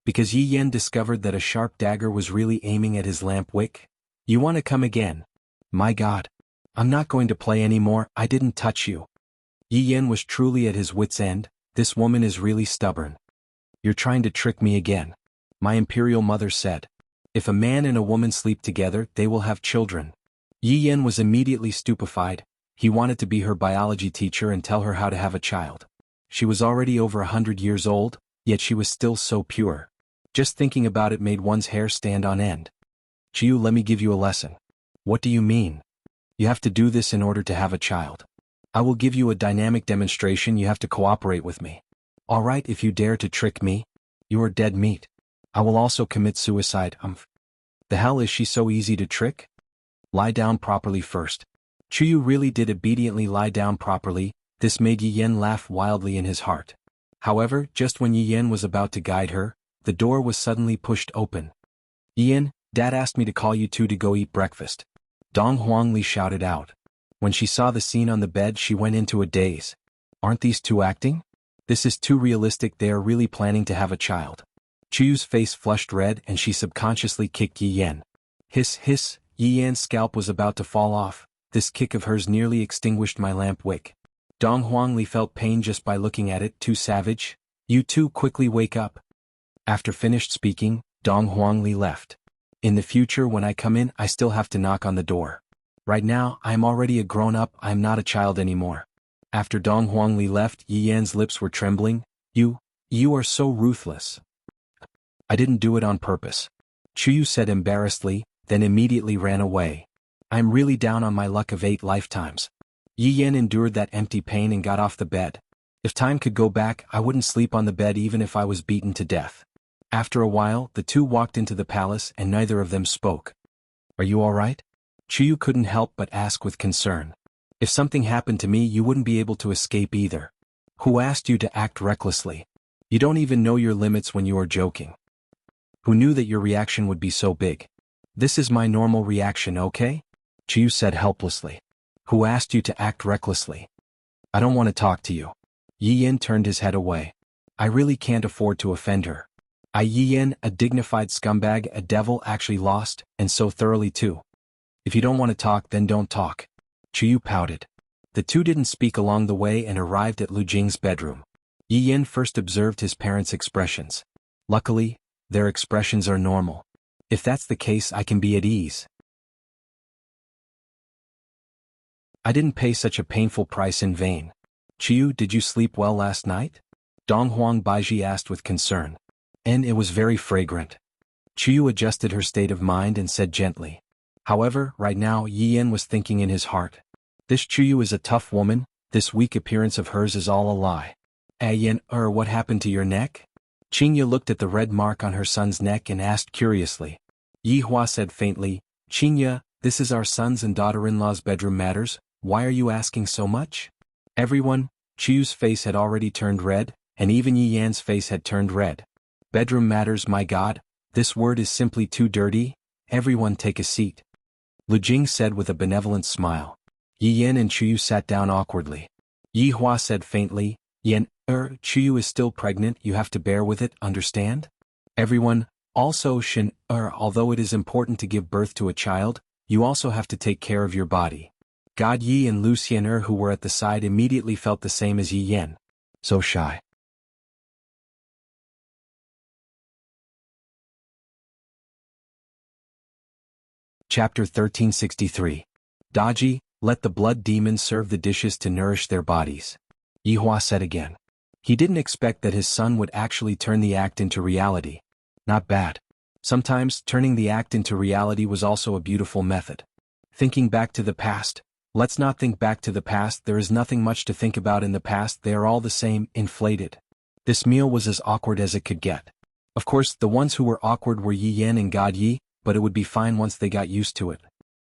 because Yi Yan discovered that a sharp dagger was really aiming at his lamp wick. You want to come again? My God. I'm not going to play anymore, I didn't touch you. Yi Yan was truly at his wit's end. This woman is really stubborn. You're trying to trick me again. My imperial mother said. If a man and a woman sleep together, they will have children. Yi Yan was immediately stupefied. He wanted to be her biology teacher and tell her how to have a child. She was already over 100 years old, yet she was still so pure. Just thinking about it made one's hair stand on end. Chiyu, let me give you a lesson. What do you mean? You have to do this in order to have a child. I will give you a dynamic demonstration, you have to cooperate with me. Alright, if you dare to trick me, you are dead meat. I will also commit suicide. The hell, is she so easy to trick? Lie down properly first. Chiyu really did obediently lie down properly. This made Yi Yan laugh wildly in his heart. However, just when Yi Yan was about to guide her, the door was suddenly pushed open. Yi Yan, Dad asked me to call you two to go eat breakfast. Dong Huangli shouted out. When she saw the scene on the bed, she went into a daze. Aren't these two acting? This is too realistic, they are really planning to have a child. Chiyu's face flushed red and she subconsciously kicked Yi Yan. Hiss hiss, Yi Yan's scalp was about to fall off. This kick of hers nearly extinguished my lamp wick. Dong Huangli felt pain just by looking at it. Too savage. You two quickly wake up. After finished speaking, Dong Huangli left. In the future when I come in, I still have to knock on the door. Right now, I am already a grown-up, I am not a child anymore. After Dong Huangli left, Yi Yan's lips were trembling. You are so ruthless. I didn't do it on purpose. Chiyu said embarrassedly, then immediately ran away. I'm really down on my luck of 8 lifetimes. Yi Yan endured that empty pain and got off the bed. If time could go back, I wouldn't sleep on the bed even if I was beaten to death. After a while, the two walked into the palace and neither of them spoke. Are you alright? Chiyu couldn't help but ask with concern. If something happened to me, you wouldn't be able to escape either. Who asked you to act recklessly? You don't even know your limits when you are joking. Who knew that your reaction would be so big? This is my normal reaction, okay? Chiyu said helplessly. Who asked you to act recklessly? I don't want to talk to you. Yi Yan turned his head away. I really can't afford to offend her. Yi Yan, a dignified scumbag, a devil, actually lost, and so thoroughly too. If you don't want to talk, then don't talk. Chiyu pouted. The two didn't speak along the way and arrived at Lu Jing's bedroom. Yi Yan first observed his parents' expressions. Luckily, their expressions are normal. If that's the case, I can be at ease. I didn't pay such a painful price in vain. Chiyu, did you sleep well last night? Dong Huang Baiji asked with concern. And it was very fragrant. Chiyu adjusted her state of mind and said gently. However, right now Yi Yan was thinking in his heart. This Chiyu is a tough woman, this weak appearance of hers is all a lie. Yan, what happened to your neck? Qingya looked at the red mark on her son's neck and asked curiously. Yi Hua said faintly, Qingya, this is our son's and daughter-in-law's bedroom matters, why are you asking so much? Everyone, Chiyu's face had already turned red, and even Yi Yan's face had turned red. Bedroom matters, my God, this word is simply too dirty, everyone take a seat. Lu Jing said with a benevolent smile. Yi Yan and Chiyu sat down awkwardly. Yi Hua said faintly, Yan, Chiyu is still pregnant, you have to bear with it, understand? Everyone, also Shin, although it is important to give birth to a child, you also have to take care of your body. God Yi and Lu Xian'er who were at the side immediately felt the same as Yi Yan. So shy. Chapter 1363. Daji, let the blood demons serve the dishes to nourish their bodies. Yi Hua said again. He didn't expect that his son would actually turn the act into reality. Not bad. Sometimes, turning the act into reality was also a beautiful method. Thinking back to the past. Let's not think back to the past, there is nothing much to think about in the past, they are all the same, inflated. This meal was as awkward as it could get. Of course, the ones who were awkward were Yi Yan and God Yi, but it would be fine once they got used to it.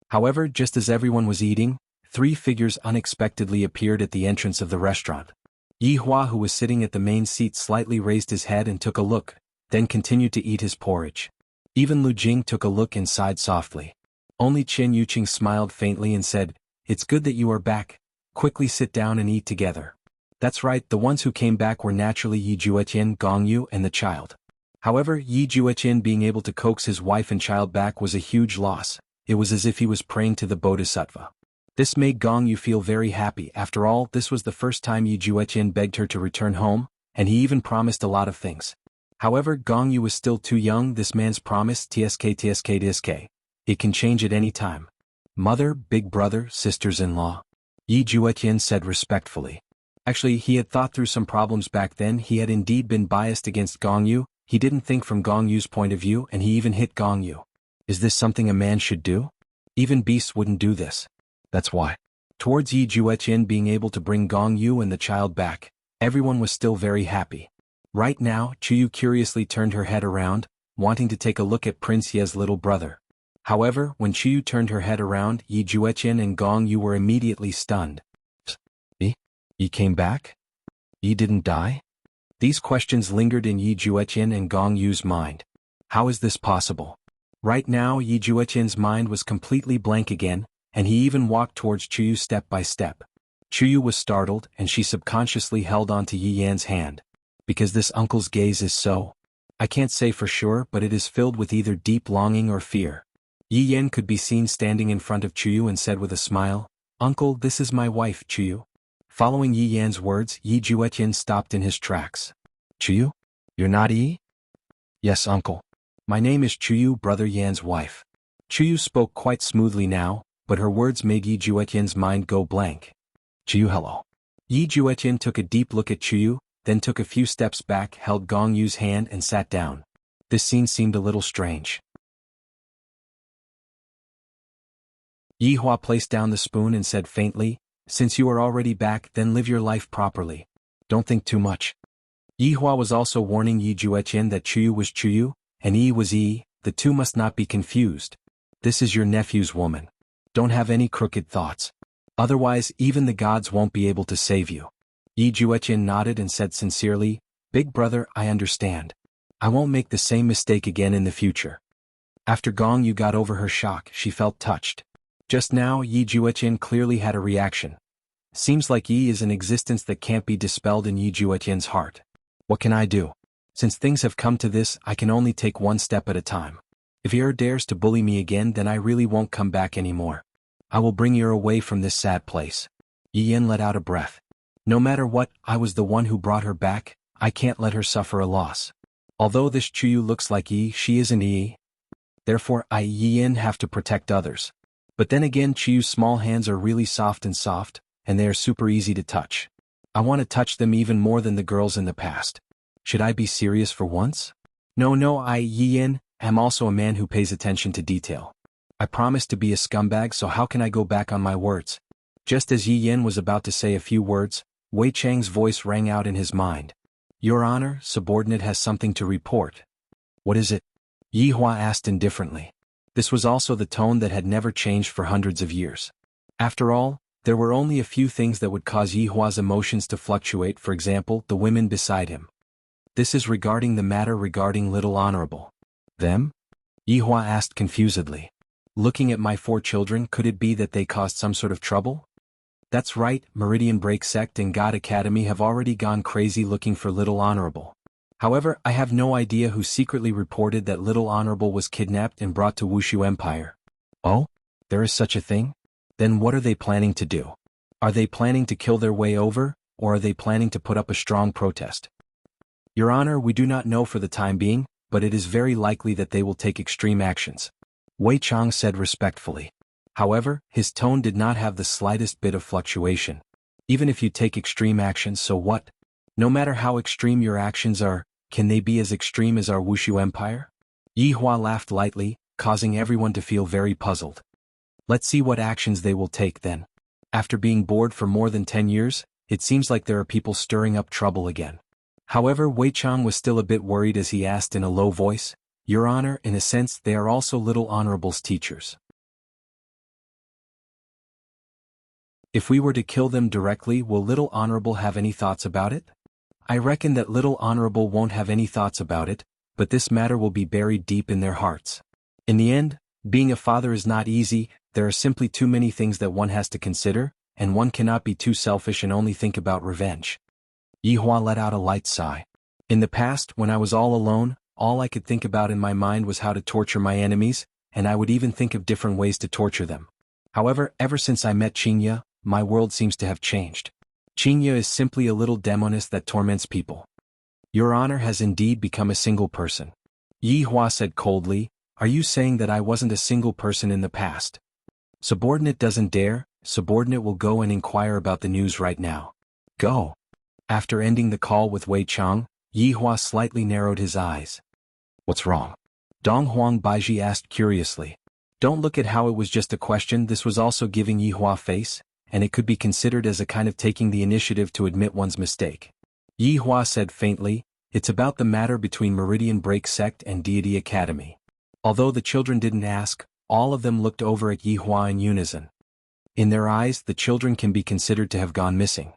However, just as everyone was eating, 3 figures unexpectedly appeared at the entrance of the restaurant. Yi Hua, who was sitting at the main seat, slightly raised his head and took a look, then continued to eat his porridge. Even Lu Jing took a look and sighed softly. Only Chen Yuqing smiled faintly and said, It's good that you are back. Quickly sit down and eat together. That's right, the ones who came back were naturally Yi Juetian, Gong Yu, and the child. However, Yi Jueqin being able to coax his wife and child back was a huge loss. It was as if he was praying to the Bodhisattva. This made Gong Yu feel very happy. After all, this was the first time Yi Jueqin begged her to return home, and he even promised a lot of things. However, Gong Yu was still too young. This man's promise, tsk. It can change at any time. Mother, big brother, sisters-in-law. Yi Jueqin said respectfully. Actually, he had thought through some problems back then. He had indeed been biased against Gong Yu. He didn't think from Gong Yu's point of view, and he even hit Gong Yu. Is this something a man should do? Even beasts wouldn't do this. That's why. Towards Yi Jueqin being able to bring Gong Yu and the child back, everyone was still very happy. Right now, Chuyu curiously turned her head around, wanting to take a look at Prince Ye's little brother. However, when Chuyu turned her head around, Yi Jueqin and Gong Yu were immediately stunned. Yi came back? Yi didn't die? These questions lingered in Yi Jueqin and Gong Yu's mind. How is this possible? Right now, Yi Jueqin's mind was completely blank again, and he even walked towards Chuyu step by step. Chuyu was startled, and she subconsciously held on to Yi Yan's hand. Because this uncle's gaze is so... I can't say for sure, but it is filled with either deep longing or fear. Yi Yan could be seen standing in front of Chuyu and said with a smile, "Uncle, this is my wife, Chuyu." Following Yi Yan's words, Yi Jueqin stopped in his tracks. "Chuyu? You're not Yi?" "Yes, uncle. My name is Chuyu, brother Yan's wife." Chuyu spoke quite smoothly now, but her words made Yi Jueqin's mind go blank. "Chuyu, hello." Yi Jueqin took a deep look at Chuyu, then took a few steps back, held Gong Yu's hand and sat down. This scene seemed a little strange. Yi Hua placed down the spoon and said faintly, "Since you are already back, then live your life properly. Don't think too much." Yi Hua was also warning Yi Jueqin that Chuyu was Chuyu, and Yi was Yi, the two must not be confused. This is your nephew's woman. Don't have any crooked thoughts. Otherwise, even the gods won't be able to save you. Yi Jueqin nodded and said sincerely, "Big brother, I understand. I won't make the same mistake again in the future." After Gong Yu got over her shock, she felt touched. Just now, Yi Jueqin clearly had a reaction. Seems like Yi is an existence that can't be dispelled in Yi Jueqin's heart. What can I do? Since things have come to this, I can only take one step at a time. If Yer dares to bully me again, then I really won't come back anymore. I will bring Yer away from this sad place. Yi Yan let out a breath. No matter what, I was the one who brought her back. I can't let her suffer a loss. Although this Chuyu looks like Yi, she isn't Yi. Therefore, I, Yi Yan, have to protect others. But then again, Chuyu's small hands are really soft, and they are super easy to touch. I want to touch them even more than the girls in the past. Should I be serious for once? No, I, Yi Yan, am also a man who pays attention to detail. I promised to be a scumbag, so how can I go back on my words? Just as Yi Yan was about to say a few words, Wei Chang's voice rang out in his mind. Your Honor, subordinate has something to report. What is it? Yi Hua asked indifferently. This was also the tone that had never changed for hundreds of years. After all, there were only a few things that would cause Yi Hua's emotions to fluctuate, for example, the women beside him. This is regarding the matter regarding Little Honorable. Them? Yi Hua asked confusedly. Looking at my 4 children, could it be that they caused some sort of trouble? That's right, Meridian Break Sect and God Academy have already gone crazy looking for Little Honorable. However, I have no idea who secretly reported that Little Honorable was kidnapped and brought to Wushu Empire. Oh? There is such a thing? Then what are they planning to do? Are they planning to kill their way over, or are they planning to put up a strong protest? Your Honor, we do not know for the time being, but it is very likely that they will take extreme actions. Wei Chang said respectfully. However, his tone did not have the slightest bit of fluctuation. Even if you take extreme actions, so what? No matter how extreme your actions are, can they be as extreme as our Wushu Empire? Yi Hua laughed lightly, causing everyone to feel very puzzled. Let's see what actions they will take then. After being bored for more than 10 years, it seems like there are people stirring up trouble again. However, Wei Chang was still a bit worried as he asked in a low voice, Your Honor, in a sense they are also Little Honorable's teachers. If we were to kill them directly, will Little Honorable have any thoughts about it? I reckon that Little Honorable won't have any thoughts about it, but this matter will be buried deep in their hearts. In the end, being a father is not easy. There are simply too many things that one has to consider, and one cannot be too selfish and only think about revenge. Yi Hua let out a light sigh. In the past, when I was all alone, all I could think about in my mind was how to torture my enemies, and I would even think of different ways to torture them. However, ever since I met Jianghu, my world seems to have changed. Jianghu is simply a little demoness that torments people. Your honor has indeed become a single person. Yi Hua said coldly, are you saying that I wasn't a single person in the past? Subordinate doesn't dare, subordinate will go and inquire about the news right now. Go. After ending the call with Wei Chang, Yi Hua slightly narrowed his eyes. What's wrong? Dong Huang Baiji asked curiously. Don't look at how it was just a question, this was also giving Yi Hua face, and it could be considered as a kind of taking the initiative to admit one's mistake. Yi Hua said faintly, it's about the matter between Meridian Break Sect and Deity Academy. Although the children didn't ask, all of them looked over at Yi Hua in unison. In their eyes, the children can be considered to have gone missing.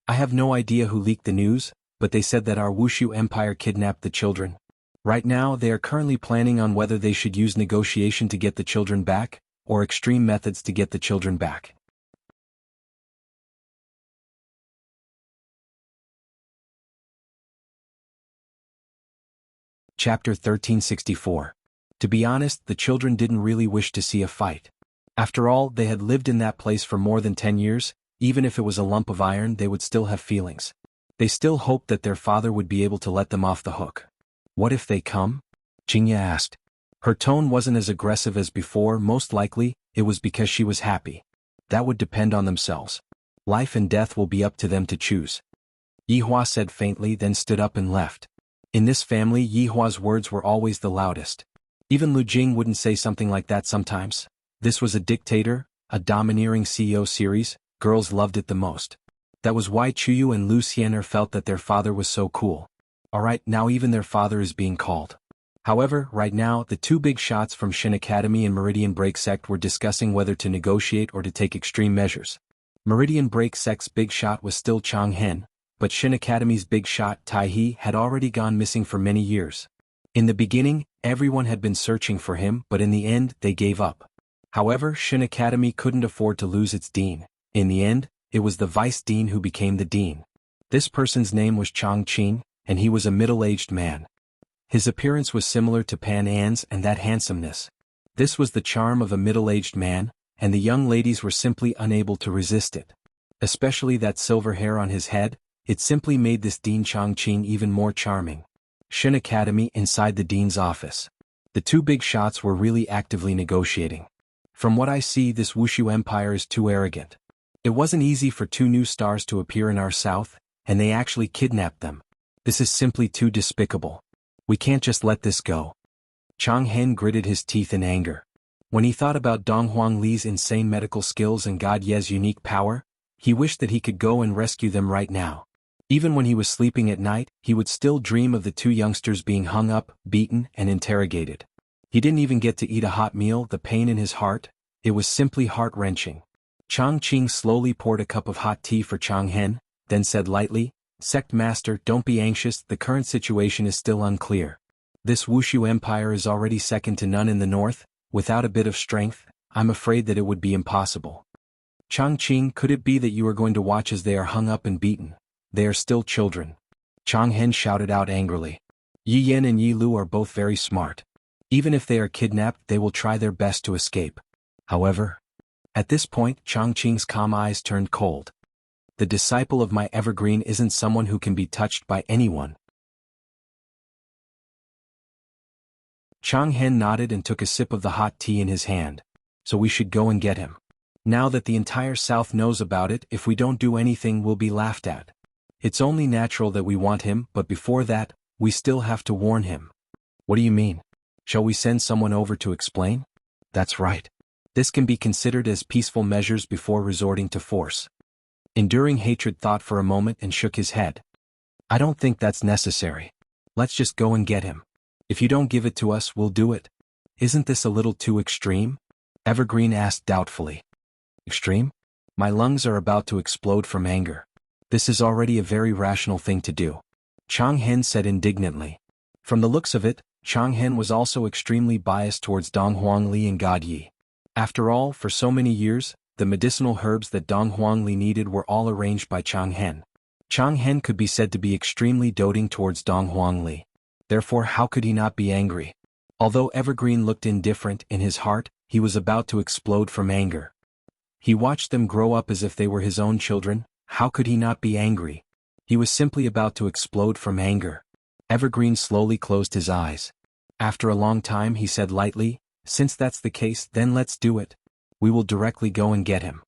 I have no idea who leaked the news, but they said that our Wuxia Empire kidnapped the children. Right now, they are currently planning on whether they should use negotiation to get the children back, or extreme methods to get the children back. Chapter 1364. To be honest, the children didn't really wish to see a fight. After all, they had lived in that place for more than 10 years, even if it was a lump of iron they would still have feelings. They still hoped that their father would be able to let them off the hook. What if they come? Jianghu asked. Her tone wasn't as aggressive as before, most likely, it was because she was happy. That would depend on themselves. Life and death will be up to them to choose. Yi Hua said faintly, then stood up and left. In this family, Yi Hua's words were always the loudest. Even Lu Jing wouldn't say something like that sometimes. This was a dictator, a domineering CEO series, girls loved it the most. That was why Chuyu and Lu Xiener felt that their father was so cool. Alright, now even their father is being called. However, right now, the two big shots from Shin Academy and Meridian Break Sect were discussing whether to negotiate or to take extreme measures. Meridian Break Sect's big shot was still Chang Hen, but Shin Academy's big shot, Tai He, had already gone missing for many years. In the beginning, everyone had been searching for him, but in the end, they gave up. However, Shin Academy couldn't afford to lose its dean. In the end, it was the vice dean who became the dean. This person's name was Chang Qing, and he was a middle-aged man. His appearance was similar to Pan An's and that handsomeness. This was the charm of a middle-aged man, and the young ladies were simply unable to resist it. Especially that silver hair on his head, it simply made this Dean Chang Qing even more charming. Shin Academy inside the dean's office. The two big shots were really actively negotiating. From what I see, this Wuxia Empire is too arrogant. It wasn't easy for two new stars to appear in our south, and they actually kidnapped them. This is simply too despicable. We can't just let this go. Chang Hen gritted his teeth in anger. When he thought about Dong Huang Li's insane medical skills and God Ye's unique power, he wished that he could go and rescue them right now. Even when he was sleeping at night, he would still dream of the two youngsters being hung up, beaten, and interrogated. He didn't even get to eat a hot meal, the pain in his heart, it was simply heart-wrenching. Chang Qing slowly poured a cup of hot tea for Chang Hen, then said lightly, Sect Master, don't be anxious, the current situation is still unclear. This Wuxia Empire is already second to none in the north, without a bit of strength, I'm afraid that it would be impossible. Chang Qing, could it be that you are going to watch as they are hung up and beaten? They are still children. Chang Hen shouted out angrily. Yi Yen and Yi Lu are both very smart. Even if they are kidnapped, they will try their best to escape. However, at this point, Chang Qing's calm eyes turned cold. The disciple of my evergreen isn't someone who can be touched by anyone. Chang Hen nodded and took a sip of the hot tea in his hand. So we should go and get him. Now that the entire South knows about it, if we don't do anything, we'll be laughed at. It's only natural that we want him, but before that, we still have to warn him. What do you mean? Shall we send someone over to explain? That's right. This can be considered as peaceful measures before resorting to force. Enduring Hatred thought for a moment and shook his head. I don't think that's necessary. Let's just go and get him. If you don't give it to us, we'll do it. Isn't this a little too extreme? Evergreen asked doubtfully. Extreme? My lungs are about to explode from anger. This is already a very rational thing to do. Chang Hen said indignantly. From the looks of it, Chang Hen was also extremely biased towards Dong Huang Li and God Yi. After all, for so many years, the medicinal herbs that Dong Huang Li needed were all arranged by Chang Hen. Chang Hen could be said to be extremely doting towards Dong Huang Li. Therefore how could he not be angry? Although Evergreen looked indifferent, in his heart, he was about to explode from anger. He watched them grow up as if they were his own children. How could he not be angry? He was simply about to explode from anger. Evergreen slowly closed his eyes. After a long time he said lightly, "Since that's the case, then let's do it. We will directly go and get him."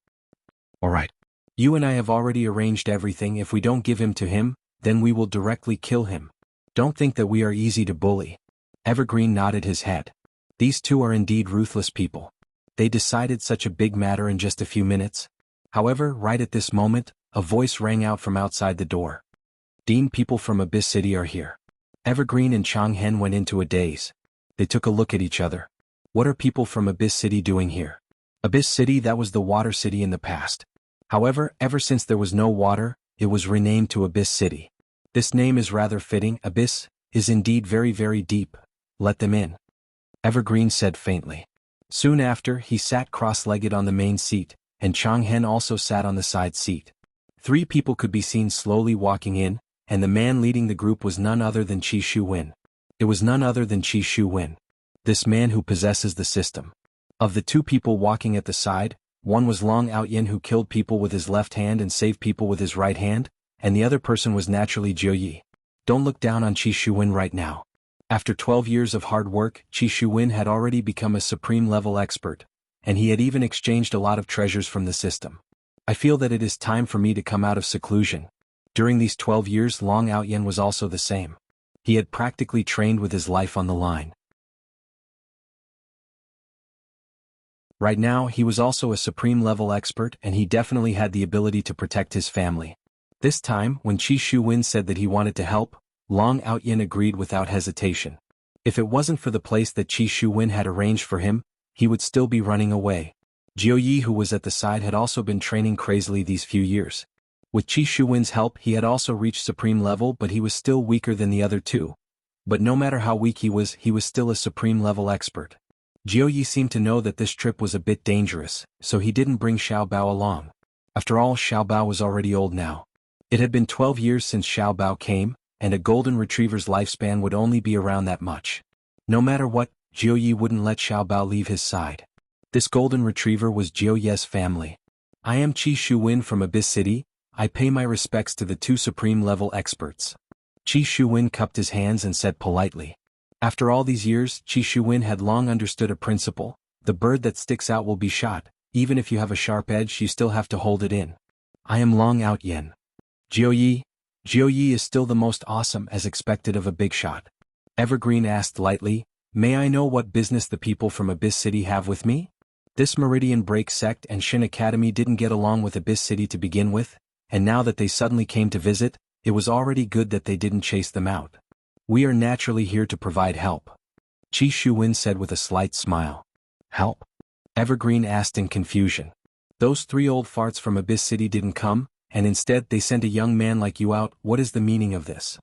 "Alright. You and I have already arranged everything. If we don't give him to him, then we will directly kill him. Don't think that we are easy to bully." Evergreen nodded his head. These two are indeed ruthless people. They decided such a big matter in just a few minutes. However, right at this moment, a voice rang out from outside the door. "Dean, people from Abyss City are here." Evergreen and Changhen went into a daze. They took a look at each other. What are people from Abyss City doing here? Abyss City, that was the water city in the past. However, ever since there was no water, it was renamed to Abyss City. This name is rather fitting. Abyss is indeed very, very deep. Let them in. Evergreen said faintly. Soon after, he sat cross-legged on the main seat, and Changhen also sat on the side seat. 3 people could be seen slowly walking in, and the man leading the group was none other than Qi Shuwen. It was none other than Qi Shuwen, this man who possesses the system. Of the 2 people walking at the side, one was Long Outyin, who killed people with his left hand and saved people with his right hand, and the other person was naturally Jiu Yi. Don't look down on Qi Shuwen right now. After 12 years of hard work, Qi Shuwen had already become a supreme-level expert, and he had even exchanged a lot of treasures from the system. I feel that it is time for me to come out of seclusion. During these 12 years, Long Outyin was also the same. He had practically trained with his life on the line. Right now, he was also a supreme-level expert, and he definitely had the ability to protect his family. This time, when Qi Shuwen said that he wanted to help, Long Outyin agreed without hesitation. If it wasn't for the place that Qi Shuwen had arranged for him, he would still be running away. Jiu Yi, who was at the side, had also been training crazily these few years. With Qi Shuwen's help, he had also reached supreme level, but he was still weaker than the other 2. But no matter how weak he was still a supreme-level expert. Jiu Yi seemed to know that this trip was a bit dangerous, so he didn't bring Xiao Bao along. After all, Xiao Bao was already old now. It had been 12 years since Xiao Bao came, and a golden retriever's lifespan would only be around that much. No matter what, Jiu Yi wouldn't let Xiao Bao leave his side. This golden retriever was Jiu Ye's family. "I am Qi Shuwen from Abyss City. I pay my respects to the 2 supreme-level experts." Qi Shuwen cupped his hands and said politely. After all these years, Qi Shuwen had long understood a principle: the bird that sticks out will be shot. Even if you have a sharp edge, you still have to hold it in. "I am Long Outyin." Jiu Yi is still the most awesome, as expected of a big shot. Evergreen asked lightly, "May I know what business the people from Abyss City have with me?" This Meridian Break sect and Shin Academy didn't get along with Abyss City to begin with, and now that they suddenly came to visit, it was already good that they didn't chase them out. "We are naturally here to provide help," Qi Shuwen said with a slight smile. "Help?" Evergreen asked in confusion. "Those 3 old farts from Abyss City didn't come, and instead they sent a young man like you out. What is the meaning of this?"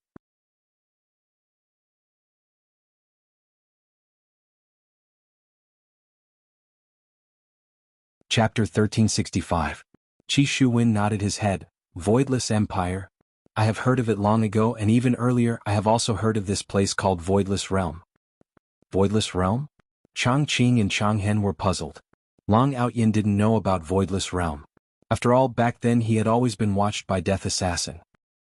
Chapter 1365. Qi Shuwen nodded his head. "Voidless Empire? I have heard of it long ago, and even earlier I have also heard of this place called Voidless Realm." Voidless Realm? Changqing and Changhen were puzzled. Long Outyin didn't know about Voidless Realm. After all, back then he had always been watched by Death Assassin.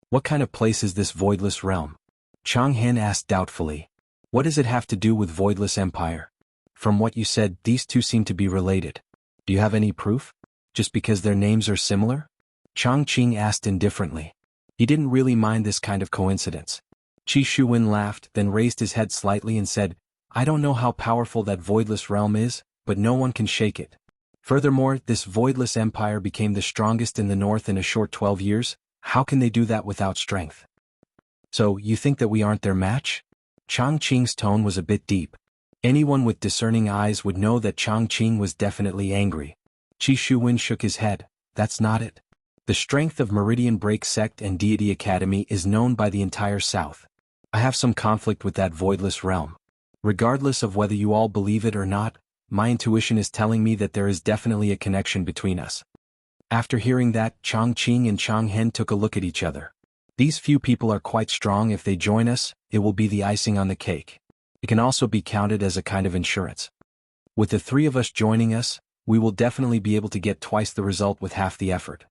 "What kind of place is this Voidless Realm?" Changhen asked doubtfully. "What does it have to do with Voidless Empire? From what you said, these 2 seem to be related. Do you have any proof? Just because their names are similar?" Changqing asked indifferently. He didn't really mind this kind of coincidence. Qi Shuwen laughed, then raised his head slightly and said, "I don't know how powerful that Voidless Realm is, but no one can shake it. Furthermore, this Voidless Empire became the strongest in the north in a short 12 years. How can they do that without strength?" "So, you think that we aren't their match?" Changqing's tone was a bit deep. Anyone with discerning eyes would know that Changqing was definitely angry. Qi Shuwen shook his head. "That's not it. The strength of Meridian Break Sect and Deity Academy is known by the entire South. I have some conflict with that Voidless Realm. Regardless of whether you all believe it or not, my intuition is telling me that there is definitely a connection between us." After hearing that, Changqing and Changhen took a look at each other. These few people are quite strong. If they join us, it will be the icing on the cake. It can also be counted as a kind of insurance. With the three of us joining us, we will definitely be able to get twice the result with half the effort.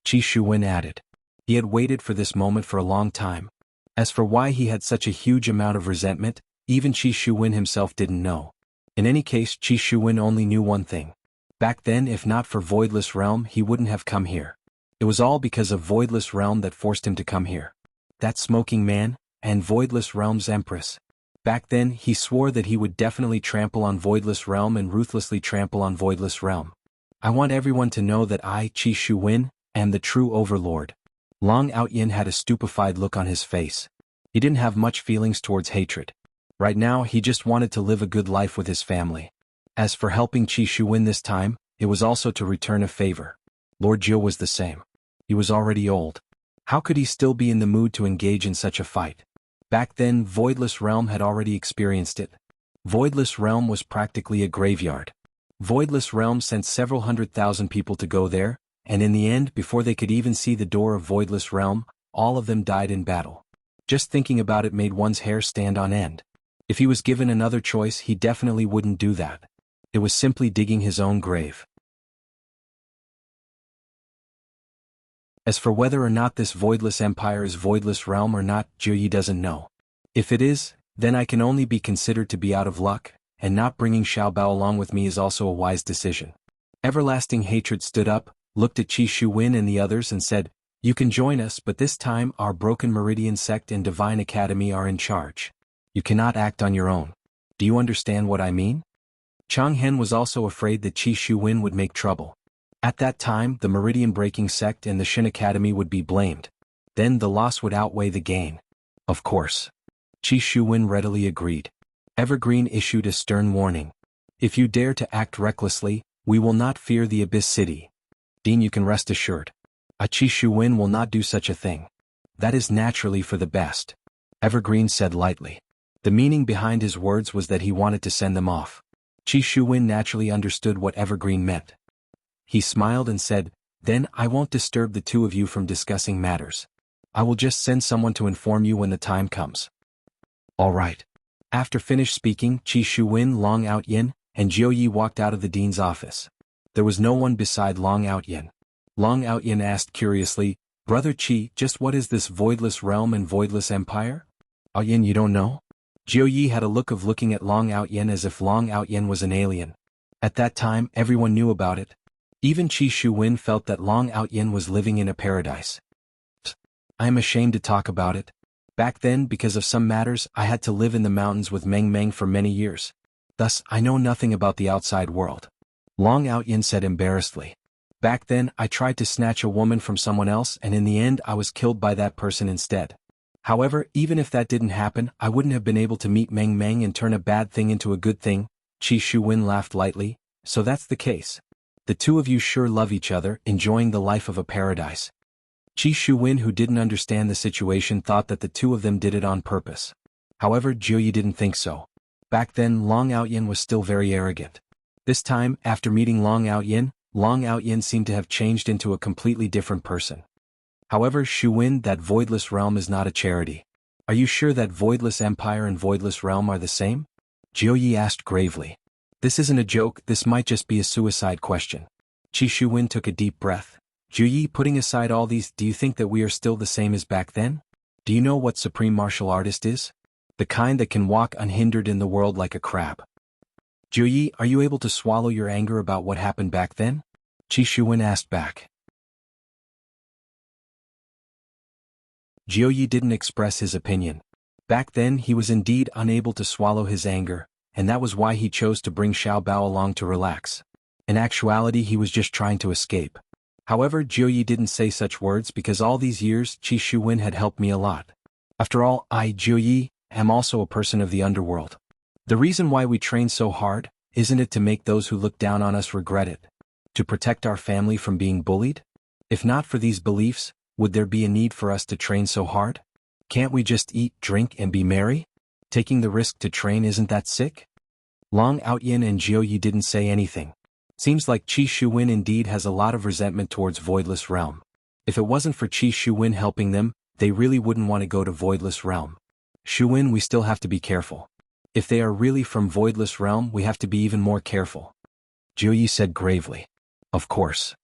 Qi Shuwen added. He had waited for this moment for a long time. As for why he had such a huge amount of resentment, even Qi Shuwen himself didn't know. In any case, Qi Shuwen only knew one thing. Back then, if not for Voidless Realm, he wouldn't have come here. It was all because of Voidless Realm that forced him to come here. That smoking man, and Voidless Realm's Empress. Back then, he swore that he would definitely trample on Voidless Realm and ruthlessly trample on Voidless Realm. I want everyone to know that I, Qi Shuwen, am the true overlord. Long Outyin had a stupefied look on his face. He didn't have much feelings towards hatred. Right now, he just wanted to live a good life with his family. As for helping Qi Shuwen this time, it was also to return a favor. Lord Jiu was the same. He was already old. How could he still be in the mood to engage in such a fight? Back then, Voidless Realm had already experienced it. Voidless Realm was practically a graveyard. Voidless Realm sent several 100,000 people to go there, and in the end, before they could even see the door of Voidless Realm, all of them died in battle. Just thinking about it made one's hair stand on end. If he was given another choice, he definitely wouldn't do that. It was simply digging his own grave. As for whether or not this Voidless Empire is Voidless Realm or not, Jiuyi doesn't know. If it is, then I can only be considered to be out of luck, and not bringing Xiaobao along with me is also a wise decision. Everlasting Hatred stood up, looked at Qi Shuwen and the others and said, "You can join us, but this time our Broken Meridian Sect and Divine Academy are in charge. You cannot act on your own. Do you understand what I mean?" Changhen was also afraid that Qi Shuwen would make trouble. At that time, the Meridian Breaking Sect and the Shin Academy would be blamed. Then the loss would outweigh the gain. Of course. Qi Shuwen readily agreed. Evergreen issued a stern warning. If you dare to act recklessly, we will not fear the Abyss City. Dean, you can rest assured. Qi Shuwen will not do such a thing. That is naturally for the best. Evergreen said lightly. The meaning behind his words was that he wanted to send them off. Qi Shuwen naturally understood what Evergreen meant. He smiled and said, "Then I won't disturb the two of you from discussing matters. I will just send someone to inform you when the time comes." All right. After finished speaking, Qi Shuwen, Long Outyin, and Jiuyi walked out of the dean's office. There was no one beside Long Outyin. Long Outyin asked curiously, "Brother Qi, just what is this Voidless Realm and Voidless Empire?" "Outyin, you don't know?" Jiuyi had a look of looking at Long Outyin as if Long Outyin was an alien. At that time, everyone knew about it. Even Qi Shuwen felt that Long Outyin was living in a paradise. "I am ashamed to talk about it. Back then, because of some matters, I had to live in the mountains with Meng Meng for many years. Thus, I know nothing about the outside world." Long Outyin said embarrassedly. "Back then, I tried to snatch a woman from someone else and in the end I was killed by that person instead. However, even if that didn't happen, I wouldn't have been able to meet Meng Meng and turn a bad thing into a good thing." Qi Shuwen laughed lightly. "So that's the case. The two of you sure love each other, enjoying the life of a paradise." Qi Shuwen, who didn't understand the situation, thought that the two of them did it on purpose. However, Jiuyi didn't think so. Back then, Long Outyin was still very arrogant. This time, after meeting Long Outyin seemed to have changed into a completely different person. "However, Shuwen, that Voidless Realm is not a charity. Are you sure that Voidless Empire and Voidless Realm are the same?" Jiuyi asked gravely. "This isn't a joke, this might just be a suicide question." Qi Shuwen took a deep breath. "Jiuyi, putting aside all these, do you think that we are still the same as back then? Do you know what Supreme Martial Artist is? The kind that can walk unhindered in the world like a crab." "Jiuyi, are you able to swallow your anger about what happened back then?" Qi Shuwen asked back. Jiuyi didn't express his opinion. Back then he was indeed unable to swallow his anger, and that was why he chose to bring Xiaobao along to relax. In actuality, he was just trying to escape. However, Jiuyi didn't say such words because all these years Qi Shuwen had helped me a lot. After all, I, Jiuyi, am also a person of the underworld. The reason why we train so hard, isn't it to make those who look down on us regret it? To protect our family from being bullied? If not for these beliefs, would there be a need for us to train so hard? Can't we just eat, drink, and be merry? Taking the risk to train, isn't that sick? Long Outyin and Jiuyi didn't say anything. Seems like Qi Shuwen indeed has a lot of resentment towards Voidless Realm. If it wasn't for Qi Shuwen helping them, they really wouldn't want to go to Voidless Realm. Shuwen, we still have to be careful. If they are really from Voidless Realm, we have to be even more careful. Jiuyi said gravely. Of course.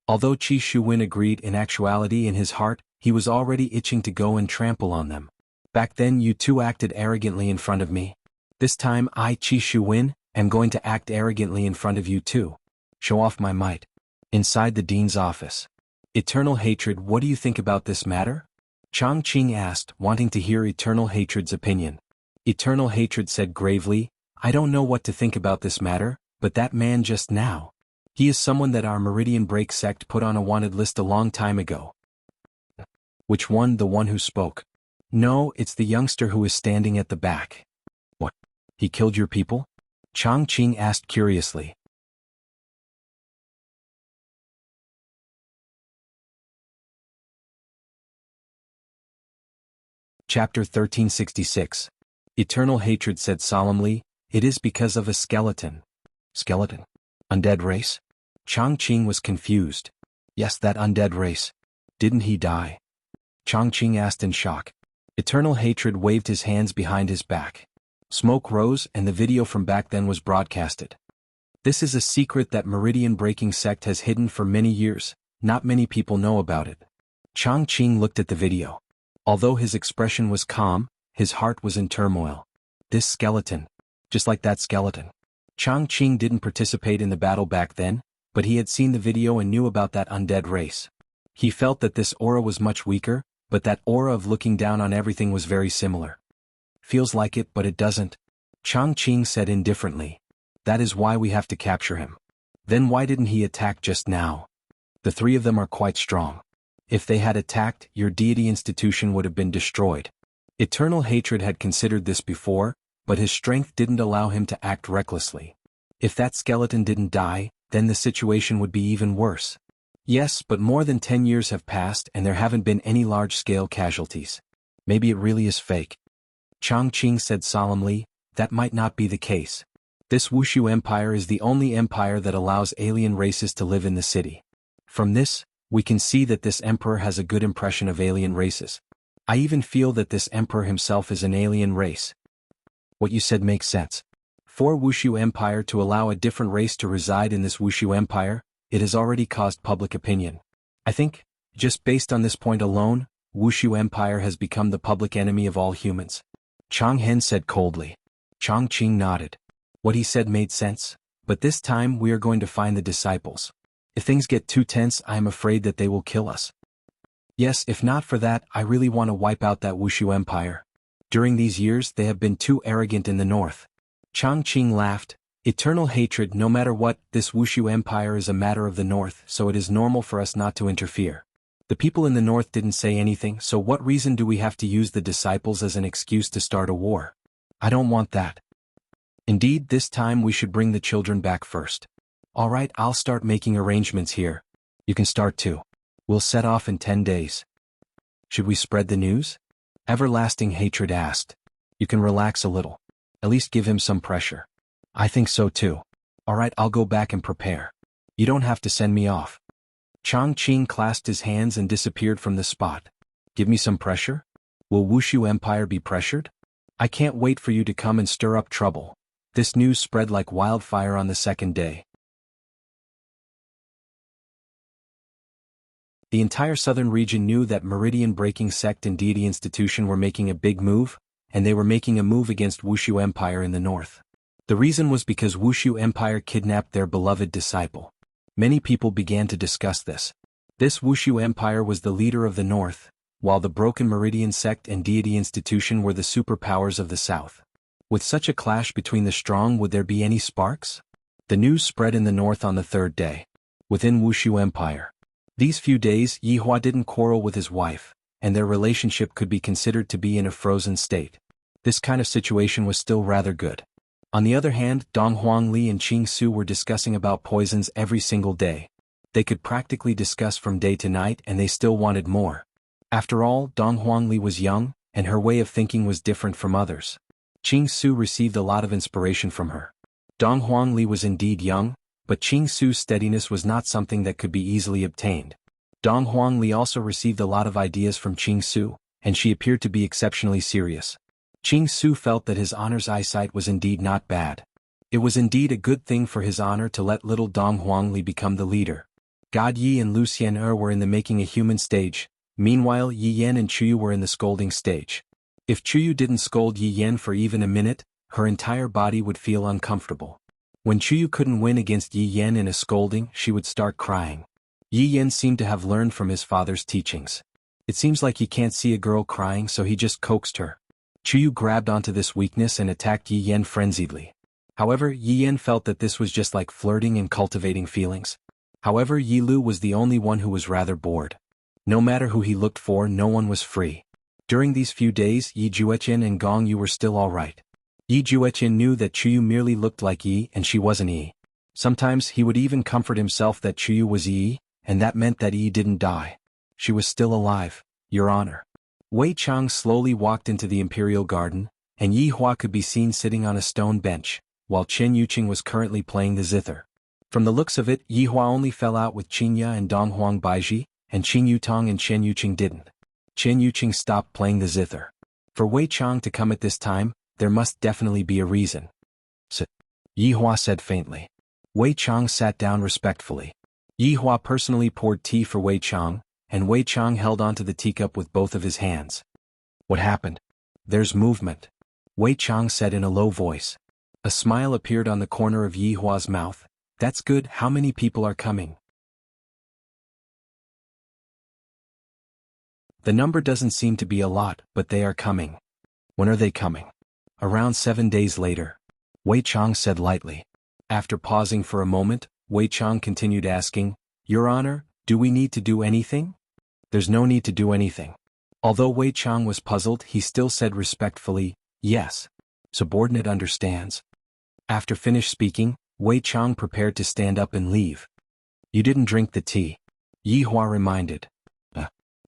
Although Qi Shuwen agreed, in actuality in his heart, he was already itching to go and trample on them. Back then you two acted arrogantly in front of me. This time I, Qi Shuwen, am going to act arrogantly in front of you too. Show off my might. Inside the dean's office. Eternal Hatred, what do you think about this matter? Chang Qing asked, wanting to hear Eternal Hatred's opinion. Eternal Hatred said gravely, I don't know what to think about this matter, but that man just now. He is someone that our Meridian Break sect put on a wanted list a long time ago. Which one? The one who spoke? No, it's the youngster who is standing at the back. What? He killed your people? Chang Qing asked curiously. Chapter 1366. Eternal Hatred said solemnly, it is because of a skeleton. Skeleton? Undead race? Chang Qing was confused. Yes, that undead race. Didn't he die? Chang Qing asked in shock. Eternal Hatred waved his hands behind his back. Smoke rose and the video from back then was broadcasted. This is a secret that Meridian Breaking sect has hidden for many years. Not many people know about it. Chang Qing looked at the video. Although his expression was calm, his heart was in turmoil. This skeleton. Just like that skeleton. Chang Qing didn't participate in the battle back then, but he had seen the video and knew about that undead race. He felt that this aura was much weaker, but that aura of looking down on everything was very similar. Feels like it, but it doesn't. Chang Qing said indifferently. That is why we have to capture him. Then why didn't he attack just now? The three of them are quite strong. If they had attacked, your deity institution would have been destroyed. Eternal Hatred had considered this before, but his strength didn't allow him to act recklessly. If that skeleton didn't die, then the situation would be even worse. Yes, but more than 10 years have passed and there haven't been any large-scale casualties. Maybe it really is fake. Chang Qing said solemnly, that might not be the case. This Wuxia Empire is the only empire that allows alien races to live in the city. From this, we can see that this emperor has a good impression of alien races. I even feel that this emperor himself is an alien race. What you said makes sense. For Wuxia Empire to allow a different race to reside in this Wuxia Empire, it has already caused public opinion. I think, just based on this point alone, Wuxia Empire has become the public enemy of all humans. Chang Hen said coldly. Chang Qing nodded. What he said made sense, but this time we are going to find the disciples. If things get too tense, I am afraid that they will kill us. Yes, if not for that, I really want to wipe out that Wuxia Empire. During these years they have been too arrogant in the north. Chang Qing laughed. Eternal Hatred, no matter what, this Wuxia Empire is a matter of the north, so it is normal for us not to interfere. The people in the north didn't say anything, so what reason do we have to use the disciples as an excuse to start a war? I don't want that. Indeed, this time we should bring the children back first. Alright, I'll start making arrangements here. You can start too. We'll set off in 10 days. Should we spread the news? Everlasting Hatred asked. You can relax a little. At least give him some pressure. I think so too. Alright, I'll go back and prepare. You don't have to send me off. Chang Qing clasped his hands and disappeared from the spot. Give me some pressure? Will Wuxia Empire be pressured? I can't wait for you to come and stir up trouble. This news spread like wildfire on the second day. The entire southern region knew that Meridian Breaking sect and deity institution were making a big move, and they were making a move against Wuxia Empire in the north. The reason was because Wuxia Empire kidnapped their beloved disciple. Many people began to discuss this. This Wuxia Empire was the leader of the north, while the Broken Meridian sect and deity institution were the superpowers of the south. With such a clash between the strong, would there be any sparks? The news spread in the north on the third day. Within Wuxia Empire. These few days, Yihua didn't quarrel with his wife, and their relationship could be considered to be in a frozen state. This kind of situation was still rather good. On the other hand, Dong Huangli and Qing Su were discussing about poisons every single day. They could practically discuss from day to night and they still wanted more. After all, Dong Huangli was young, and her way of thinking was different from others. Qing Su received a lot of inspiration from her. Dong Huangli was indeed young, but Qing Su's steadiness was not something that could be easily obtained. Dong Huangli also received a lot of ideas from Qing Su, and she appeared to be exceptionally serious. Qing Su felt that his honor's eyesight was indeed not bad. It was indeed a good thing for his honor to let little Dong Huangli become the leader. God Yi and Lu Xian'er were in the making a human stage, meanwhile Yi Yan and Chuyu were in the scolding stage. If Chuyu didn't scold Yi Yan for even a minute, her entire body would feel uncomfortable. When Chuyu couldn't win against Yi Yan in a scolding, she would start crying. Yi Yan seemed to have learned from his father's teachings. It seems like he can't see a girl crying, so he just coaxed her. Chuyu grabbed onto this weakness and attacked Yi Yan frenziedly. However, Yi Yan felt that this was just like flirting and cultivating feelings. However, Yi Lu was the only one who was rather bored. No matter who he looked for, no one was free. During these few days, Yi Jueqin and Gong Yu were still alright. Yi Jueqin knew that Chuyu merely looked like Yi and she wasn't Yi. Sometimes he would even comfort himself that Chuyu was Yi, and that meant that Yi didn't die. She was still alive, Your Honor. Wei Chang slowly walked into the imperial garden, and Yi Hua could be seen sitting on a stone bench, while Chen Yuqing was currently playing the zither. From the looks of it, Yi Hua only fell out with Qingya and Dong Huang Baiji, and Qing Yutong and Chen Yuqing didn't. Chen Yuqing stopped playing the zither. For Wei Chang to come at this time, there must definitely be a reason. Yi Hua said faintly. Wei Chang sat down respectfully. Yi Hua personally poured tea for Wei Chang, and Wei Chang held onto the teacup with both of his hands. What happened? There's movement. Wei Chang said in a low voice. A smile appeared on the corner of Yi Hua's mouth. That's good. How many people are coming? The number doesn't seem to be a lot, but they are coming. When are they coming? Around 7 days later. Wei Chang said lightly. After pausing for a moment, Wei Chang continued asking, Your Honor, do we need to do anything? There's no need to do anything. Although Wei Chang was puzzled, he still said respectfully, Yes. Subordinate understands. After finished speaking, Wei Chang prepared to stand up and leave. You didn't drink the tea. Yi Hua reminded.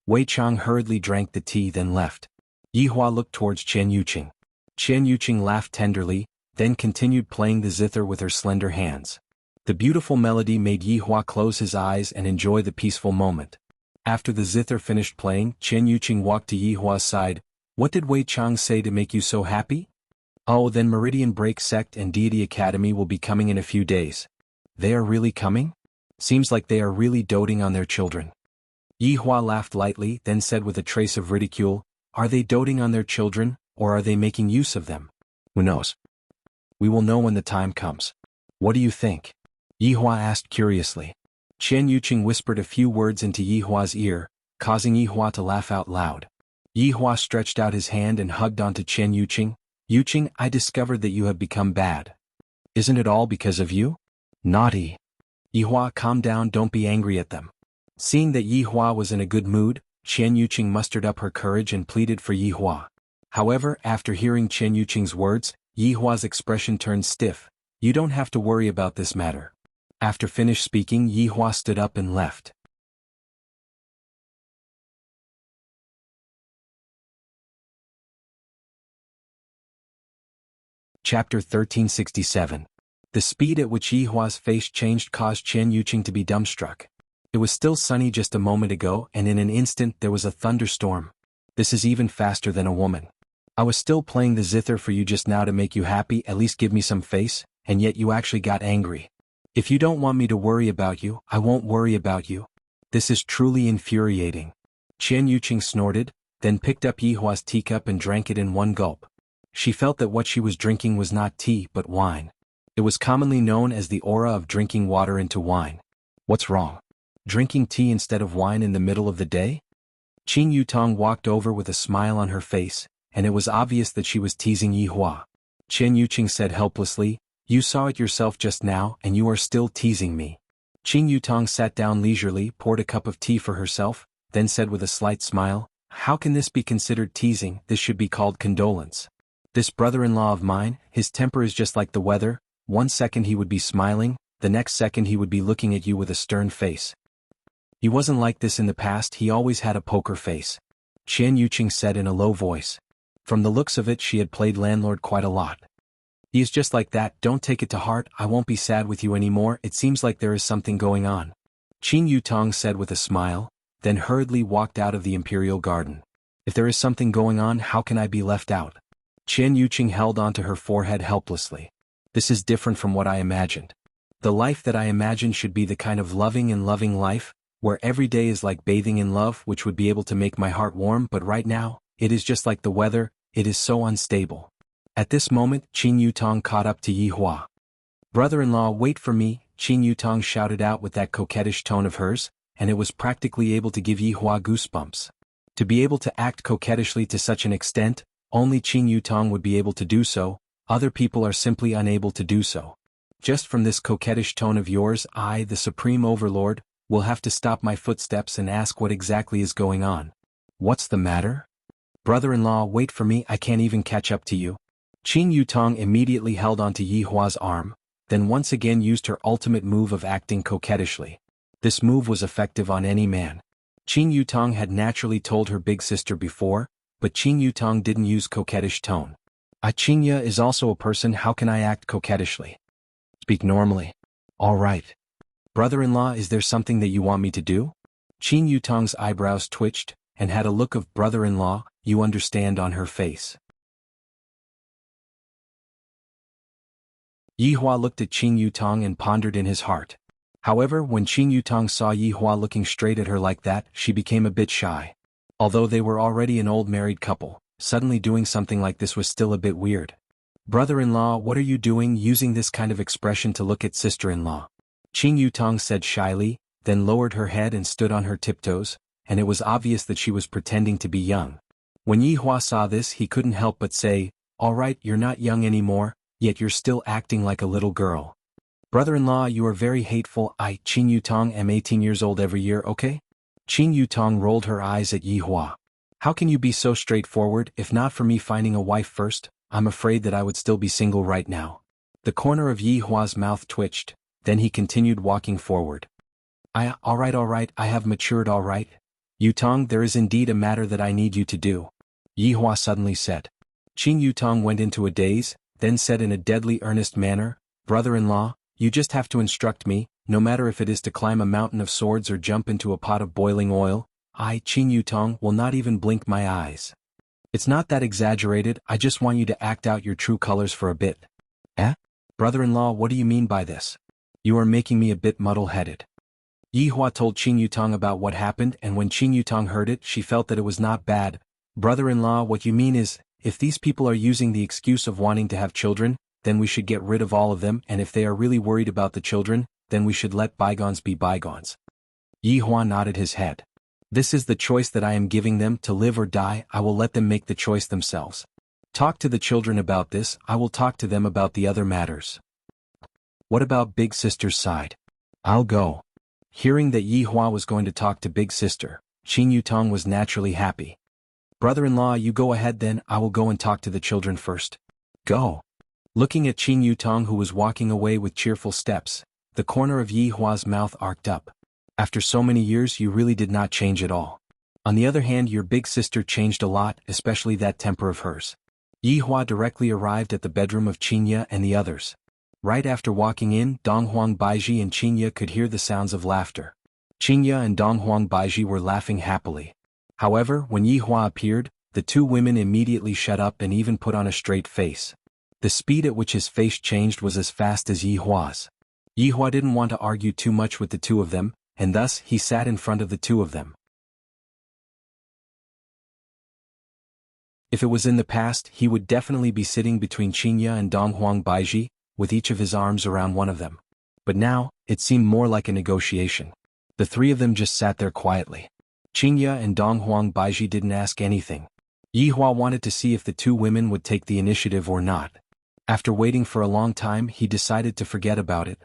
Wei Chang hurriedly drank the tea then left. Yi Hua looked towards Chen Yuqing. Chen Yuqing laughed tenderly, then continued playing the zither with her slender hands. The beautiful melody made Yi Hua close his eyes and enjoy the peaceful moment. After the zither finished playing, Chen Yuqing walked to Yi Hua's side. What did Wei Chang say to make you so happy? Oh, then Meridian Break Sect and Deity Academy will be coming in a few days. They are really coming? Seems like they are really doting on their children. Yi Hua laughed lightly, then said with a trace of ridicule, Are they doting on their children, or are they making use of them? Who knows? We will know when the time comes. What do you think? Yi Hua asked curiously. Chen Yuqing whispered a few words into Yi Hua's ear, causing Yi Hua to laugh out loud. Yi Hua stretched out his hand and hugged onto Chen Yuqing. Yuqing, I discovered that you have become bad. Isn't it all because of you? Naughty. Yi Hua, calm down, don't be angry at them. Seeing that Yi Hua was in a good mood, Chen Yuqing mustered up her courage and pleaded for Yi Hua. However, after hearing Chen Yuqing's words, Yi Hua's expression turned stiff. You don't have to worry about this matter. After finished speaking, Yi Hua stood up and left. Chapter 1367. The speed at which Yi Hua's face changed caused Chen Yuqing to be dumbstruck. It was still sunny just a moment ago, and in an instant there was a thunderstorm. This is even faster than a woman. I was still playing the zither for you just now to make you happy, at least give me some face, and yet you actually got angry. If you don't want me to worry about you, I won't worry about you. This is truly infuriating. Chen Yuqing snorted, then picked up Yi Hua's teacup and drank it in one gulp. She felt that what she was drinking was not tea but wine. It was commonly known as the aura of drinking water into wine. What's wrong? Drinking tea instead of wine in the middle of the day? Qing Yutong walked over with a smile on her face, and it was obvious that she was teasing Yi Hua. Chen Yuqing said helplessly, You saw it yourself just now and you are still teasing me. Qing Yutong sat down leisurely, poured a cup of tea for herself, then said with a slight smile, How can this be considered teasing? This should be called condolence. This brother-in-law of mine, his temper is just like the weather. One second he would be smiling, the next second he would be looking at you with a stern face. He wasn't like this in the past, he always had a poker face. Chen Yuqing said in a low voice. From the looks of it, she had played landlord quite a lot. He is just like that, don't take it to heart, I won't be sad with you anymore, it seems like there is something going on. Qing Yutong said with a smile, then hurriedly walked out of the imperial garden. If there is something going on, how can I be left out? Qian Yuqing held onto her forehead helplessly. This is different from what I imagined. The life that I imagined should be the kind of loving life, where every day is like bathing in love, which would be able to make my heart warm, but right now, it is just like the weather, it is so unstable. At this moment, Qin Yutong caught up to Yi Hua. Brother-in-law, wait for me, Qin Yutong shouted out with that coquettish tone of hers, and it was practically able to give Yi Hua goosebumps. To be able to act coquettishly to such an extent, only Qin Yutong would be able to do so, other people are simply unable to do so. Just from this coquettish tone of yours, I, the Supreme Overlord, will have to stop my footsteps and ask what exactly is going on. What's the matter? Brother-in-law, wait for me, I can't even catch up to you. Qin Yutong immediately held onto Yi Hua's arm, then once again used her ultimate move of acting coquettishly. This move was effective on any man. Qin Yutong had naturally told her big sister before, but Qin Yutong didn't use coquettish tone. Qingya is also a person, how can I act coquettishly? Speak normally. All right. Brother-in-law, is there something that you want me to do? Qin Yutong's eyebrows twitched, and had a look of brother-in-law, you understand on her face. Yi Hua looked at Qin Yutong and pondered in his heart. However, when Qin Yutong saw Yi Hua looking straight at her like that, she became a bit shy. Although they were already an old married couple, suddenly doing something like this was still a bit weird. Brother-in-law, what are you doing using this kind of expression to look at sister-in-law? Qin Yutong said shyly, then lowered her head and stood on her tiptoes, and it was obvious that she was pretending to be young. When Yi Hua saw this, he couldn't help but say, all right, you're not young anymore, yet you're still acting like a little girl. Brother-in-law, you are very hateful. I, Qin Yutong, am 18 years old every year, okay? Qin Yutong rolled her eyes at Yi Hua. How can you be so straightforward? If not for me finding a wife first, I'm afraid that I would still be single right now. The corner of Yi Hua's mouth twitched, then he continued walking forward. All right, I have matured all right. Yutong, there is indeed a matter that I need you to do. Yi Hua suddenly said. Qin Yutong went into a daze, then said in a deadly earnest manner, brother-in-law, you just have to instruct me, no matter if it is to climb a mountain of swords or jump into a pot of boiling oil, I, Qin Yutong, will not even blink my eyes. It's not that exaggerated, I just want you to act out your true colors for a bit. Brother-in-law, what do you mean by this? You are making me a bit muddle-headed. Yi Hua told Qin Yutong about what happened, and when Qin Yutong heard it, she felt that it was not bad. Brother-in-law, what you mean is, if these people are using the excuse of wanting to have children, then we should get rid of all of them, and if they are really worried about the children, then we should let bygones be bygones. Yi Hua nodded his head. This is the choice that I am giving them, to live or die, I will let them make the choice themselves. Talk to the children about this, I will talk to them about the other matters. What about Big Sister's side? I'll go. Hearing that Yi Hua was going to talk to Big Sister, Qin Yutong was naturally happy. Brother-in-law, you go ahead then, I will go and talk to the children first. Go. Looking at Qin Yutong, who was walking away with cheerful steps, the corner of Yi Hua's mouth arced up. After so many years, you really did not change at all. On the other hand, your big sister changed a lot, especially that temper of hers. Yi Hua directly arrived at the bedroom of Qingya and the others. Right after walking in, Donghuang Baiji and Qingya could hear the sounds of laughter. Qingya and Donghuang Baiji were laughing happily. However, when Yi Hua appeared, the two women immediately shut up and even put on a straight face. The speed at which his face changed was as fast as Yi Hua's. Yi Hua didn't want to argue too much with the two of them, and thus he sat in front of the two of them. If it was in the past, he would definitely be sitting between Qingya and Donghuang Baiji, with each of his arms around one of them. But now, it seemed more like a negotiation. The three of them just sat there quietly. Qingya and Donghuang Baiji didn't ask anything. Yi Hua wanted to see if the two women would take the initiative or not. After waiting for a long time, he decided to forget about it.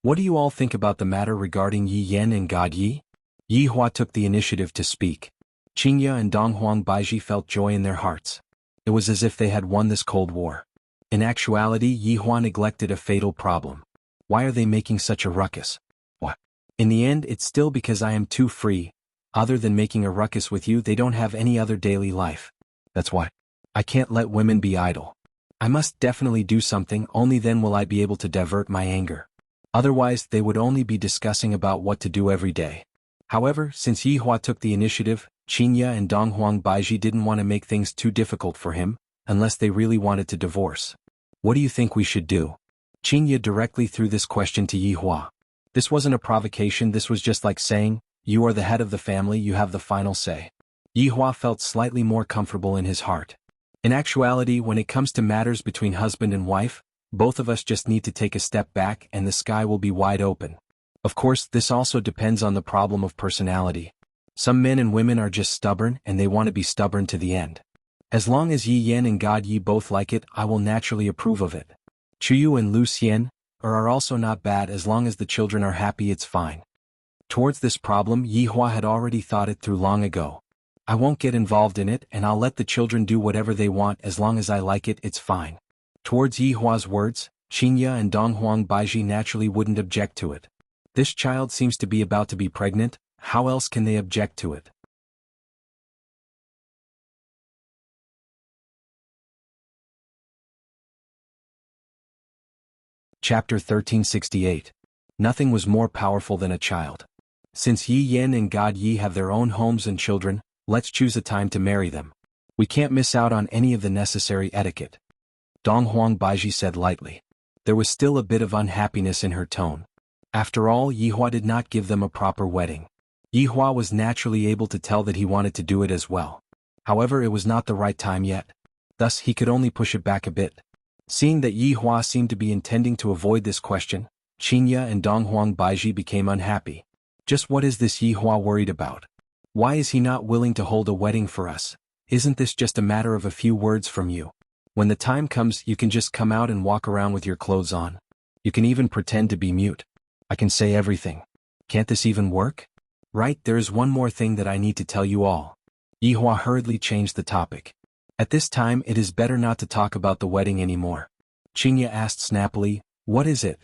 What do you all think about the matter regarding Yi Yan and God Yi? Yi Hua took the initiative to speak. Qingya and Donghuang Baiji felt joy in their hearts. It was as if they had won this Cold War. In actuality, Yi Hua neglected a fatal problem. Why are they making such a ruckus? What? In the end, it's still because I am too free. Other than making a ruckus with you, they don't have any other daily life. That's why. I can't let women be idle. I must definitely do something, only then will I be able to divert my anger. Otherwise, they would only be discussing about what to do every day. However, since Yi Hua took the initiative, Qinya and Donghuang Baiji didn't want to make things too difficult for him, unless they really wanted to divorce. What do you think we should do? Qinya directly threw this question to Yi Hua. This wasn't a provocation, this was just like saying, you are the head of the family, you have the final say. Yi Hua felt slightly more comfortable in his heart. In actuality, when it comes to matters between husband and wife, both of us just need to take a step back and the sky will be wide open. Of course, this also depends on the problem of personality. Some men and women are just stubborn and they want to be stubborn to the end. As long as Yi Yan and God Yi both like it, I will naturally approve of it. Chuyu and Lu Xian are also not bad, as long as the children are happy, it's fine. Towards this problem, Yi Hua had already thought it through long ago. I won't get involved in it and I'll let the children do whatever they want, as long as I like it, it's fine. Towards Yi Hua's words, Qinya and Donghuang Baiji naturally wouldn't object to it. This child seems to be about to be pregnant, how else can they object to it? Chapter 1368. Nothing was more powerful than a child. Since Yi Yan and God Yi have their own homes and children, let's choose a time to marry them. We can't miss out on any of the necessary etiquette. Donghuang Baiji said lightly. There was still a bit of unhappiness in her tone. After all, Yi Hua did not give them a proper wedding. Yi Hua was naturally able to tell that he wanted to do it as well. However, it was not the right time yet. Thus, he could only push it back a bit. Seeing that Yi Hua seemed to be intending to avoid this question, Qinya and Donghuang Baiji became unhappy. Just what is this Yi Hua worried about? Why is he not willing to hold a wedding for us? Isn't this just a matter of a few words from you? When the time comes, you can just come out and walk around with your clothes on. You can even pretend to be mute. I can say everything. Can't this even work? Right, there is one more thing that I need to tell you all. Yi Hua hurriedly changed the topic. At this time, it is better not to talk about the wedding anymore. Qinya asked snappily, what is it?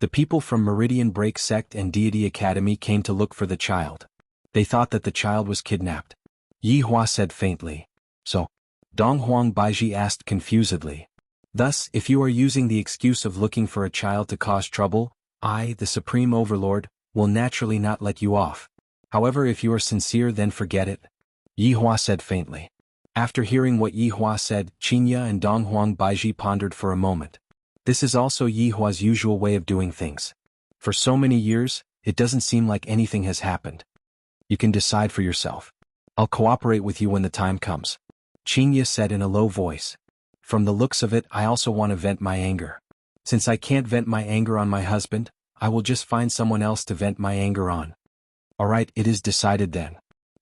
The people from Meridian Break Sect and Deity Academy came to look for the child. They thought that the child was kidnapped. Yi Hua said faintly. So? Donghuang Baiji asked confusedly. Thus, if you are using the excuse of looking for a child to cause trouble, I, the Supreme Overlord, will naturally not let you off. However, if you are sincere, then forget it. Yi Hua said faintly. After hearing what Yi Hua said, Qinya and Donghuang Baiji pondered for a moment. This is also Yi Hua's usual way of doing things. For so many years, it doesn't seem like anything has happened. You can decide for yourself. I'll cooperate with you when the time comes. Qinya said in a low voice. From the looks of it, I also want to vent my anger. Since I can't vent my anger on my husband, I will just find someone else to vent my anger on. Alright, it is decided then.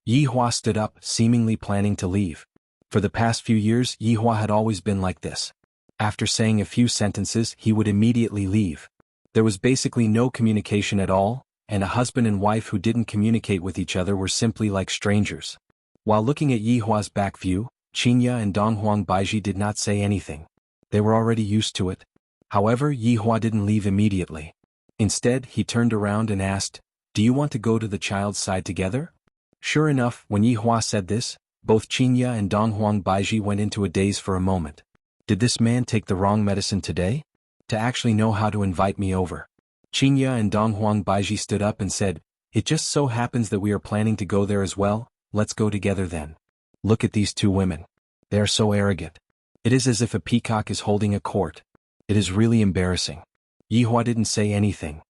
Yi Hua stood up, seemingly planning to leave. For the past few years, Yi Hua had always been like this. After saying a few sentences, he would immediately leave. There was basically no communication at all, and a husband and wife who didn't communicate with each other were simply like strangers. While looking at Yi Hua's back view, Qinya and Donghuang Baiji did not say anything. They were already used to it. However, Yi Hua didn't leave immediately. Instead, he turned around and asked, do you want to go to the child's side together? Sure enough, when Yi Hua said this, both Qinya and Donghuang Baiji went into a daze for a moment. Did this man take the wrong medicine today? To actually know how to invite me over. Qinya and Donghuang Baiji stood up and said, it just so happens that we are planning to go there as well, let's go together then. Look at these two women. They are so arrogant. It is as if a peacock is holding a court. It is really embarrassing. Yi Hua didn't say anything.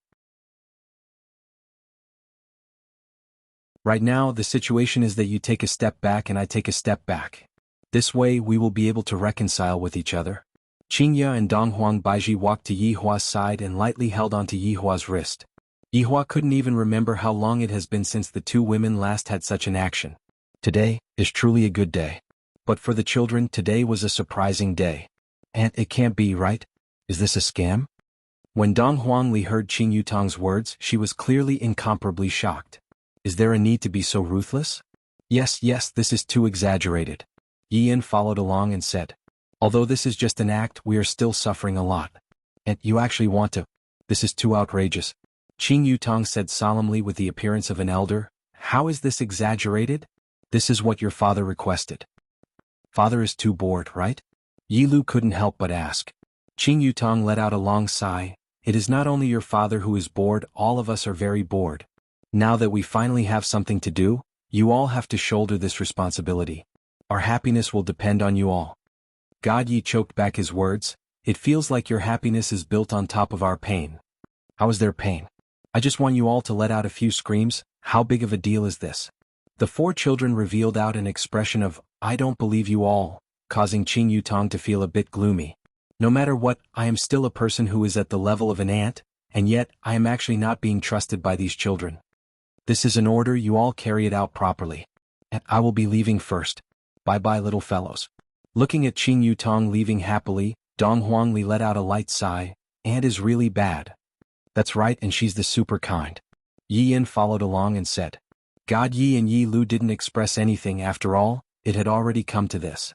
Right now, the situation is that you take a step back and I take a step back. This way, we will be able to reconcile with each other. Qinya and Donghuang Baiji walked to Yi Hua's side and lightly held onto Yi Hua's wrist. Yi Hua couldn't even remember how long it has been since the two women last had such an action. Today is truly a good day. But for the children, today was a surprising day. And it can't be, right? Is this a scam? When Dong Huangli heard Qing Yutong's words, she was clearly incomparably shocked. Is there a need to be so ruthless? Yes, this is too exaggerated. Yi Yin followed along and said. Although this is just an act, we are still suffering a lot. And you actually want to? This is too outrageous. Qing Yutong said solemnly with the appearance of an elder. How is this exaggerated? This is what your father requested. Father is too bored, right? Yi Lu couldn't help but ask. Qing Yutong let out a long sigh. It is not only your father who is bored, all of us are very bored. Now that we finally have something to do, you all have to shoulder this responsibility. Our happiness will depend on you all. God Yi choked back his words. It feels like your happiness is built on top of our pain. How is their pain? I just want you all to let out a few screams. How big of a deal is this? The four children revealed out an expression of, I don't believe you all, causing Qing Yutong to feel a bit gloomy. No matter what, I am still a person who is at the level of an ant, and yet, I am actually not being trusted by these children. This is an order, you all carry it out properly. And I will be leaving first. Bye-bye, little fellows. Looking at Qing Yutong leaving happily, Dong Huangli let out a light sigh. Aunt is really bad. That's right, and she's the super kind. Yi Yin followed along and said. God Yi and Yi Lu didn't express anything after all, it had already come to this.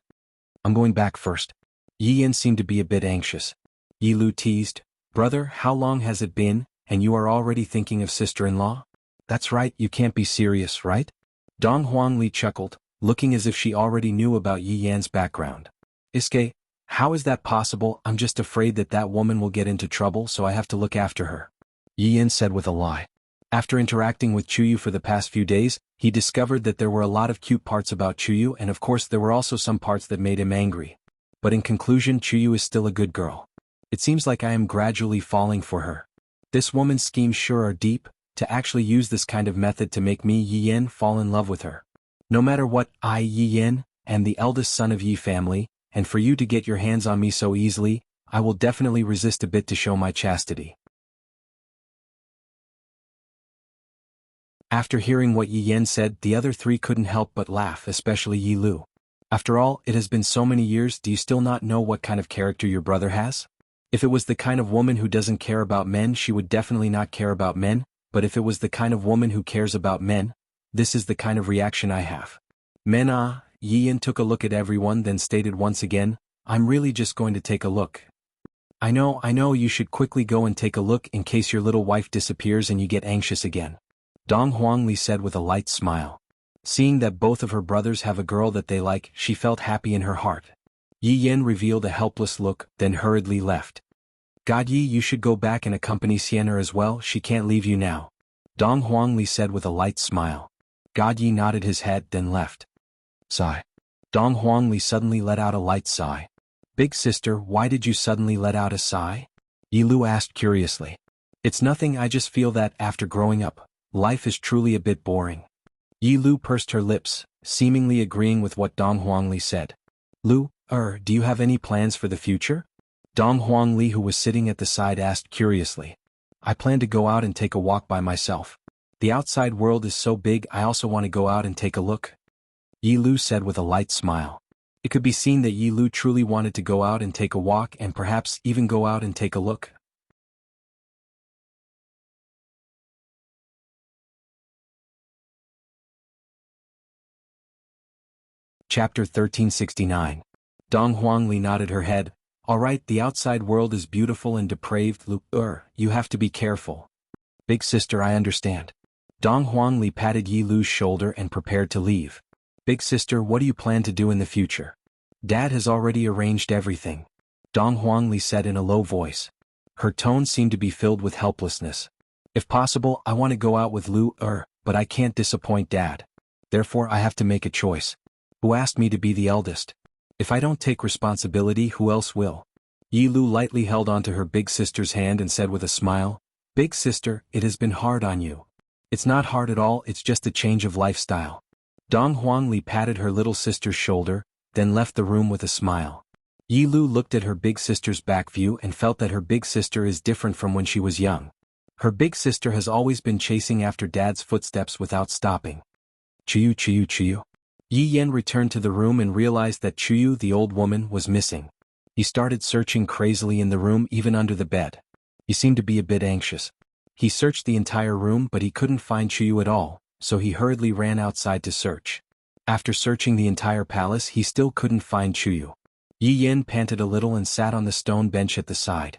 I'm going back first. Yi Yin seemed to be a bit anxious. Yi Lu teased, Brother, how long has it been, and you are already thinking of sister-in-law? That's right, you can't be serious, right? Dong Huangli chuckled, looking as if she already knew about Yi Yan's background. Iske, how is that possible? I'm just afraid that that woman will get into trouble, so I have to look after her. Yi Yan said with a lie. After interacting with Chuyu for the past few days, he discovered that there were a lot of cute parts about Chuyu, and of course there were also some parts that made him angry. But in conclusion, Chuyu is still a good girl. It seems like I am gradually falling for her. This woman's schemes sure are deep, to actually use this kind of method to make me, Yi Yan, fall in love with her. No matter what, I, Yi Yan, am the eldest son of Yi family, and for you to get your hands on me so easily, I will definitely resist a bit to show my chastity. After hearing what Yi Yan said, the other three couldn't help but laugh, especially Yi Lu. After all, it has been so many years, do you still not know what kind of character your brother has? If it was the kind of woman who doesn't care about men, she would definitely not care about men, but if it was the kind of woman who cares about men, this is the kind of reaction I have. Men Yi Yan took a look at everyone, then stated once again, I'm really just going to take a look. I know, you should quickly go and take a look in case your little wife disappears and you get anxious again. Dong Huangli said with a light smile. Seeing that both of her brothers have a girl that they like, she felt happy in her heart. Yi Yan revealed a helpless look, then hurriedly left. God Yi, you should go back and accompany Sienna as well, she can't leave you now. Dong Huangli said with a light smile. God Yi nodded his head, then left. Sigh. Dong Huangli suddenly let out a light sigh. Big sister, why did you suddenly let out a sigh? Yi Lu asked curiously. It's nothing, I just feel that, after growing up, life is truly a bit boring. Yi Lu pursed her lips, seemingly agreeing with what Dong Huangli said. Lu, do you have any plans for the future? Dong Huangli, who was sitting at the side, asked curiously. I plan to go out and take a walk by myself. The outside world is so big, I also want to go out and take a look. Yi Lu said with a light smile. It could be seen that Yi Lu truly wanted to go out and take a walk and perhaps even go out and take a look. Chapter 1369. Dong Huangli nodded her head. Alright, the outside world is beautiful and depraved, Lu, you have to be careful. Big sister, I understand. Dong Huangli patted Yi Lu's shoulder and prepared to leave. Big sister, what do you plan to do in the future? Dad has already arranged everything. Dong Huangli said in a low voice. Her tone seemed to be filled with helplessness. If possible, I want to go out with Lu, but I can't disappoint Dad. Therefore I have to make a choice. Who asked me to be the eldest? If I don't take responsibility, who else will? Yi Lu lightly held onto her big sister's hand and said with a smile, Big sister, it has been hard on you. It's not hard at all, it's just a change of lifestyle. Dong Huangli patted her little sister's shoulder, then left the room with a smile. Yi Lu looked at her big sister's back view and felt that her big sister is different from when she was young. Her big sister has always been chasing after Dad's footsteps without stopping. Chuyu, Chuyu, Chuyu. Yi Yan returned to the room and realized that Chuyu, the old woman, was missing. He started searching crazily in the room, even under the bed. He seemed to be a bit anxious. He searched the entire room, but he couldn't find Chuyu at all, so he hurriedly ran outside to search. After searching the entire palace, he still couldn't find Chuyu. Yi Yan panted a little and sat on the stone bench at the side.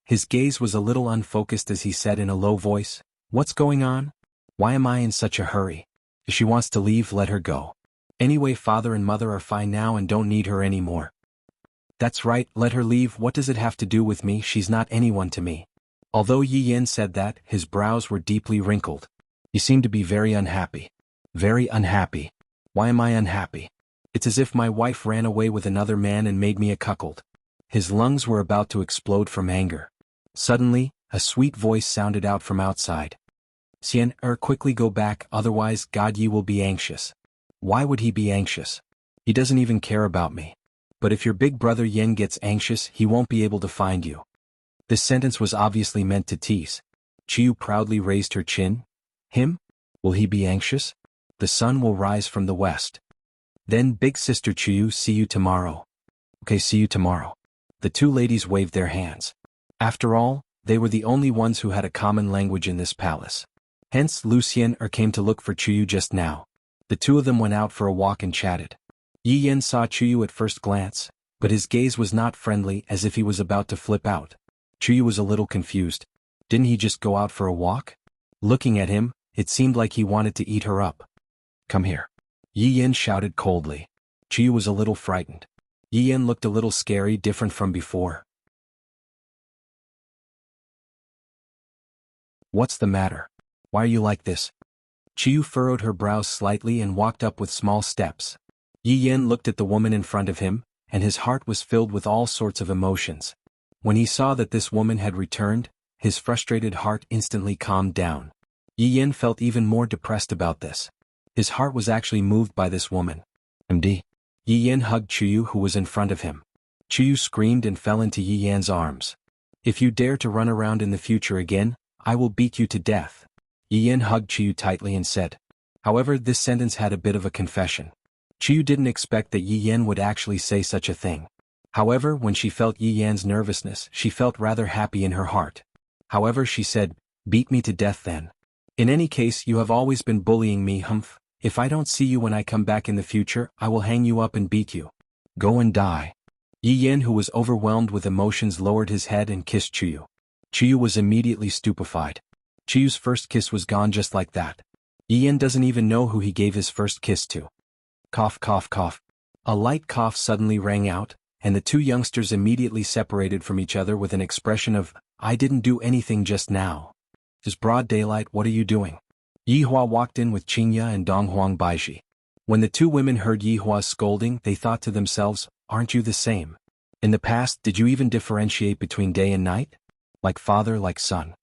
His gaze was a little unfocused as he said in a low voice, What's going on? Why am I in such a hurry? If she wants to leave, let her go. Anyway, father and mother are fine now and don't need her anymore. That's right, let her leave, what does it have to do with me, she's not anyone to me. Although Yi Yan said that, his brows were deeply wrinkled. You seem to be very unhappy. Very unhappy. Why am I unhappy? It's as if my wife ran away with another man and made me a cuckold. His lungs were about to explode from anger. Suddenly, a sweet voice sounded out from outside. Xian, quickly go back, otherwise God you will be anxious. Why would he be anxious? He doesn't even care about me. But if your big brother Yen gets anxious, he won't be able to find you. This sentence was obviously meant to tease. Chiyu proudly raised her chin. Him? Will he be anxious? The sun will rise from the west. Then big sister Chiyu, see you tomorrow. Okay, see you tomorrow. The two ladies waved their hands. After all, they were the only ones who had a common language in this palace. Hence Lucien came to look for Chiyu just now. The two of them went out for a walk and chatted. Yi Yen saw Chiyu at first glance, but his gaze was not friendly, as if he was about to flip out. Chiyu was a little confused. Didn't he just go out for a walk? Looking at him, it seemed like he wanted to eat her up. Come here. Yi Yen shouted coldly. Chiyu was a little frightened. Yi Yen looked a little scary, different from before. What's the matter? Why are you like this? Chiyu furrowed her brows slightly and walked up with small steps. Yi Yen looked at the woman in front of him, and his heart was filled with all sorts of emotions. When he saw that this woman had returned, his frustrated heart instantly calmed down. Yi Yen felt even more depressed about this. His heart was actually moved by this woman. MD. Yi Yen hugged Chiyu, who was in front of him. Chiyu screamed and fell into Yi Yen's arms. If you dare to run around in the future again, I will beat you to death. Yi Yen hugged Chiyu tightly and said. However, this sentence had a bit of a confession. Chiyu didn't expect that Yi Yen would actually say such a thing. However, when she felt Yi Yen's nervousness, she felt rather happy in her heart. However, she said, beat me to death then. In any case, you have always been bullying me, humph. If I don't see you when I come back in the future, I will hang you up and beat you. Go and die. Yi Yen, who was overwhelmed with emotions, lowered his head and kissed Chiyu. Chiyu was immediately stupefied. Chiyu's first kiss was gone just like that. Yi Yen doesn't even know who he gave his first kiss to. Cough, cough, cough. A light cough suddenly rang out, and the two youngsters immediately separated from each other with an expression of, I didn't do anything just now. It's broad daylight, what are you doing? Yi Hua walked in with Qingya and Donghuang Baiji. When the two women heard Yi Hua's scolding, they thought to themselves, aren't you the same? In the past, did you even differentiate between day and night? Like father, like son.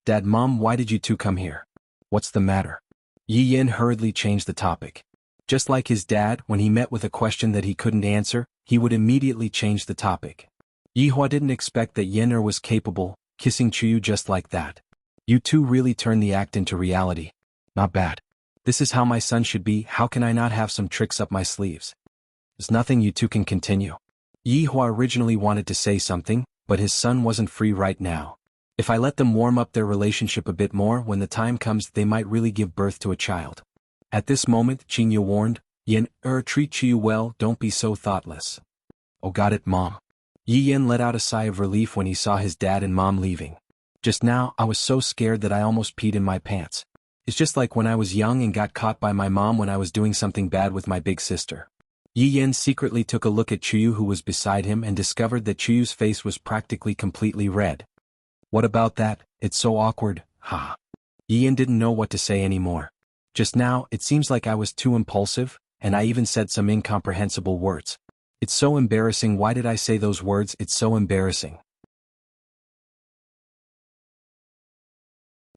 Dad, Mom, why did you two come here? What's the matter? Yi Yen hurriedly changed the topic. Just like his dad, when he met with a question that he couldn't answer, he would immediately change the topic. Yi Hua didn't expect that Yen was capable, kissing Chiyu just like that. You two really turned the act into reality. Not bad. This is how my son should be, how can I not have some tricks up my sleeves? There's nothing, you two can continue. Yi Hua originally wanted to say something, but his son wasn't free right now. If I let them warm up their relationship a bit more, when the time comes they might really give birth to a child. At this moment, Qingya warned, Yen, treat Chiyu well, don't be so thoughtless. Oh, got it, Mom. Yi Yen let out a sigh of relief when he saw his dad and mom leaving. Just now, I was so scared that I almost peed in my pants. It's just like when I was young and got caught by my mom when I was doing something bad with my big sister. Yi Yen secretly took a look at Chiyu, who was beside him, and discovered that Chiyu's face was practically completely red. What about that? It's so awkward, ha. Yi Yen didn't know what to say anymore. Just now, it seems like I was too impulsive, and I even said some incomprehensible words. It's so embarrassing, why did I say those words? It's so embarrassing.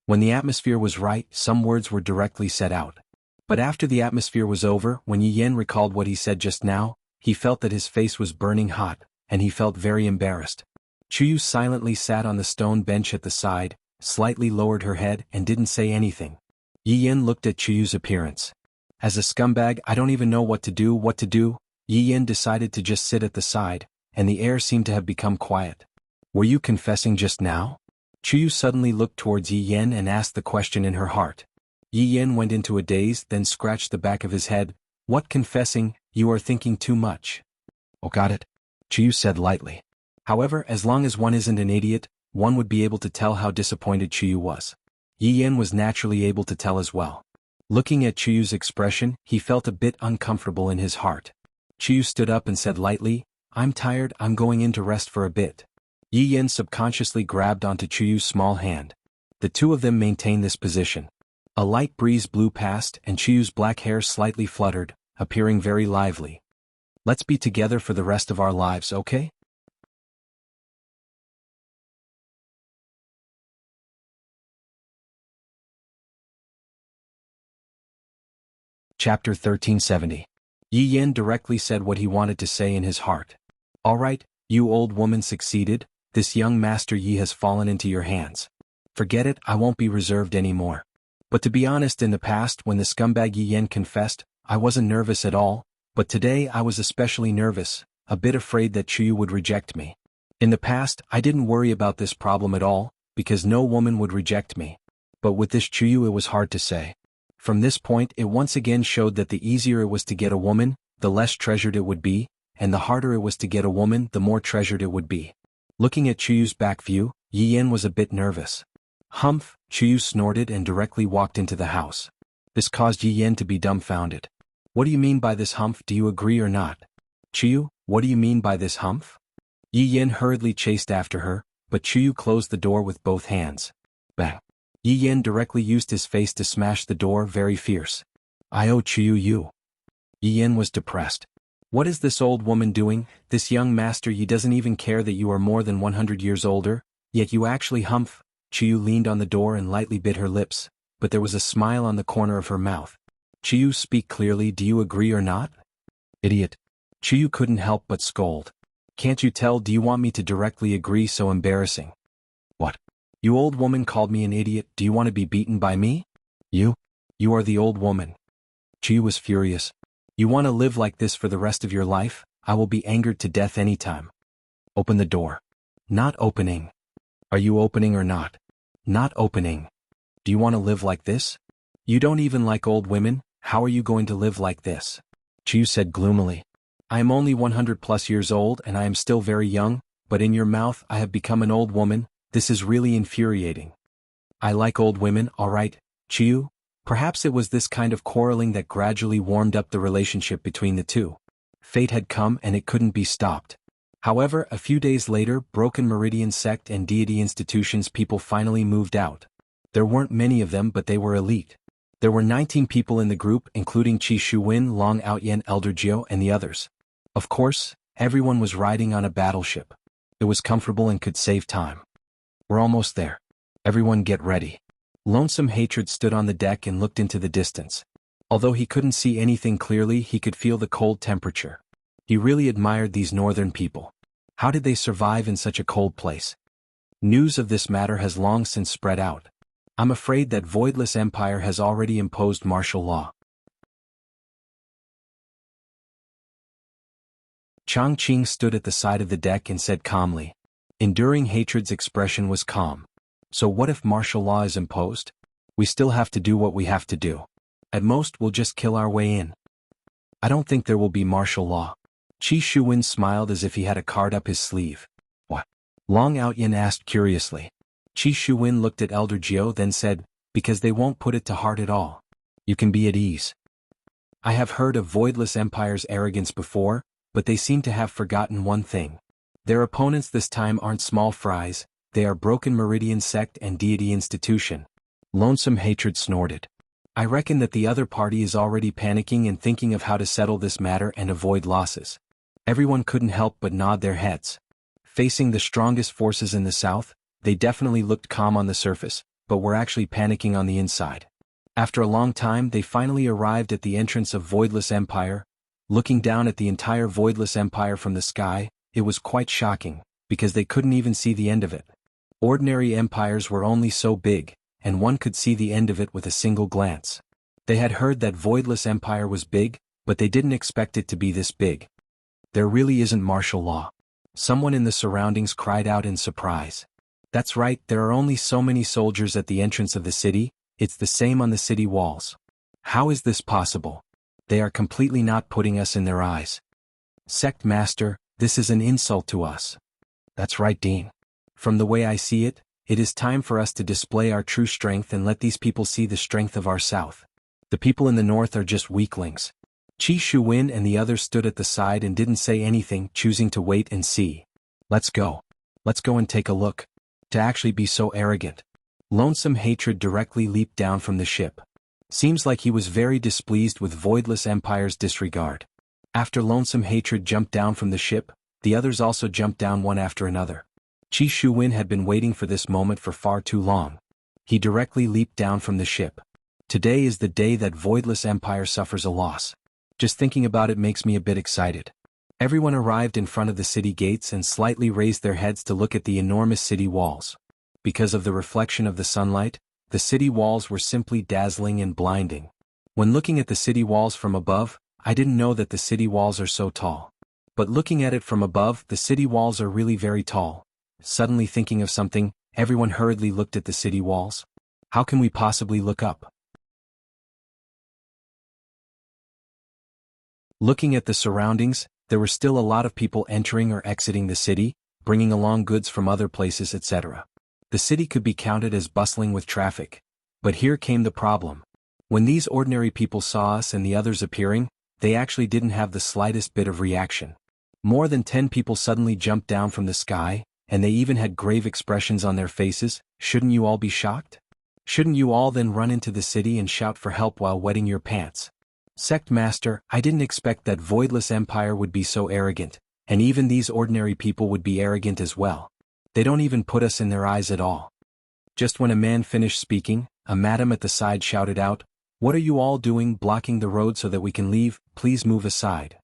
When the atmosphere was right, some words were directly said out. But after the atmosphere was over, when Yi Yen recalled what he said just now, he felt that his face was burning hot, and he felt very embarrassed. Chiyu silently sat on the stone bench at the side, slightly lowered her head, and didn't say anything. Yi Yen looked at Chiyu's appearance. As a scumbag, I don't even know what to do. Yi Yen decided to just sit at the side, and the air seemed to have become quiet. Were you confessing just now? Chiyu suddenly looked towards Yi Yen and asked the question in her heart. Yi Yen went into a daze, then scratched the back of his head. What confessing? You are thinking too much. Oh, got it. Chiyu said lightly. However, as long as one isn't an idiot, one would be able to tell how disappointed Chiyu was. Yi Yen was naturally able to tell as well. Looking at Chiyu's expression, he felt a bit uncomfortable in his heart. Chiyu stood up and said lightly, I'm tired, I'm going in to rest for a bit. Yi Yen subconsciously grabbed onto Chiyu's small hand. The two of them maintained this position. A light breeze blew past and Chiyu's black hair slightly fluttered, appearing very lively. Let's be together for the rest of our lives, okay? Chapter 1370. Yi Yan directly said what he wanted to say in his heart. All right, you old woman succeeded, this young master Yi has fallen into your hands. Forget it, I won't be reserved anymore. But to be honest, in the past when the scumbag Yi Yan confessed, I wasn't nervous at all, but today I was especially nervous, a bit afraid that Chiyu would reject me. In the past, I didn't worry about this problem at all, because no woman would reject me. But with this Chiyu it was hard to say. From this point it once again showed that the easier it was to get a woman, the less treasured it would be, and the harder it was to get a woman, the more treasured it would be. Looking at Chiyu's back view, Yi Yan was a bit nervous. Humph, Chiyu snorted and directly walked into the house. This caused Yi Yan to be dumbfounded. What do you mean by this, Humph? Do you agree or not? Chiyu, what do you mean by this, Humph? Yi Yan hurriedly chased after her, but Chiyu closed the door with both hands. Bang. Yi Yan directly used his face to smash the door very fierce. I owe Chiyu you. Yi Yan was depressed. What is this old woman doing? This young master Yi doesn't even care that you are more than 100 years older, yet you actually Humph. Chiyu leaned on the door and lightly bit her lips, but there was a smile on the corner of her mouth. Chiyu, speak clearly, do you agree or not? Idiot. Chiyu couldn't help but scold. Can't you tell? Do you want me to directly agree? So embarrassing. What? You old woman called me an idiot. Do you want to be beaten by me? You are the old woman. Chiyu was furious. You want to live like this for the rest of your life? I will be angered to death anytime. Open the door. Not opening. Are you opening or not? Not opening. Do you want to live like this? You don't even like old women, how are you going to live like this? Chiyu said gloomily. I am only 100 plus years old and I am still very young, but in your mouth I have become an old woman, this is really infuriating. I like old women, alright, Chiyu. Perhaps it was this kind of quarreling that gradually warmed up the relationship between the two. Fate had come and it couldn't be stopped. However, a few days later, Broken Meridian sect and deity institutions people finally moved out. There weren't many of them, but they were elite. There were 19 people in the group, including Qi Shuwen, Long Outyen, Elder Jiao, and the others. Of course, everyone was riding on a battleship. It was comfortable and could save time. We're almost there. Everyone get ready. Lonesome Hatred stood on the deck and looked into the distance. Although he couldn't see anything clearly, he could feel the cold temperature. He really admired these northern people. How did they survive in such a cold place? News of this matter has long since spread out. I'm afraid that Voidless Empire has already imposed martial law. Changqing stood at the side of the deck and said calmly. Enduring Hatred's expression was calm. So what if martial law is imposed? We still have to do what we have to do. At most we'll just kill our way in. I don't think there will be martial law. Qi Shuwen smiled as if he had a card up his sleeve. What? Long Outyen asked curiously. Qi Shuwen looked at Elder Jiao then said, because they won't put it to heart at all. You can be at ease. I have heard of Voidless Empire's arrogance before, but they seem to have forgotten one thing. Their opponents this time aren't small fries, they are Broken Meridian sect and deity institution. Lonesome Hatred snorted. I reckon that the other party is already panicking and thinking of how to settle this matter and avoid losses. Everyone couldn't help but nod their heads. Facing the strongest forces in the south, they definitely looked calm on the surface, but were actually panicking on the inside. After a long time they finally arrived at the entrance of Voidless Empire. Looking down at the entire Voidless Empire from the sky, it was quite shocking, because they couldn't even see the end of it. Ordinary empires were only so big, and one could see the end of it with a single glance. They had heard that Voidless Empire was big, but they didn't expect it to be this big. There really isn't martial law. Someone in the surroundings cried out in surprise. That's right, there are only so many soldiers at the entrance of the city, it's the same on the city walls. How is this possible? They are completely not putting us in their eyes. Sect Master, this is an insult to us. That's right, Dean. From the way I see it, it is time for us to display our true strength and let these people see the strength of our south. The people in the north are just weaklings. Qi Shuwen and the others stood at the side and didn't say anything, choosing to wait and see. Let's go. Let's go and take a look. To actually be so arrogant. Lonesome Hatred directly leaped down from the ship. Seems like he was very displeased with Voidless Empire's disregard. After Lonesome Hatred jumped down from the ship, the others also jumped down one after another. Qi Shuwen had been waiting for this moment for far too long. He directly leaped down from the ship. Today is the day that Voidless Empire suffers a loss. Just thinking about it makes me a bit excited. Everyone arrived in front of the city gates and slightly raised their heads to look at the enormous city walls. Because of the reflection of the sunlight, the city walls were simply dazzling and blinding. When looking at the city walls from above, I didn't know that the city walls are so tall. But looking at it from above, the city walls are really very tall. Suddenly thinking of something, everyone hurriedly looked at the city walls. How can we possibly look up? Looking at the surroundings, there were still a lot of people entering or exiting the city, bringing along goods from other places, etc. The city could be counted as bustling with traffic. But here came the problem. When these ordinary people saw us and the others appearing, they actually didn't have the slightest bit of reaction. More than 10 people suddenly jumped down from the sky, and they even had grave expressions on their faces. Shouldn't you all be shocked? Shouldn't you all then run into the city and shout for help while wetting your pants? Sect Master, I didn't expect that Voidless Empire would be so arrogant, and even these ordinary people would be arrogant as well. They don't even put us in their eyes at all. Just when a man finished speaking, a madam at the side shouted out, "What are you all doing blocking the road so that we can leave? Please move aside."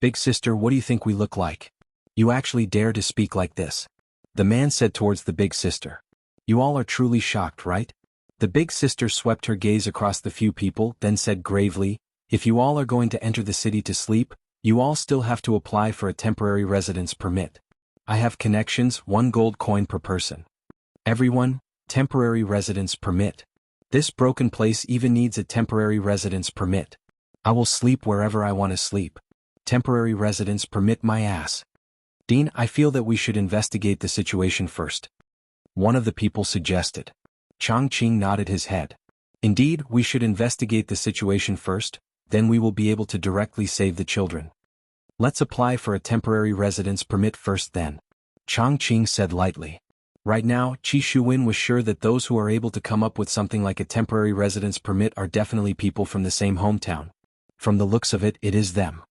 Big sister, what do you think we look like? You actually dare to speak like this? The man said towards the big sister. You all are truly shocked, right? The big sister swept her gaze across the few people, then said gravely, if you all are going to enter the city to sleep, you all still have to apply for a temporary residence permit. I have connections, 1 gold coin per person. Everyone, temporary residence permit. This broken place even needs a temporary residence permit. I will sleep wherever I want to sleep. Temporary residence permit my ass. Dean, I feel that we should investigate the situation first. One of the people suggested. Chongqing nodded his head. Indeed, we should investigate the situation first, then we will be able to directly save the children. Let's apply for a temporary residence permit first then. Chongqing said lightly. Right now, Qi Shuwen was sure that those who are able to come up with something like a temporary residence permit are definitely people from the same hometown. From the looks of it, it is them.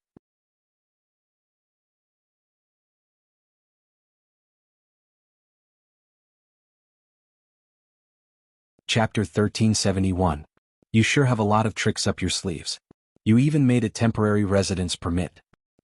Chapter 1371. You sure have a lot of tricks up your sleeves. You even made a temporary residence permit.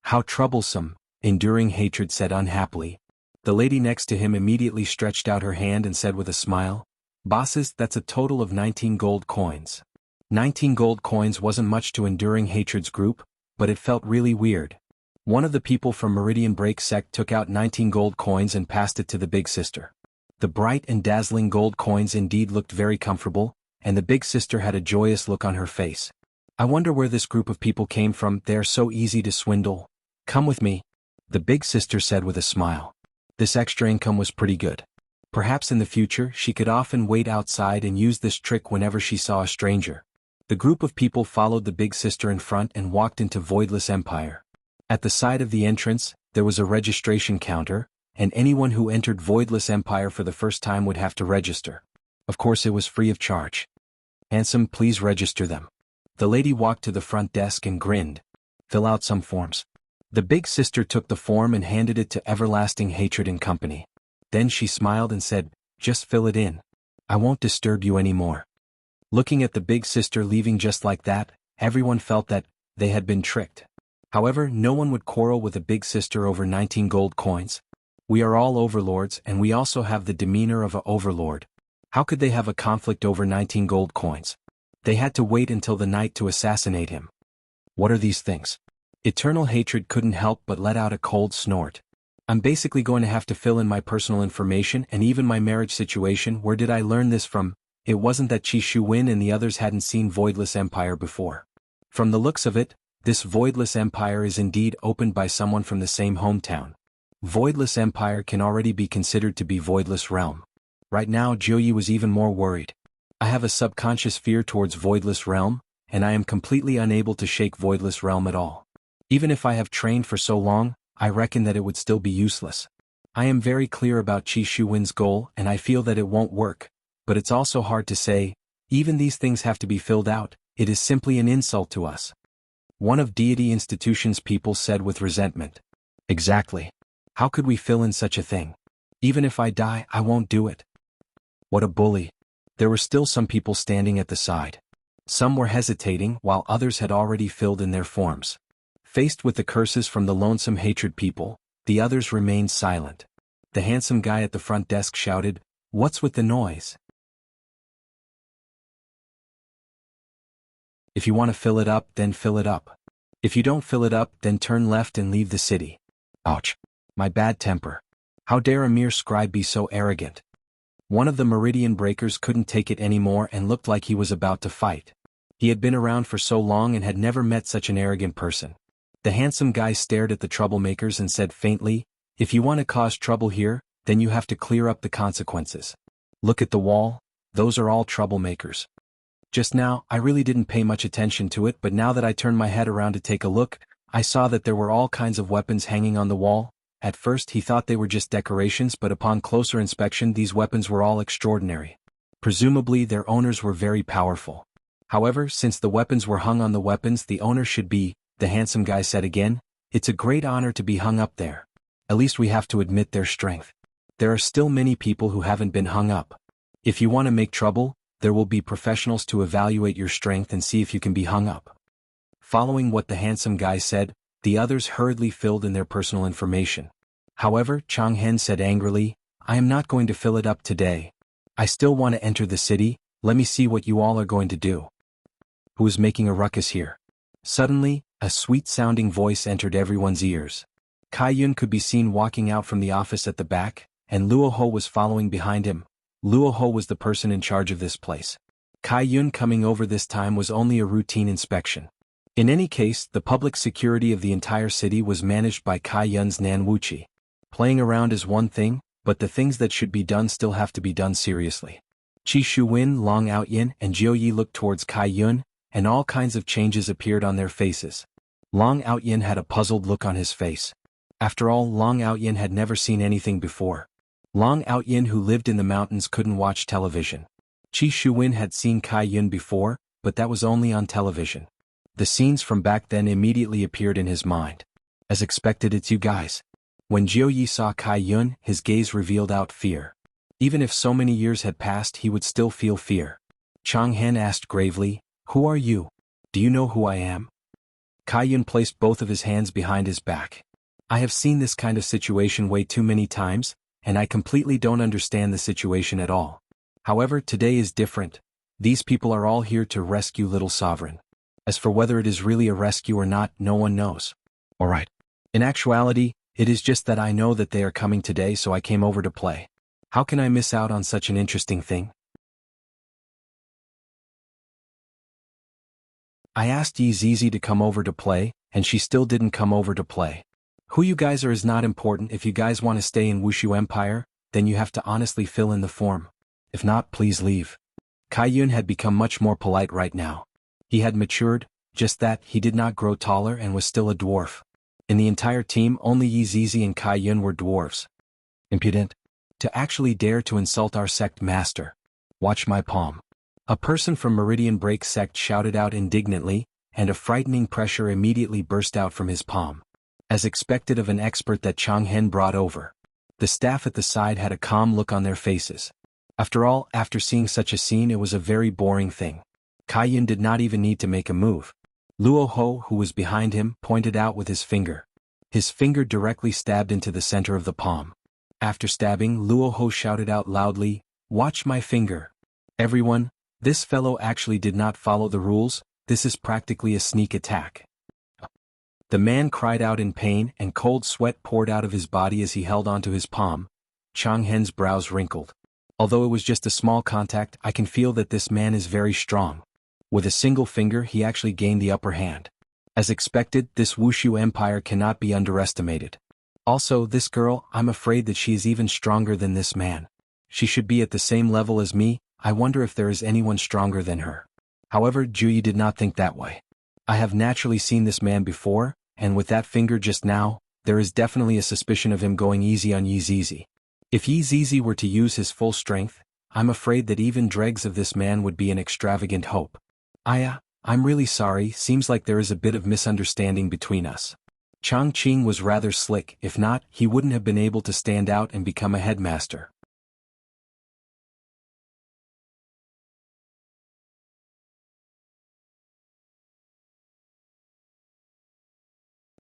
How troublesome, Enduring Hatred said unhappily. The lady next to him immediately stretched out her hand and said with a smile, Bosses, that's a total of 19 gold coins. 19 gold coins wasn't much to Enduring Hatred's group, but it felt really weird. One of the people from Meridian Break sect took out 19 gold coins and passed it to the big sister. The bright and dazzling gold coins indeed looked very comfortable, and the big sister had a joyous look on her face. I wonder where this group of people came from, they are so easy to swindle. Come with me, the big sister said with a smile. This extra income was pretty good. Perhaps in the future she could often wait outside and use this trick whenever she saw a stranger. The group of people followed the big sister in front and walked into Voidless Empire. At the side of the entrance, there was a registration counter, and anyone who entered Voidless Empire for the first time would have to register. Of course it was free of charge. Handsome, please register them. The lady walked to the front desk and grinned. Fill out some forms. The big sister took the form and handed it to Everlasting Hatred and Company. Then she smiled and said, just fill it in. I won't disturb you anymore. Looking at the big sister leaving just like that, everyone felt that they had been tricked. However, no one would quarrel with a big sister over 19 gold coins. We are all overlords and we also have the demeanor of an overlord. How could they have a conflict over 19 gold coins? They had to wait until the night to assassinate him. What are these things? Eternal Hatred couldn't help but let out a cold snort. I'm basically going to have to fill in my personal information and even my marriage situation. Where did I learn this from? It wasn't that Qi Shuwen and the others hadn't seen Voidless Empire before. From the looks of it, this Voidless Empire is indeed opened by someone from the same hometown. Voidless Empire can already be considered to be Voidless Realm. Right now Jiuyi was even more worried. I have a subconscious fear towards Voidless Realm, and I am completely unable to shake Voidless Realm at all. Even if I have trained for so long, I reckon that it would still be useless. I am very clear about Qi Shuwen's goal and I feel that it won't work. but it's also hard to say, even these things have to be filled out, it is simply an insult to us. One of deity institution's people said with resentment. Exactly. How could we fill in such a thing? Even if I die, I won't do it. What a bully. There were still some people standing at the side. Some were hesitating while others had already filled in their forms. Faced with the curses from the lonesome hatred people, the others remained silent. The handsome guy at the front desk shouted, "What's with the noise? If you want to fill it up, then fill it up. If you don't fill it up, then turn left and leave the city." Ouch. My bad temper. How dare a mere scribe be so arrogant? One of the meridian breakers couldn't take it anymore and looked like he was about to fight. He had been around for so long and had never met such an arrogant person. The handsome guy stared at the troublemakers and said faintly, "If you want to cause trouble here, then you have to clear up the consequences. Look at the wall, those are all troublemakers." Just now, I really didn't pay much attention to it, but now that I turned my head around to take a look, I saw that there were all kinds of weapons hanging on the wall. At first he thought they were just decorations, but upon closer inspection these weapons were all extraordinary. Presumably their owners were very powerful. However, since the weapons were hung on the weapons the owner should be, the handsome guy said again, "It's a great honor to be hung up there. At least we have to admit their strength. There are still many people who haven't been hung up. If you want to make trouble, there will be professionals to evaluate your strength and see if you can be hung up." Following what the handsome guy said, the others hurriedly filled in their personal information. However, Chang Hen said angrily, "I am not going to fill it up today. I still want to enter the city, let me see what you all are going to do." Who is making a ruckus here? Suddenly, a sweet-sounding voice entered everyone's ears. Kai Yun could be seen walking out from the office at the back, and Luo Ho was following behind him. Luo Ho was the person in charge of this place. Kai Yun coming over this time was only a routine inspection. In any case, the public security of the entire city was managed by Kai Yun's Nan Wuxia. Playing around is one thing, but the things that should be done still have to be done seriously. Qi Shuwen, Long Outyin, and Jiu Yi looked towards Kai Yun, and all kinds of changes appeared on their faces. Long Outyin had a puzzled look on his face. After all, Long Outyin had never seen anything before. Long Outyin, who lived in the mountains, couldn't watch television. Qi Shuwen had seen Kai Yun before, but that was only on television. The scenes from back then immediately appeared in his mind. As expected, it's you guys. When Jiu Yi saw Kai Yun, his gaze revealed out fear. Even if so many years had passed, he would still feel fear. Chang Hen asked gravely, "Who are you? Do you know who I am?" Kai Yun placed both of his hands behind his back. "I have seen this kind of situation way too many times, and I completely don't understand the situation at all. However, today is different. These people are all here to rescue Little Sovereign. As for whether it is really a rescue or not, no one knows. Alright. In actuality, it is just that I know that they are coming today, so I came over to play. How can I miss out on such an interesting thing?" I asked Yi Zizi to come over to play, and she still didn't come over to play. Who you guys are is not important. If you guys want to stay in Wushu Empire, then you have to honestly fill in the form. If not, please leave. Kai Yun had become much more polite right now. He had matured, just that he did not grow taller and was still a dwarf. In the entire team, only Yi Zizi and Kai Yun were dwarves. Impudent. To actually dare to insult our sect master. Watch my palm. A person from Meridian Break sect shouted out indignantly, and a frightening pressure immediately burst out from his palm. As expected of an expert that Chang Hen brought over. The staff at the side had a calm look on their faces. After all, after seeing such a scene, it was a very boring thing. Kai Yun did not even need to make a move. Luo Ho, who was behind him, pointed out with his finger. His finger directly stabbed into the center of the palm. After stabbing, Luo Ho shouted out loudly, "Watch my finger. Everyone, this fellow actually did not follow the rules, this is practically a sneak attack." The man cried out in pain and cold sweat poured out of his body as he held onto his palm. Chang Hen's brows wrinkled. Although it was just a small contact, I can feel that this man is very strong. With a single finger he actually gained the upper hand. As expected, this Wushu Empire cannot be underestimated. Also, this girl, I'm afraid that she is even stronger than this man. She should be at the same level as me, I wonder if there is anyone stronger than her. However, Juyi did not think that way. I have naturally seen this man before, and with that finger just now, there is definitely a suspicion of him going easy on Yi Zizi. If Yi Zizi were to use his full strength, I'm afraid that even dregs of this man would be an extravagant hope. I'm really sorry, seems like there is a bit of misunderstanding between us. Changqing was rather slick, if not, he wouldn't have been able to stand out and become a headmaster.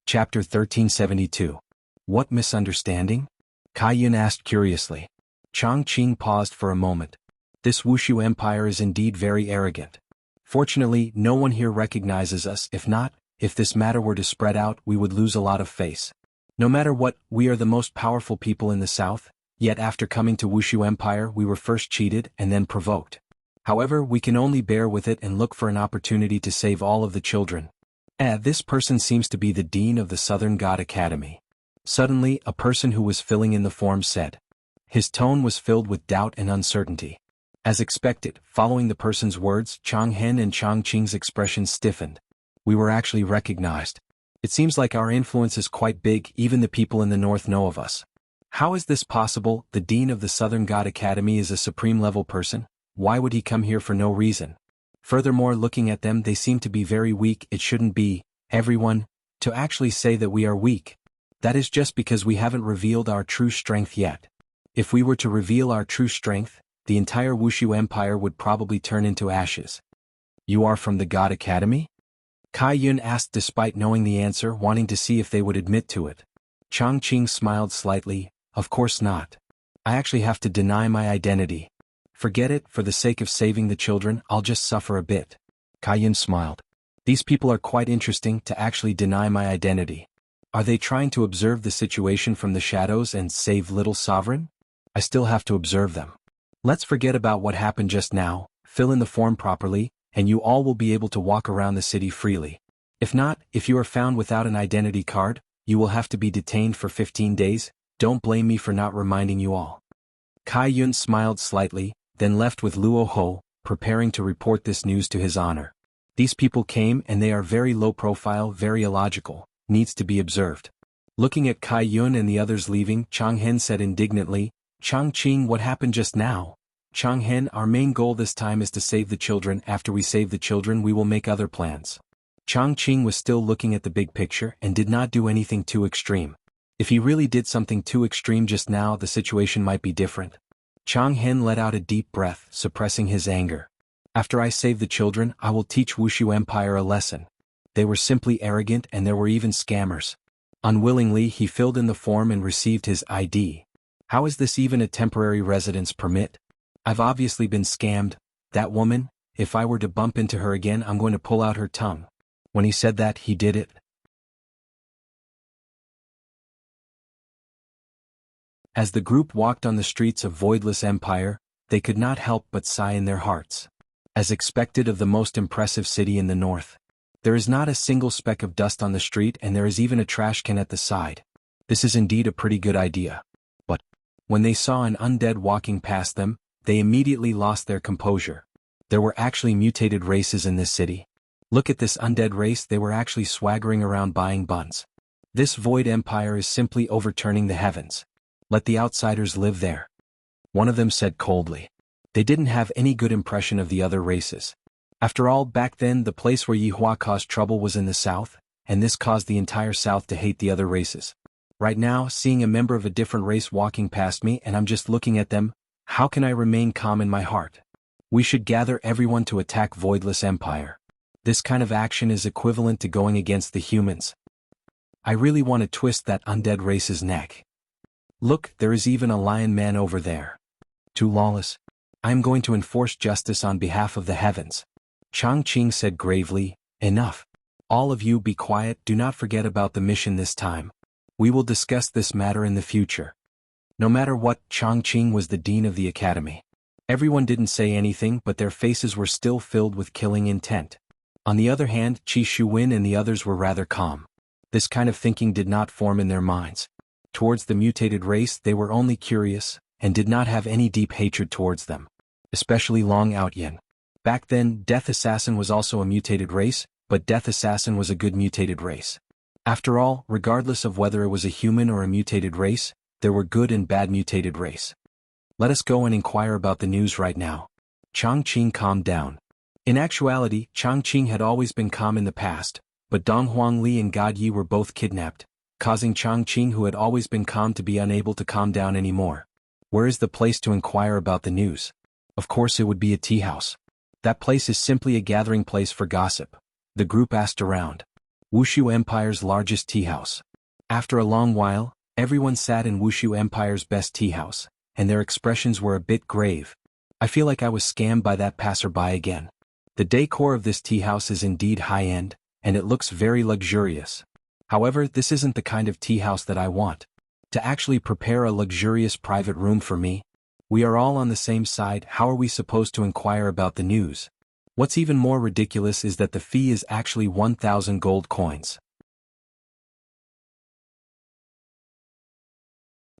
Chapter 1372. What misunderstanding? Kaiyun asked curiously. Changqing paused for a moment. This Wushu Empire is indeed very arrogant. Fortunately, no one here recognizes us, if not, if this matter were to spread out, we would lose a lot of face. No matter what, we are the most powerful people in the south, yet after coming to Wushu Empire we were first cheated and then provoked. However, we can only bear with it and look for an opportunity to save all of the children. This person seems to be the Dean of the Southern God Academy. Suddenly, a person who was filling in the form said. His tone was filled with doubt and uncertainty. As expected, following the person's words, Changhen and Changqing's expressions stiffened. We were actually recognized. It seems like our influence is quite big, even the people in the north know of us. How is this possible? The Dean of the Southern God Academy is a supreme-level person. Why would he come here for no reason? Furthermore, looking at them, they seem to be very weak. It shouldn't be, everyone, to actually say that we are weak. That is just because we haven't revealed our true strength yet. If we were to reveal our true strength, the entire Wushu Empire would probably turn into ashes. You are from the God Academy? Kaiyun asked despite knowing the answer, wanting to see if they would admit to it. Changqing smiled slightly. Of course not. I actually have to deny my identity. Forget it, for the sake of saving the children, I'll just suffer a bit. Kaiyun smiled. These people are quite interesting to actually deny my identity. Are they trying to observe the situation from the shadows and save little sovereign? I still have to observe them. Let's forget about what happened just now, fill in the form properly, and you all will be able to walk around the city freely. If not, if you are found without an identity card, you will have to be detained for 15 days, don't blame me for not reminding you all. Kaiyun smiled slightly, then left with Luo Ho, preparing to report this news to his honor. These people came and they are very low profile, very illogical, needs to be observed. Looking at Kaiyun and the others leaving, Changhen said indignantly, Changqing, what happened just now? Changhen, our main goal this time is to save the children. After we save the children we will make other plans. Changqing was still looking at the big picture and did not do anything too extreme. If he really did something too extreme just now, the situation might be different. Changhen let out a deep breath, suppressing his anger. After I save the children, I will teach Wushu Empire a lesson. They were simply arrogant and there were even scammers. Unwillingly he filled in the form and received his ID. How is this even a temporary residence permit? I've obviously been scammed. That woman, if I were to bump into her again I'm going to pull out her tongue. When he said that, he did it. As the group walked on the streets of Voidless Empire, they could not help but sigh in their hearts. As expected of the most impressive city in the north. There is not a single speck of dust on the street and there is even a trash can at the side. This is indeed a pretty good idea. But, when they saw an undead walking past them, they immediately lost their composure. There were actually mutated races in this city. Look at this undead race, they were actually swaggering around buying buns. This Void Empire is simply overturning the heavens. Let the outsiders live there. One of them said coldly. They didn't have any good impression of the other races. After all, back then the place where Yihua caused trouble was in the south, and this caused the entire south to hate the other races. Right now, seeing a member of a different race walking past me and I'm just looking at them, how can I remain calm in my heart? We should gather everyone to attack Voidless Empire. This kind of action is equivalent to going against the humans. I really want to twist that undead race's neck. Look, there is even a lion man over there. Too lawless. I am going to enforce justice on behalf of the heavens. Changqing said gravely, enough. All of you be quiet, do not forget about the mission this time. We will discuss this matter in the future. No matter what, Changqing was the dean of the academy. Everyone didn't say anything but their faces were still filled with killing intent. On the other hand, Qi Shuwen and the others were rather calm. This kind of thinking did not form in their minds. Towards the mutated race they were only curious, and did not have any deep hatred towards them. Especially Long Outyen. Back then, Death Assassin was also a mutated race, but Death Assassin was a good mutated race. After all, regardless of whether it was a human or a mutated race, there were good and bad mutated race. Let us go and inquire about the news right now. Chongqing calmed down. In actuality, Chongqing had always been calm in the past, but Dong Huangli and God Yi were both kidnapped, causing Chongqing, who had always been calm, to be unable to calm down anymore. Where is the place to inquire about the news? Of course it would be a tea house. That place is simply a gathering place for gossip. The group asked around. Wushu Empire's largest tea house. After a long while, everyone sat in Wushu Empire's best tea house, and their expressions were a bit grave. I feel like I was scammed by that passerby again. The decor of this tea house is indeed high-end, and it looks very luxurious. However, this isn't the kind of tea house that I want. To actually prepare a luxurious private room for me? We are all on the same side. How are we supposed to inquire about the news? What's even more ridiculous is that the fee is actually 1,000 gold coins.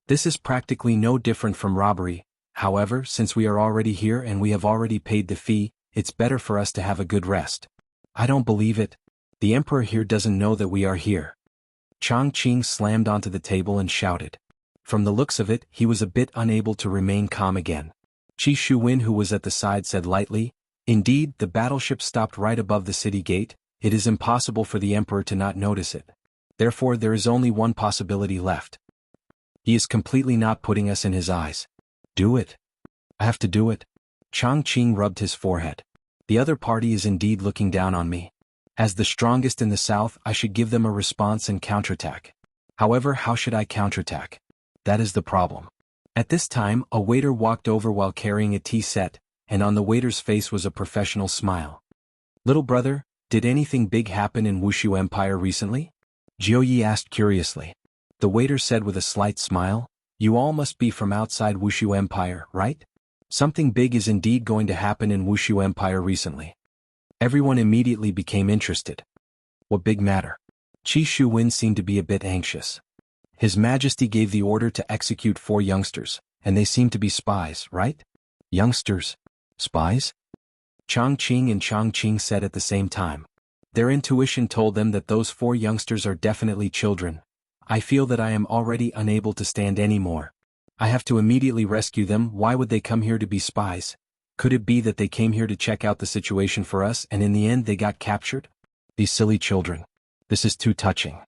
This is practically no different from robbery. However, since we are already here and we have already paid the fee, it's better for us to have a good rest. I don't believe it. The emperor here doesn't know that we are here. Chongqing slammed onto the table and shouted. From the looks of it, he was a bit unable to remain calm again. Qi Shuwen, who was at the side, said lightly, "Indeed, the battleship stopped right above the city gate. It is impossible for the emperor to not notice it. Therefore there is only one possibility left. He is completely not putting us in his eyes. Do it. I have to do it." Chongqing rubbed his forehead. The other party is indeed looking down on me. As the strongest in the south, I should give them a response and counterattack. However, how should I counterattack? That is the problem. At this time, a waiter walked over while carrying a tea set, and on the waiter's face was a professional smile. "Little brother, did anything big happen in Wushu Empire recently?" Jiao Yi asked curiously. The waiter said with a slight smile, "You all must be from outside Wushu Empire, right? Something big is indeed going to happen in Wushu Empire recently." Everyone immediately became interested. What big matter? Qi Shuwen seemed to be a bit anxious. His Majesty gave the order to execute 4 youngsters, and they seem to be spies, right? Youngsters? Spies? Chongqing and Chongqing said at the same time. Their intuition told them that those 4 youngsters are definitely children. I feel that I am already unable to stand anymore. I have to immediately rescue them. Why would they come here to be spies? Could it be that they came here to check out the situation for us and in the end they got captured? These silly children. This is too touching.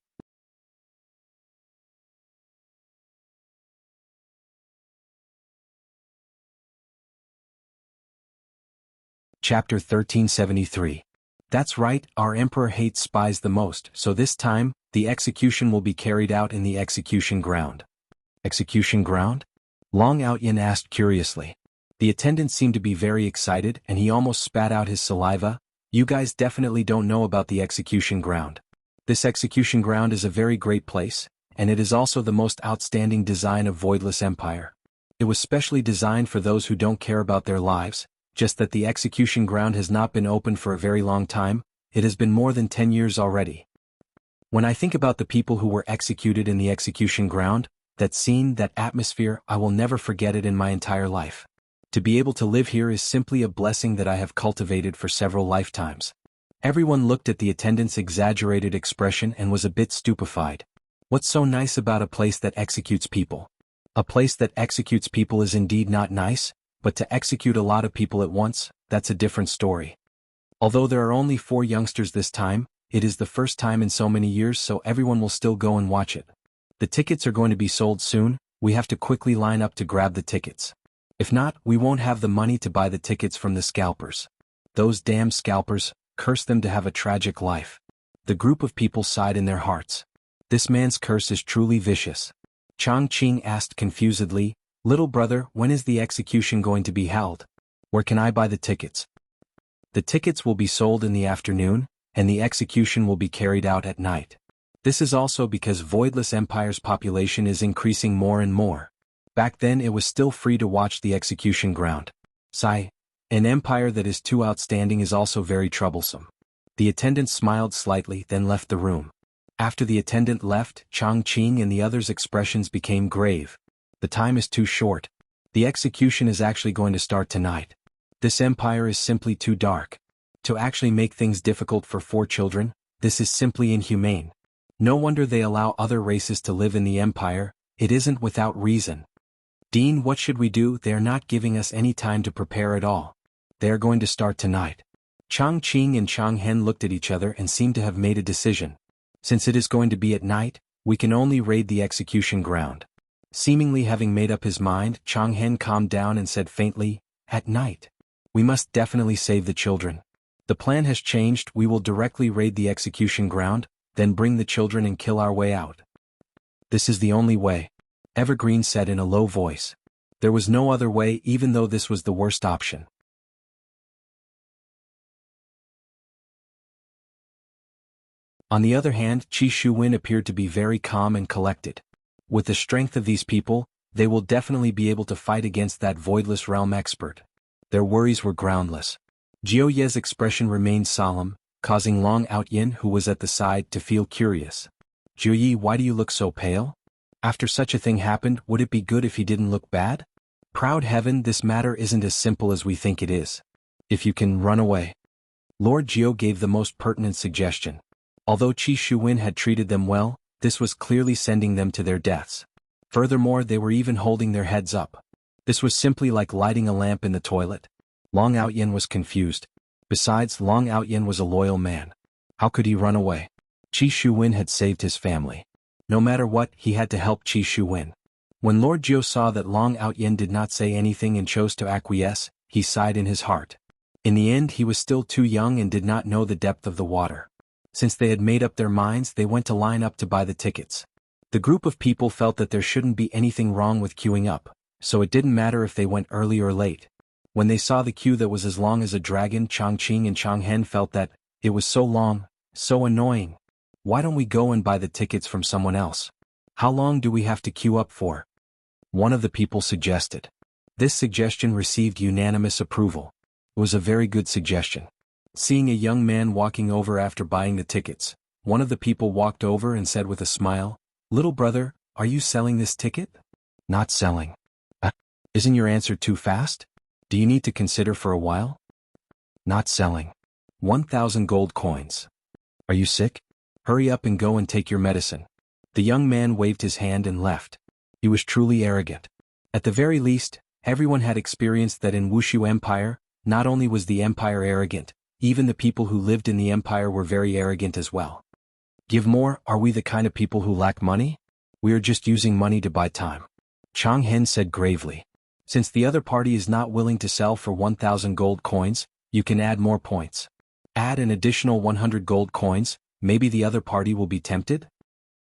Chapter 1373. That's right, our emperor hates spies the most, so this time, the execution will be carried out in the execution ground. Execution ground? Long Outyin asked curiously. The attendant seemed to be very excited and he almost spat out his saliva. "You guys definitely don't know about the execution ground. This execution ground is a very great place, and it is also the most outstanding design of Voidless Empire. It was specially designed for those who don't care about their lives, just that the execution ground has not been open for a very long time. It has been more than 10 years already. When I think about the people who were executed in the execution ground, that scene, that atmosphere, I will never forget it in my entire life. To be able to live here is simply a blessing that I have cultivated for several lifetimes." Everyone looked at the attendant's exaggerated expression and was a bit stupefied. What's so nice about a place that executes people? A place that executes people is indeed not nice, but to execute a lot of people at once, that's a different story. Although there are only 4 youngsters this time, it is the first time in so many years, so everyone will still go and watch it. The tickets are going to be sold soon. We have to quickly line up to grab the tickets. If not, we won't have the money to buy the tickets from the scalpers. Those damn scalpers, curse them to have a tragic life. The group of people sighed in their hearts. This man's curse is truly vicious. Chongqing asked confusedly, "Little brother, when is the execution going to be held? Where can I buy the tickets?" "The tickets will be sold in the afternoon, and the execution will be carried out at night. This is also because Voidless Empire's population is increasing more and more. Back then it was still free to watch the execution ground. Sigh. An empire that is too outstanding is also very troublesome." The attendant smiled slightly, then left the room. After the attendant left, Chongqing and the others' expressions became grave. The time is too short. The execution is actually going to start tonight. This empire is simply too dark. To actually make things difficult for 4 children, this is simply inhumane. No wonder they allow other races to live in the empire. It isn't without reason. Dean, what should we do? They are not giving us any time to prepare at all. They are going to start tonight. Chang Qing and Chang Hen looked at each other and seemed to have made a decision. Since it is going to be at night, we can only raid the execution ground. Seemingly having made up his mind, Chang Hen calmed down and said faintly, "At night. We must definitely save the children. The plan has changed. We will directly raid the execution ground, then bring the children and kill our way out." "This is the only way," Evergreen said in a low voice. There was no other way, even though this was the worst option. On the other hand, Qi Shuwen appeared to be very calm and collected. With the strength of these people, they will definitely be able to fight against that voidless realm expert. Their worries were groundless. Jiao Ye's expression remained solemn, causing Long Outyin, who was at the side, to feel curious. "Jiao Yi, why do you look so pale? After such a thing happened, would it be good if he didn't look bad?" "Proud heaven, this matter isn't as simple as we think it is. If you can run away." Lord Jiao gave the most pertinent suggestion. Although Qi Shuwen had treated them well, this was clearly sending them to their deaths. Furthermore, they were even holding their heads up. This was simply like lighting a lamp in the toilet. Long Outyin was confused. Besides, Long Outyin was a loyal man. How could he run away? Qi Shuwen had saved his family. No matter what, he had to help Qi Shuwen. When Lord Jiao saw that Long Outyin did not say anything and chose to acquiesce, he sighed in his heart. In the end, he was still too young and did not know the depth of the water. Since they had made up their minds, they went to line up to buy the tickets. The group of people felt that there shouldn't be anything wrong with queuing up, so it didn't matter if they went early or late. When they saw the queue that was as long as a dragon, Chang Qing and Chang Hen felt that it was so long, so annoying. Why don't we go and buy the tickets from someone else? How long do we have to queue up for? One of the people suggested. This suggestion received unanimous approval. It was a very good suggestion. Seeing a young man walking over after buying the tickets, one of the people walked over and said with a smile, "Little brother, are you selling this ticket?" "Not selling." Isn't your answer too fast? Do you need to consider for a while?" "Not selling." 1,000 gold coins. "Are you sick? Hurry up and go and take your medicine." The young man waved his hand and left. He was truly arrogant. At the very least, everyone had experienced that in Wuxia Empire, not only was the empire arrogant, even the people who lived in the empire were very arrogant as well. "Give more, are we the kind of people who lack money? We are just using money to buy time," Chang Hen said gravely. "Since the other party is not willing to sell for 1,000 gold coins, you can add more points. Add an additional 100 gold coins, maybe the other party will be tempted?"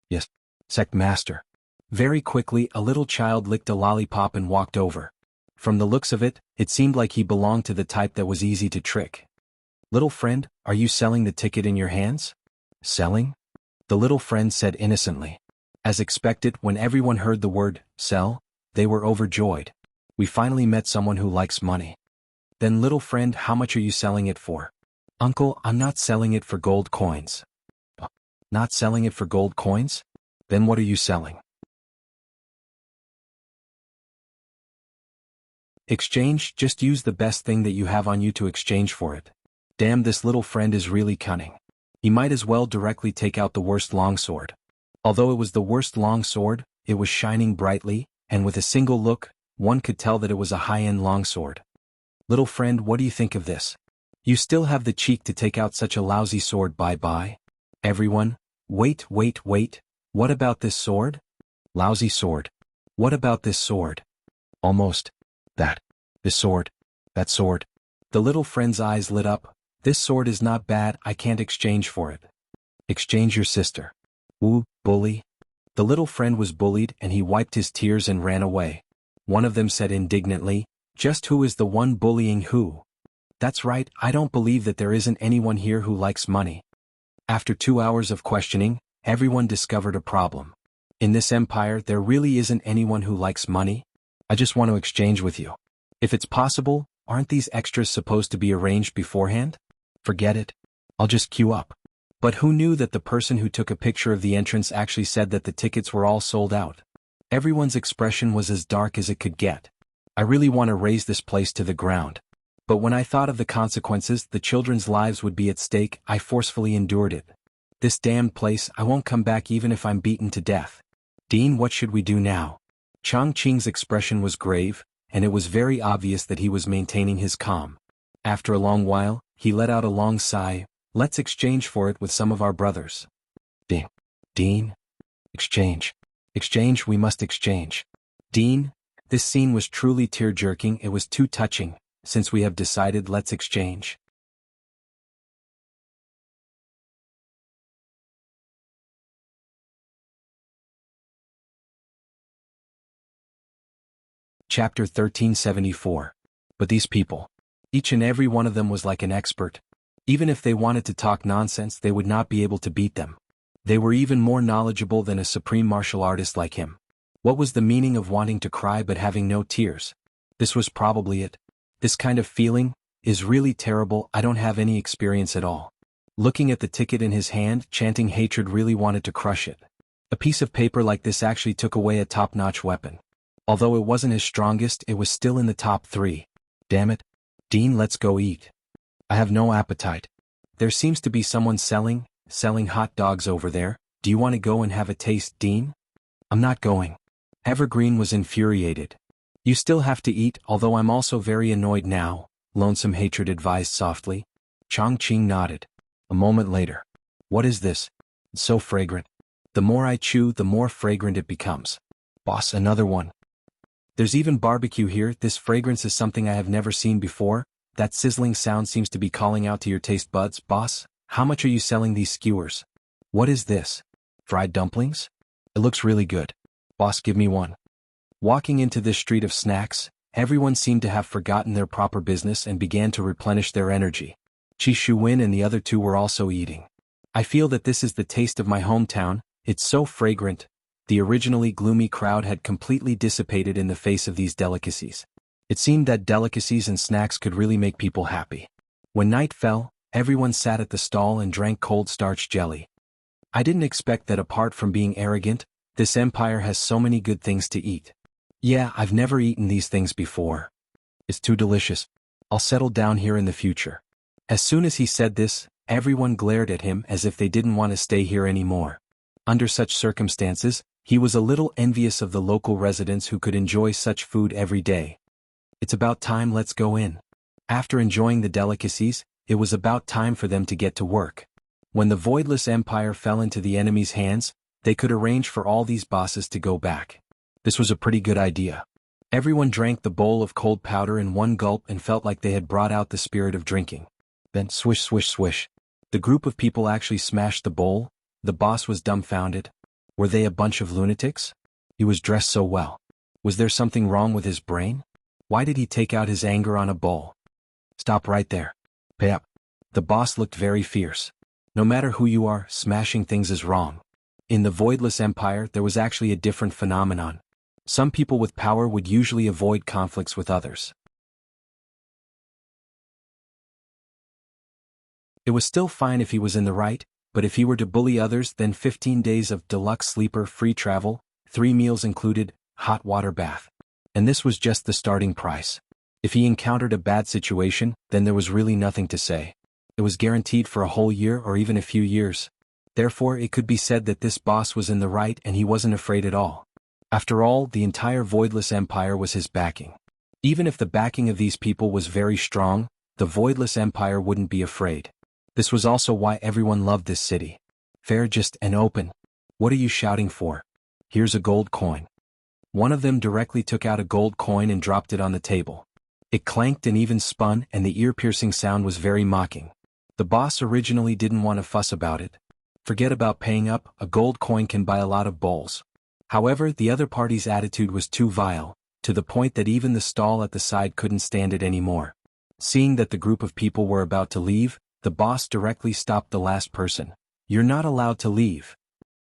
"Yes, Sect Master." Very quickly, a little child licked a lollipop and walked over. From the looks of it, it seemed like he belonged to the type that was easy to trick. "Little friend, are you selling the ticket in your hands?" "Selling?" the little friend said innocently. As expected, when everyone heard the word, sell, they were overjoyed. "We finally met someone who likes money." "Then little friend, how much are you selling it for?" "Uncle, I'm not selling it for gold coins." "Not selling it for gold coins? Then what are you selling?" "Exchange, just use the best thing that you have on you to exchange for it." Damn, this little friend is really cunning. He might as well directly take out the worst longsword. Although it was the worst longsword, it was shining brightly, and with a single look, one could tell that it was a high-end longsword. "Little friend, what do you think of this? You still have the cheek to take out such a lousy sword, bye-bye." Everyone, wait, what about this sword? Lousy sword. What about this sword? Almost. That. This sword. That sword. The little friend's eyes lit up. "This sword is not bad, I can't exchange for it." "Exchange your sister." "Ooh, bully." The little friend was bullied and he wiped his tears and ran away. One of them said indignantly, "Just who is the one bullying who?" "That's right, I don't believe that there isn't anyone here who likes money." After 2 hours of questioning, everyone discovered a problem. In this empire, there really isn't anyone who likes money. "I just want to exchange with you." "If it's possible, aren't these extras supposed to be arranged beforehand?" "Forget it. I'll just queue up." But who knew that the person who took a picture of the entrance actually said that the tickets were all sold out? Everyone's expression was as dark as it could get. "I really want to raze this place to the ground. But when I thought of the consequences, the children's lives would be at stake, I forcefully endured it. This damned place, I won't come back even if I'm beaten to death." "Dean, what should we do now?" Changqing's expression was grave, and it was very obvious that he was maintaining his calm. After a long while, he let out a long sigh. Let's exchange for it with some of our brothers. Dean? Exchange. Exchange, we must exchange. Dean? This scene was truly tear-jerking, it was too touching. Since we have decided, let's exchange. Chapter 1374. But these people. Each and every one of them was like an expert. Even if they wanted to talk nonsense, they would not be able to beat them. They were even more knowledgeable than a supreme martial artist like him. What was the meaning of wanting to cry but having no tears? This was probably it. This kind of feeling is really terrible. I don't have any experience at all. Looking at the ticket in his hand, chanting hatred, really wanted to crush it. A piece of paper like this actually took away a top-notch weapon. Although it wasn't his strongest, it was still in the top 3. Damn it. Dean, let's go eat. I have no appetite. There seems to be someone selling hot dogs over there. Do you want to go and have a taste, Dean? I'm not going. Evergreen was infuriated. You still have to eat, although I'm also very annoyed now, Lonesome Hatred advised softly. Changqing nodded. A moment later. What is this? It's so fragrant. The more I chew, the more fragrant it becomes. Boss, another one. There's even barbecue here. This fragrance is something I have never seen before. That sizzling sound seems to be calling out to your taste buds. Boss, how much are you selling these skewers? What is this? Fried dumplings? It looks really good. Boss, give me one. Walking into this street of snacks, everyone seemed to have forgotten their proper business and began to replenish their energy. Chi Shuwen and the other two were also eating. I feel that this is the taste of my hometown. It's so fragrant. The originally gloomy crowd had completely dissipated in the face of these delicacies. It seemed that delicacies and snacks could really make people happy. When night fell, everyone sat at the stall and drank cold starch jelly. I didn't expect that apart from being arrogant, this empire has so many good things to eat. Yeah, I've never eaten these things before. It's too delicious. I'll settle down here in the future. As soon as he said this, everyone glared at him as if they didn't want to stay here anymore. Under such circumstances, he was a little envious of the local residents who could enjoy such food every day. It's about time, let's go in. After enjoying the delicacies, it was about time for them to get to work. When the Voidless Empire fell into the enemy's hands, they could arrange for all these bosses to go back. This was a pretty good idea. Everyone drank the bowl of cold powder in one gulp and felt like they had brought out the spirit of drinking. Then swish, swish, swish. The group of people actually smashed the bowl. The boss was dumbfounded. Were they a bunch of lunatics? He was dressed so well. Was there something wrong with his brain? Why did he take out his anger on a bowl? Stop right there. Pay up. The boss looked very fierce. No matter who you are, smashing things is wrong. In the Voidless Empire, there was actually a different phenomenon. Some people with power would usually avoid conflicts with others. It was still fine if he was in the right, but if he were to bully others, then 15 days of deluxe sleeper, free travel, 3 meals included, hot water bath. And this was just the starting price. If he encountered a bad situation, then there was really nothing to say. It was guaranteed for a whole year or even a few years. Therefore, it could be said that this boss was in the right and he wasn't afraid at all. After all, the entire Voidless Empire was his backing. Even if the backing of these people was very strong, the Voidless Empire wouldn't be afraid. This was also why everyone loved this city. Fair, just, and open. What are you shouting for? Here's a gold coin. One of them directly took out a gold coin and dropped it on the table. It clanked and even spun, and the ear-piercing sound was very mocking. The boss originally didn't want to fuss about it. Forget about paying up, a gold coin can buy a lot of bowls. However, the other party's attitude was too vile, to the point that even the stall at the side couldn't stand it anymore. Seeing that the group of people were about to leave, the boss directly stopped the last person. You're not allowed to leave.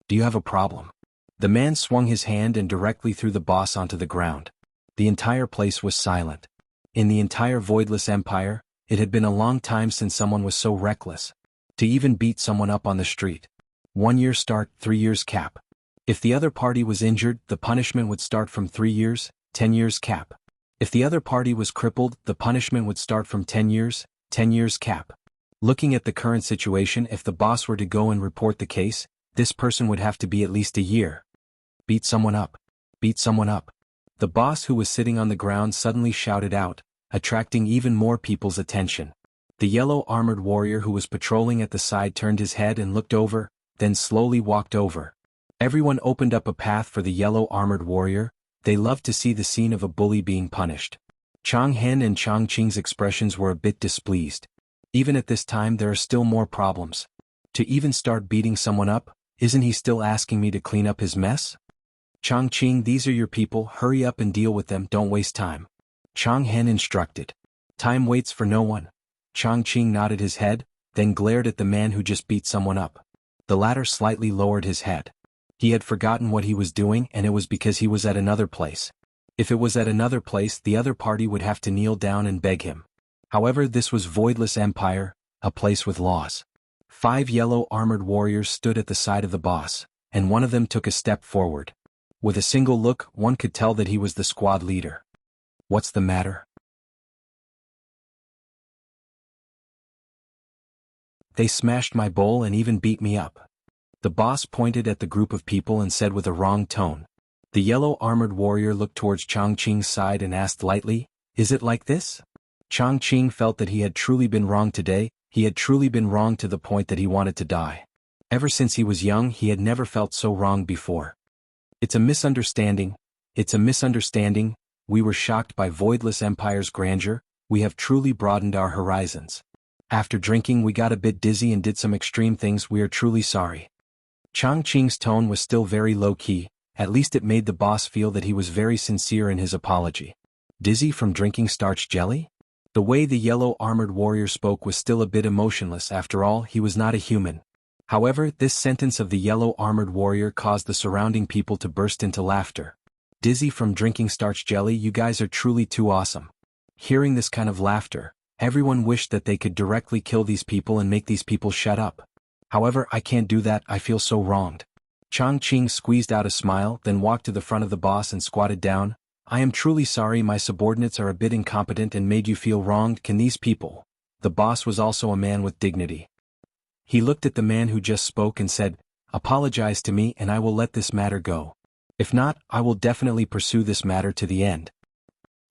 Do you have a problem? The man swung his hand and directly threw the boss onto the ground. The entire place was silent. In the entire Voidless Empire, it had been a long time since someone was so reckless. To even beat someone up on the street. 1 year start, 3 years cap. If the other party was injured, the punishment would start from 3 years, 10 years cap. If the other party was crippled, the punishment would start from 10 years, 10 years cap. Looking at the current situation, if the boss were to go and report the case, this person would have to be at least a year. Beat someone up. Beat someone up. The boss who was sitting on the ground suddenly shouted out, attracting even more people's attention. The yellow armored warrior who was patrolling at the side turned his head and looked over, then slowly walked over. Everyone opened up a path for the yellow armored warrior. They loved to see the scene of a bully being punished. Chang Hen and Chang Qing's expressions were a bit displeased. Even at this time there are still more problems. To even start beating someone up, isn't he still asking me to clean up his mess? Chang Qing, these are your people, hurry up and deal with them, don't waste time. Chang Hen instructed. Time waits for no one. Chang Qing nodded his head, then glared at the man who just beat someone up. The latter slightly lowered his head. He had forgotten what he was doing, and it was because he was at another place. If it was at another place, the other party would have to kneel down and beg him. However, this was Voidless Empire, a place with laws. 5 yellow armored warriors stood at the side of the boss, and one of them took a step forward. With a single look, one could tell that he was the squad leader. What's the matter? They smashed my bowl and even beat me up. The boss pointed at the group of people and said with a wrong tone. The yellow armored warrior looked towards Chang Qing's side and asked lightly, is it like this? Chang Qing felt that he had truly been wrong today. He had truly been wrong to the point that he wanted to die. Ever since he was young, he had never felt so wrong before. It's a misunderstanding. It's a misunderstanding. We were shocked by Voidless Empire's grandeur. We have truly broadened our horizons. After drinking, we got a bit dizzy and did some extreme things. We are truly sorry. Chang Qing's tone was still very low-key. At least it made the boss feel that he was very sincere in his apology. Dizzy from drinking starch jelly? The way the yellow armored warrior spoke was still a bit emotionless. After all, he was not a human. However, this sentence of the yellow armored warrior caused the surrounding people to burst into laughter. Dizzy from drinking starch jelly, you guys are truly too awesome. Hearing this kind of laughter, everyone wished that they could directly kill these people and make these people shut up. However, I can't do that. I feel so wronged. Chang Qing squeezed out a smile, then walked to the front of the boss and squatted down. I am truly sorry, my subordinates are a bit incompetent and made you feel wronged. Can these people? The boss was also a man with dignity. He looked at the man who just spoke and said, apologize to me and I will let this matter go. If not, I will definitely pursue this matter to the end.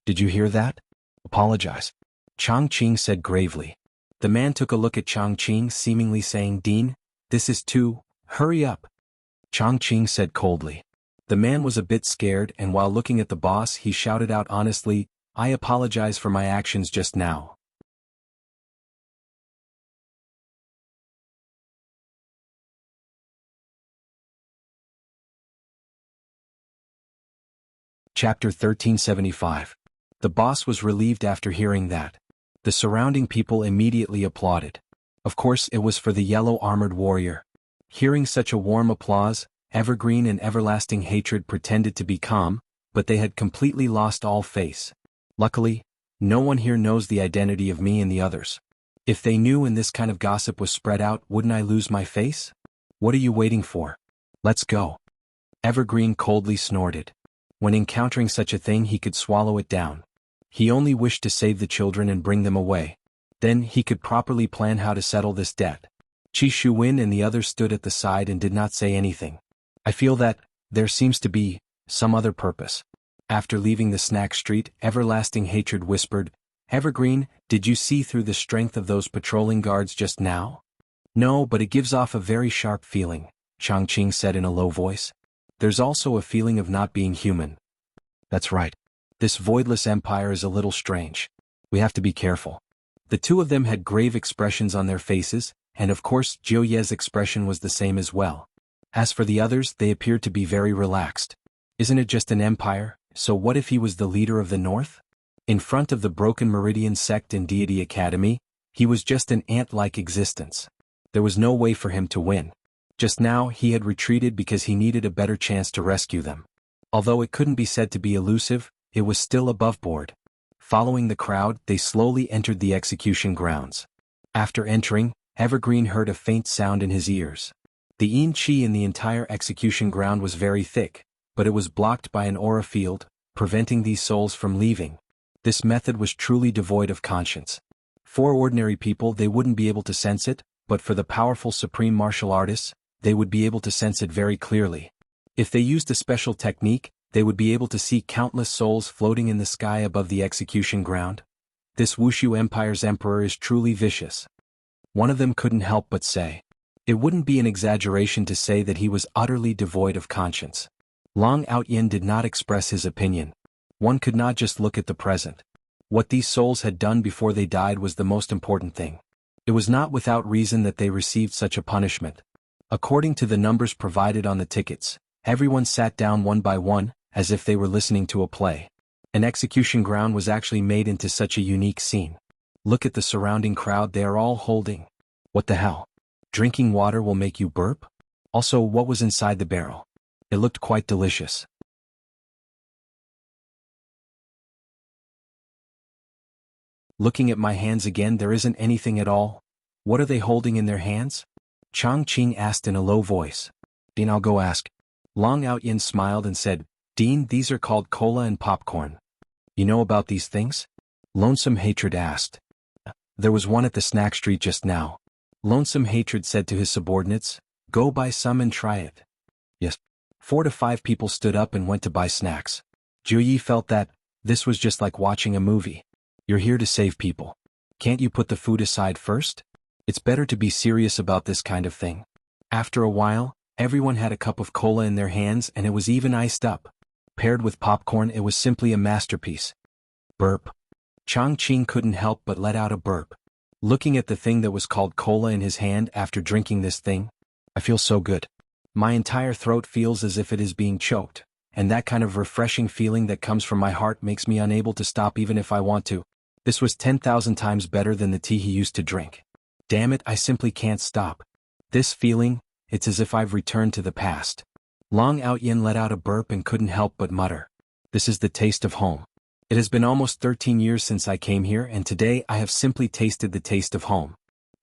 Did you hear that? Apologize. Chang Qing said gravely. The man took a look at Chang Qing, seemingly saying, Dean, this is too, hurry up. Chang Qing said coldly. The man was a bit scared, and while looking at the boss, he shouted out honestly, I apologize for my actions just now. Chapter 1375. The boss was relieved after hearing that. The surrounding people immediately applauded. Of course, it was for the yellow armored warrior. Hearing such a warm applause, Evergreen and Everlasting Hatred pretended to be calm, but they had completely lost all face. Luckily, no one here knows the identity of me and the others. If they knew and this kind of gossip was spread out, wouldn't I lose my face? What are you waiting for? Let's go. Evergreen coldly snorted. When encountering such a thing, he could swallow it down. He only wished to save the children and bring them away. Then he could properly plan how to settle this debt. Qi Shuwen and the others stood at the side and did not say anything. I feel that there seems to be some other purpose. After leaving the snack street, Everlasting Hatred whispered, Evergreen, did you see through the strength of those patrolling guards just now? No, but it gives off a very sharp feeling, Chang Qing said in a low voice. There's also a feeling of not being human. That's right. This Voidless Empire is a little strange. We have to be careful. The two of them had grave expressions on their faces, and of course Jiu Ye's expression was the same as well. As for the others, they appeared to be very relaxed. Isn't it just an empire? So what if he was the leader of the North? In front of the Broken Meridian sect in Deity Academy, he was just an ant-like existence. There was no way for him to win. Just now he had retreated because he needed a better chance to rescue them. Although it couldn't be said to be elusive, it was still above board. Following the crowd, they slowly entered the execution grounds. After entering, Evergreen heard a faint sound in his ears. The yin qi in the entire execution ground was very thick, but it was blocked by an aura field, preventing these souls from leaving. This method was truly devoid of conscience. For ordinary people, they wouldn't be able to sense it, but for the powerful supreme martial artists, they would be able to sense it very clearly. If they used a special technique, they would be able to see countless souls floating in the sky above the execution ground. This Wuxia Empire's emperor is truly vicious. One of them couldn't help but say. It wouldn't be an exaggeration to say that he was utterly devoid of conscience. Long Outyin did not express his opinion. One could not just look at the present. What these souls had done before they died was the most important thing. It was not without reason that they received such a punishment. According to the numbers provided on the tickets, everyone sat down one by one, as if they were listening to a play. An execution ground was actually made into such a unique scene. Look at the surrounding crowd, they are all holding. What the hell? Drinking water will make you burp? Also, what was inside the barrel? It looked quite delicious. Looking at my hands again, there isn't anything at all. What are they holding in their hands? Chang Qing asked in a low voice. Dean, I'll go ask. Long Outyin smiled and said, Dean, these are called cola and popcorn. You know about these things? Lonesome Hatred asked. There was one at the snack street just now. Lonesome Hatred said to his subordinates, go buy some and try it. Yes. 4 to 5 people stood up and went to buy snacks. Juyi felt that this was just like watching a movie. You're here to save people. Can't you put the food aside first? It's better to be serious about this kind of thing. After a while, everyone had a cup of cola in their hands and it was even iced up. Paired with popcorn, it was simply a masterpiece. Burp. Chang Qing couldn't help but let out a burp. Looking at the thing that was called cola in his hand after drinking this thing, I feel so good. My entire throat feels as if it is being choked, and that kind of refreshing feeling that comes from my heart makes me unable to stop even if I want to. This was 10,000 times better than the tea he used to drink. Damn it, I simply can't stop. This feeling, it's as if I've returned to the past. Long Outyin let out a burp and couldn't help but mutter. This is the taste of home. It has been almost 13 years since I came here and today I have simply tasted the taste of home.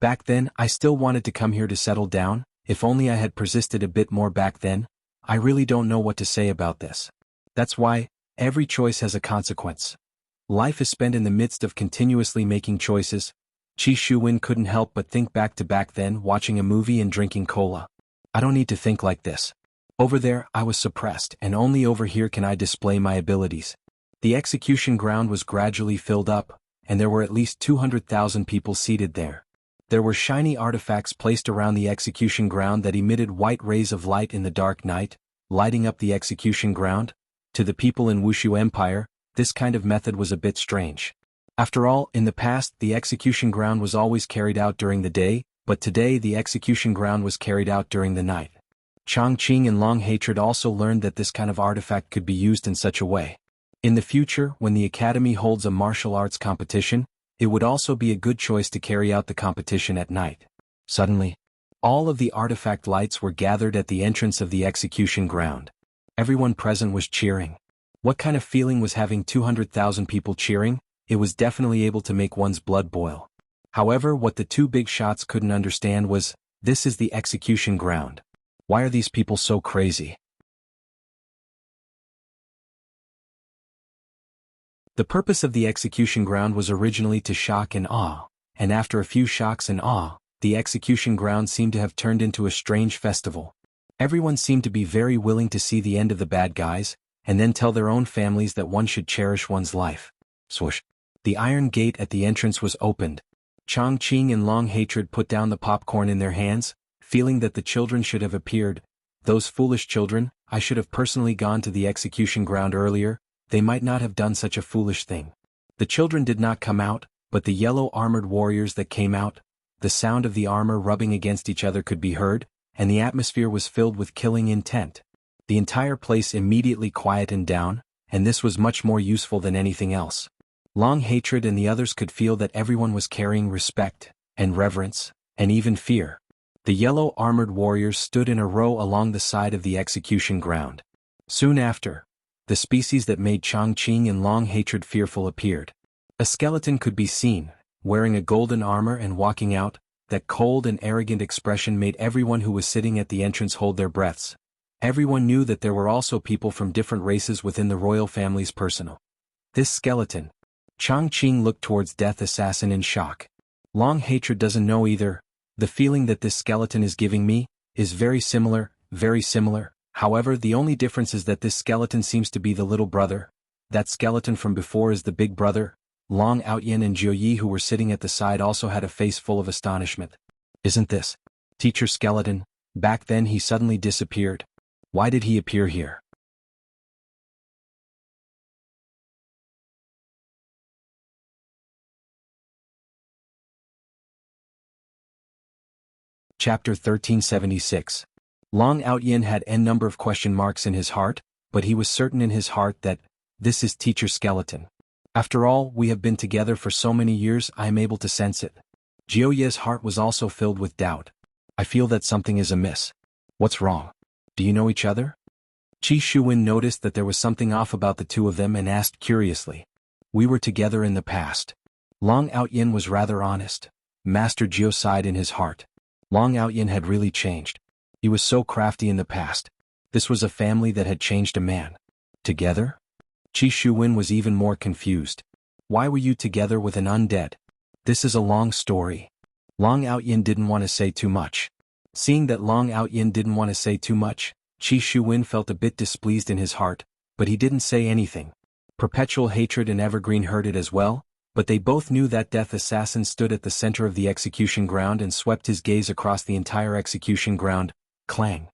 Back then, I still wanted to come here to settle down, if only I had persisted a bit more back then. I really don't know what to say about this. That's why, every choice has a consequence. Life is spent in the midst of continuously making choices. Qi Shuwen couldn't help but think back to back then watching a movie and drinking cola. I don't need to think like this. Over there, I was suppressed, and only over here can I display my abilities. The execution ground was gradually filled up, and there were at least 200,000 people seated there. There were shiny artifacts placed around the execution ground that emitted white rays of light in the dark night, lighting up the execution ground. To the people in Wuxia Empire, this kind of method was a bit strange. After all, in the past, the execution ground was always carried out during the day, but today the execution ground was carried out during the night. Chang Qing and Long Hatred also learned that this kind of artifact could be used in such a way. In the future, when the academy holds a martial arts competition, it would also be a good choice to carry out the competition at night. Suddenly, all of the artifact lights were gathered at the entrance of the execution ground. Everyone present was cheering. What kind of feeling was having 200,000 people cheering? It was definitely able to make one's blood boil. However, what the two big shots couldn't understand was, this is the execution ground. Why are these people so crazy? The purpose of the execution ground was originally to shock and awe, and after a few shocks and awe, the execution ground seemed to have turned into a strange festival. Everyone seemed to be very willing to see the end of the bad guys, and then tell their own families that one should cherish one's life. Swoosh. The iron gate at the entrance was opened. Chang Qing and Long Hatred put down the popcorn in their hands, feeling that the children should have appeared. Those foolish children, I should have personally gone to the execution ground earlier. They might not have done such a foolish thing. The children did not come out, but the yellow armored warriors that came out, the sound of the armor rubbing against each other could be heard, and the atmosphere was filled with killing intent. The entire place immediately quietened down, and this was much more useful than anything else. Long Hatred and the others could feel that everyone was carrying respect, and reverence, and even fear. The yellow armored warriors stood in a row along the side of the execution ground. Soon after, the species that made Chang Qing and Long Hatred fearful appeared. A skeleton could be seen, wearing a golden armor and walking out. That cold and arrogant expression made everyone who was sitting at the entrance hold their breaths. Everyone knew that there were also people from different races within the royal family's personnel. This skeleton. Chang Qing looked towards Death Assassin in shock. Long Hatred doesn't know either. The feeling that this skeleton is giving me is very similar, However, the only difference is that this skeleton seems to be the little brother. That skeleton from before is the big brother. Long Outyin and Jiuyi, who were sitting at the side, also had a face full of astonishment. Isn't this Teacher Skeleton? Back then he suddenly disappeared. Why did he appear here? Chapter 1376. Long Outyin had n number of question marks in his heart, but he was certain in his heart that this is Teacher Skeleton. After all, we have been together for so many years, I am able to sense it. Jiuye's heart was also filled with doubt. I feel that something is amiss. What's wrong? Do you know each other? Qi Shuwen noticed that there was something off about the two of them and asked curiously. We were together in the past. Long Outyin was rather honest. Master Jiu sighed in his heart. Long Outyin had really changed. He was so crafty in the past. This was a family that had changed a man. Together? Qi Shuwen was even more confused. Why were you together with an undead? This is a long story. Long Outyin didn't want to say too much. Seeing that Long Outyin didn't want to say too much, Qi Shuwen felt a bit displeased in his heart, but he didn't say anything. Perpetual Hatred and Evergreen heard it as well, but they both knew that Death Assassin stood at the center of the execution ground and swept his gaze across the entire execution ground. Clang.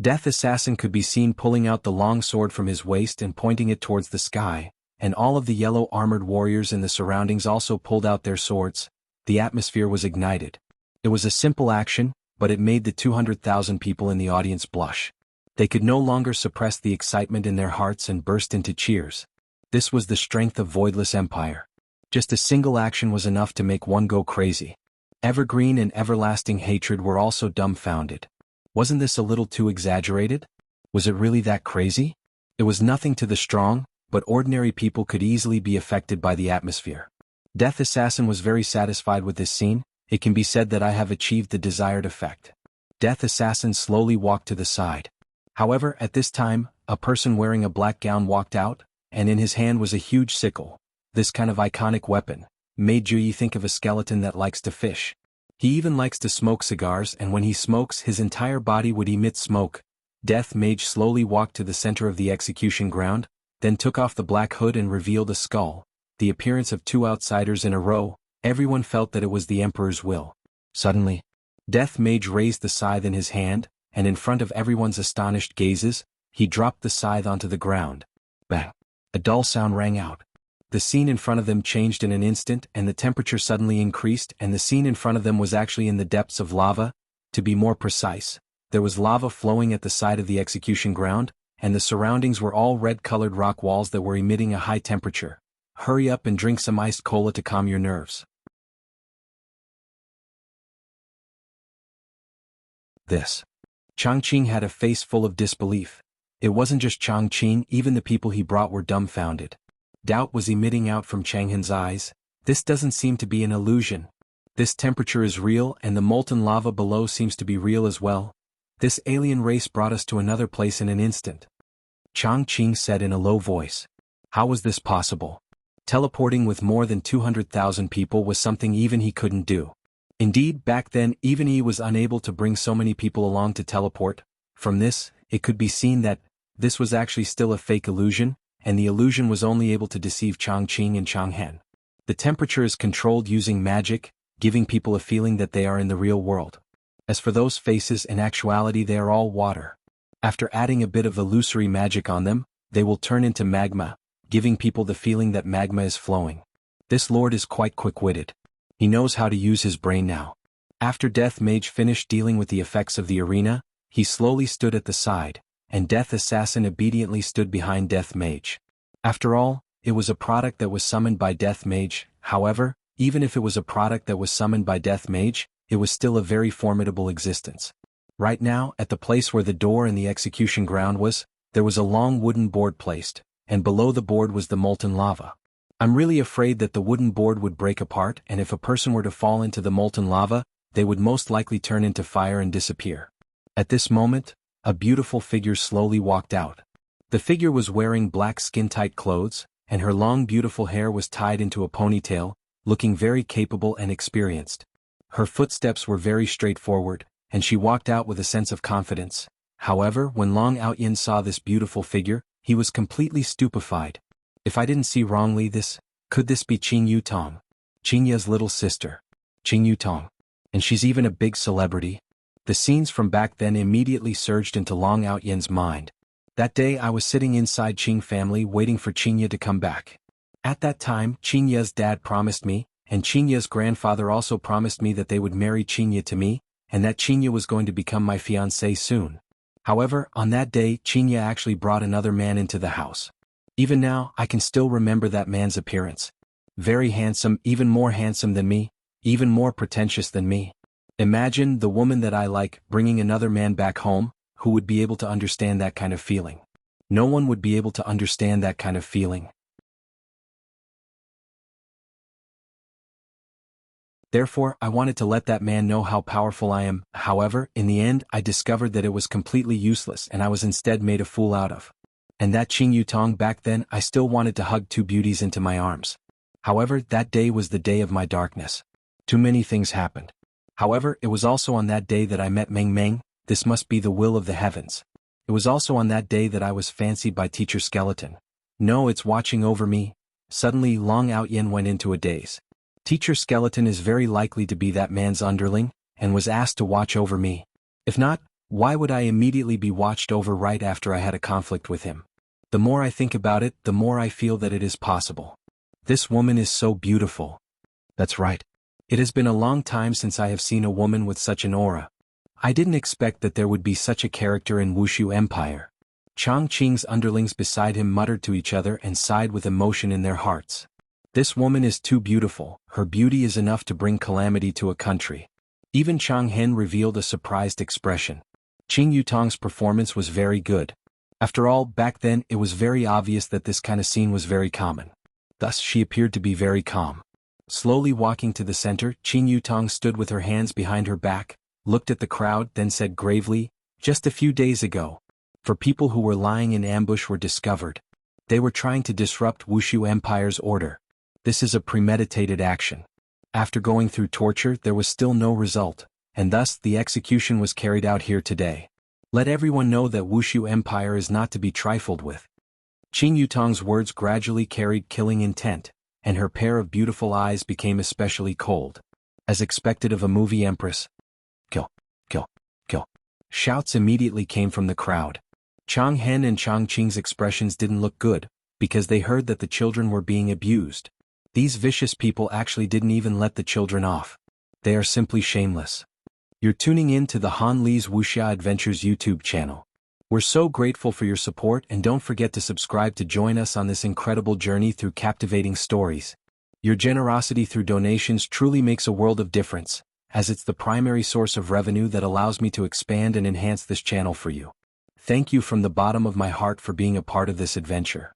Death Assassin could be seen pulling out the long sword from his waist and pointing it towards the sky, and all of the yellow armored warriors in the surroundings also pulled out their swords. The atmosphere was ignited. It was a simple action, but it made the 200,000 people in the audience blush. They could no longer suppress the excitement in their hearts and burst into cheers. This was the strength of Voidless Empire. Just a single action was enough to make one go crazy. Evergreen and Everlasting Hatred were also dumbfounded. Wasn't this a little too exaggerated? Was it really that crazy? It was nothing to the strong, but ordinary people could easily be affected by the atmosphere. Death Assassin was very satisfied with this scene. It can be said that I have achieved the desired effect. Death Assassin slowly walked to the side. However, at this time, a person wearing a black gown walked out, and in his hand was a huge sickle. This kind of iconic weapon made Jiuyi think of a skeleton that likes to fish. He even likes to smoke cigars, and when he smokes, his entire body would emit smoke. Death Mage slowly walked to the center of the execution ground, then took off the black hood and revealed a skull. The appearance of two outsiders in a row, everyone felt that it was the Emperor's will. Suddenly, Death Mage raised the scythe in his hand, and in front of everyone's astonished gazes, he dropped the scythe onto the ground. Bang! A dull sound rang out. The scene in front of them changed in an instant, and the temperature suddenly increased, and the scene in front of them was actually in the depths of lava. To be more precise, there was lava flowing at the side of the execution ground, and the surroundings were all red-colored rock walls that were emitting a high temperature. Hurry up and drink some iced cola to calm your nerves. This. Changqing had a face full of disbelief. It wasn't just Changqing, even the people he brought were dumbfounded. Doubt was emitting out from Changhen's eyes. This doesn't seem to be an illusion. This temperature is real, and the molten lava below seems to be real as well. This alien race brought us to another place in an instant. Changqing said in a low voice. How was this possible? Teleporting with more than 200,000 people was something even he couldn't do. Indeed, back then, even he was unable to bring so many people along to teleport. From this, it could be seen that this was actually still a fake illusion, and the illusion was only able to deceive Changqing and Changhen. The temperature is controlled using magic, giving people a feeling that they are in the real world. As for those faces, in actuality they are all water. After adding a bit of illusory magic on them, they will turn into magma, giving people the feeling that magma is flowing. This lord is quite quick-witted. He knows how to use his brain now. After Death Mage finished dealing with the effects of the arena, he slowly stood at the side, and Death Assassin obediently stood behind Death Mage. After all, it was a product that was summoned by Death Mage. However, even if it was a product that was summoned by Death Mage, it was still a very formidable existence. Right now, at the place where the door and the execution ground was, there was a long wooden board placed, and below the board was the molten lava. I'm really afraid that the wooden board would break apart, and if a person were to fall into the molten lava, they would most likely turn into fire and disappear. At this moment, a beautiful figure slowly walked out. The figure was wearing black skin-tight clothes, and her long beautiful hair was tied into a ponytail, looking very capable and experienced. Her footsteps were very straightforward, and she walked out with a sense of confidence. However, when Long Outyin saw this beautiful figure, he was completely stupefied. If I didn't see wrongly could this be Qing Yutong? Qingya's little sister. Qing Yutong. And she's even a big celebrity? The scenes from back then immediately surged into Long Outyin's mind. That day I was sitting inside Qing family waiting for Qingya to come back. At that time, Qingya's dad promised me, and Qingya's grandfather also promised me that they would marry Qingya to me, and that Qingya was going to become my fiancé soon. However, on that day, Qingya actually brought another man into the house. Even now, I can still remember that man's appearance. Very handsome, even more handsome than me, even more pretentious than me. Imagine the woman that I like bringing another man back home, who would be able to understand that kind of feeling. No one would be able to understand that kind of feeling. Therefore, I wanted to let that man know how powerful I am. However, in the end, I discovered that it was completely useless and I was instead made a fool out of. And that Qing Yutong back then, I still wanted to hug two beauties into my arms. However, that day was the day of my darkness. Too many things happened. However, it was also on that day that I met Meng Meng. This must be the will of the heavens. It was also on that day that I was fancied by Teacher Skeleton. No, it's watching over me. Suddenly Long Outyin went into a daze. Teacher Skeleton is very likely to be that man's underling, and was asked to watch over me. If not, why would I immediately be watched over right after I had a conflict with him? The more I think about it, the more I feel that it is possible. This woman is so beautiful. That's right. It has been a long time since I have seen a woman with such an aura. I didn't expect that there would be such a character in Wushu Empire. Chang Qing's underlings beside him muttered to each other and sighed with emotion in their hearts. This woman is too beautiful, her beauty is enough to bring calamity to a country. Even Chang Hen revealed a surprised expression. Qing Yutong's performance was very good. After all, back then it was very obvious that this kind of scene was very common. Thus she appeared to be very calm. Slowly walking to the center, Qing Yutong stood with her hands behind her back, looked at the crowd, then said gravely, "Just a few days ago, for people who were lying in ambush were discovered. They were trying to disrupt Wushu Empire's order. This is a premeditated action. After going through torture, there was still no result, and thus the execution was carried out here today. Let everyone know that Wushu Empire is not to be trifled with." Qing Yutong's words gradually carried killing intent, and her pair of beautiful eyes became especially cold. As expected of a movie empress, "Kill, kill, kill." Shouts immediately came from the crowd. Chang Hen and Chang Qing's expressions didn't look good, because they heard that the children were being abused. These vicious people actually didn't even let the children off. They are simply shameless. You're tuning in to the Han Li's Wuxia Adventures YouTube channel. We're so grateful for your support, and don't forget to subscribe to join us on this incredible journey through captivating stories. Your generosity through donations truly makes a world of difference, as it's the primary source of revenue that allows me to expand and enhance this channel for you. Thank you from the bottom of my heart for being a part of this adventure.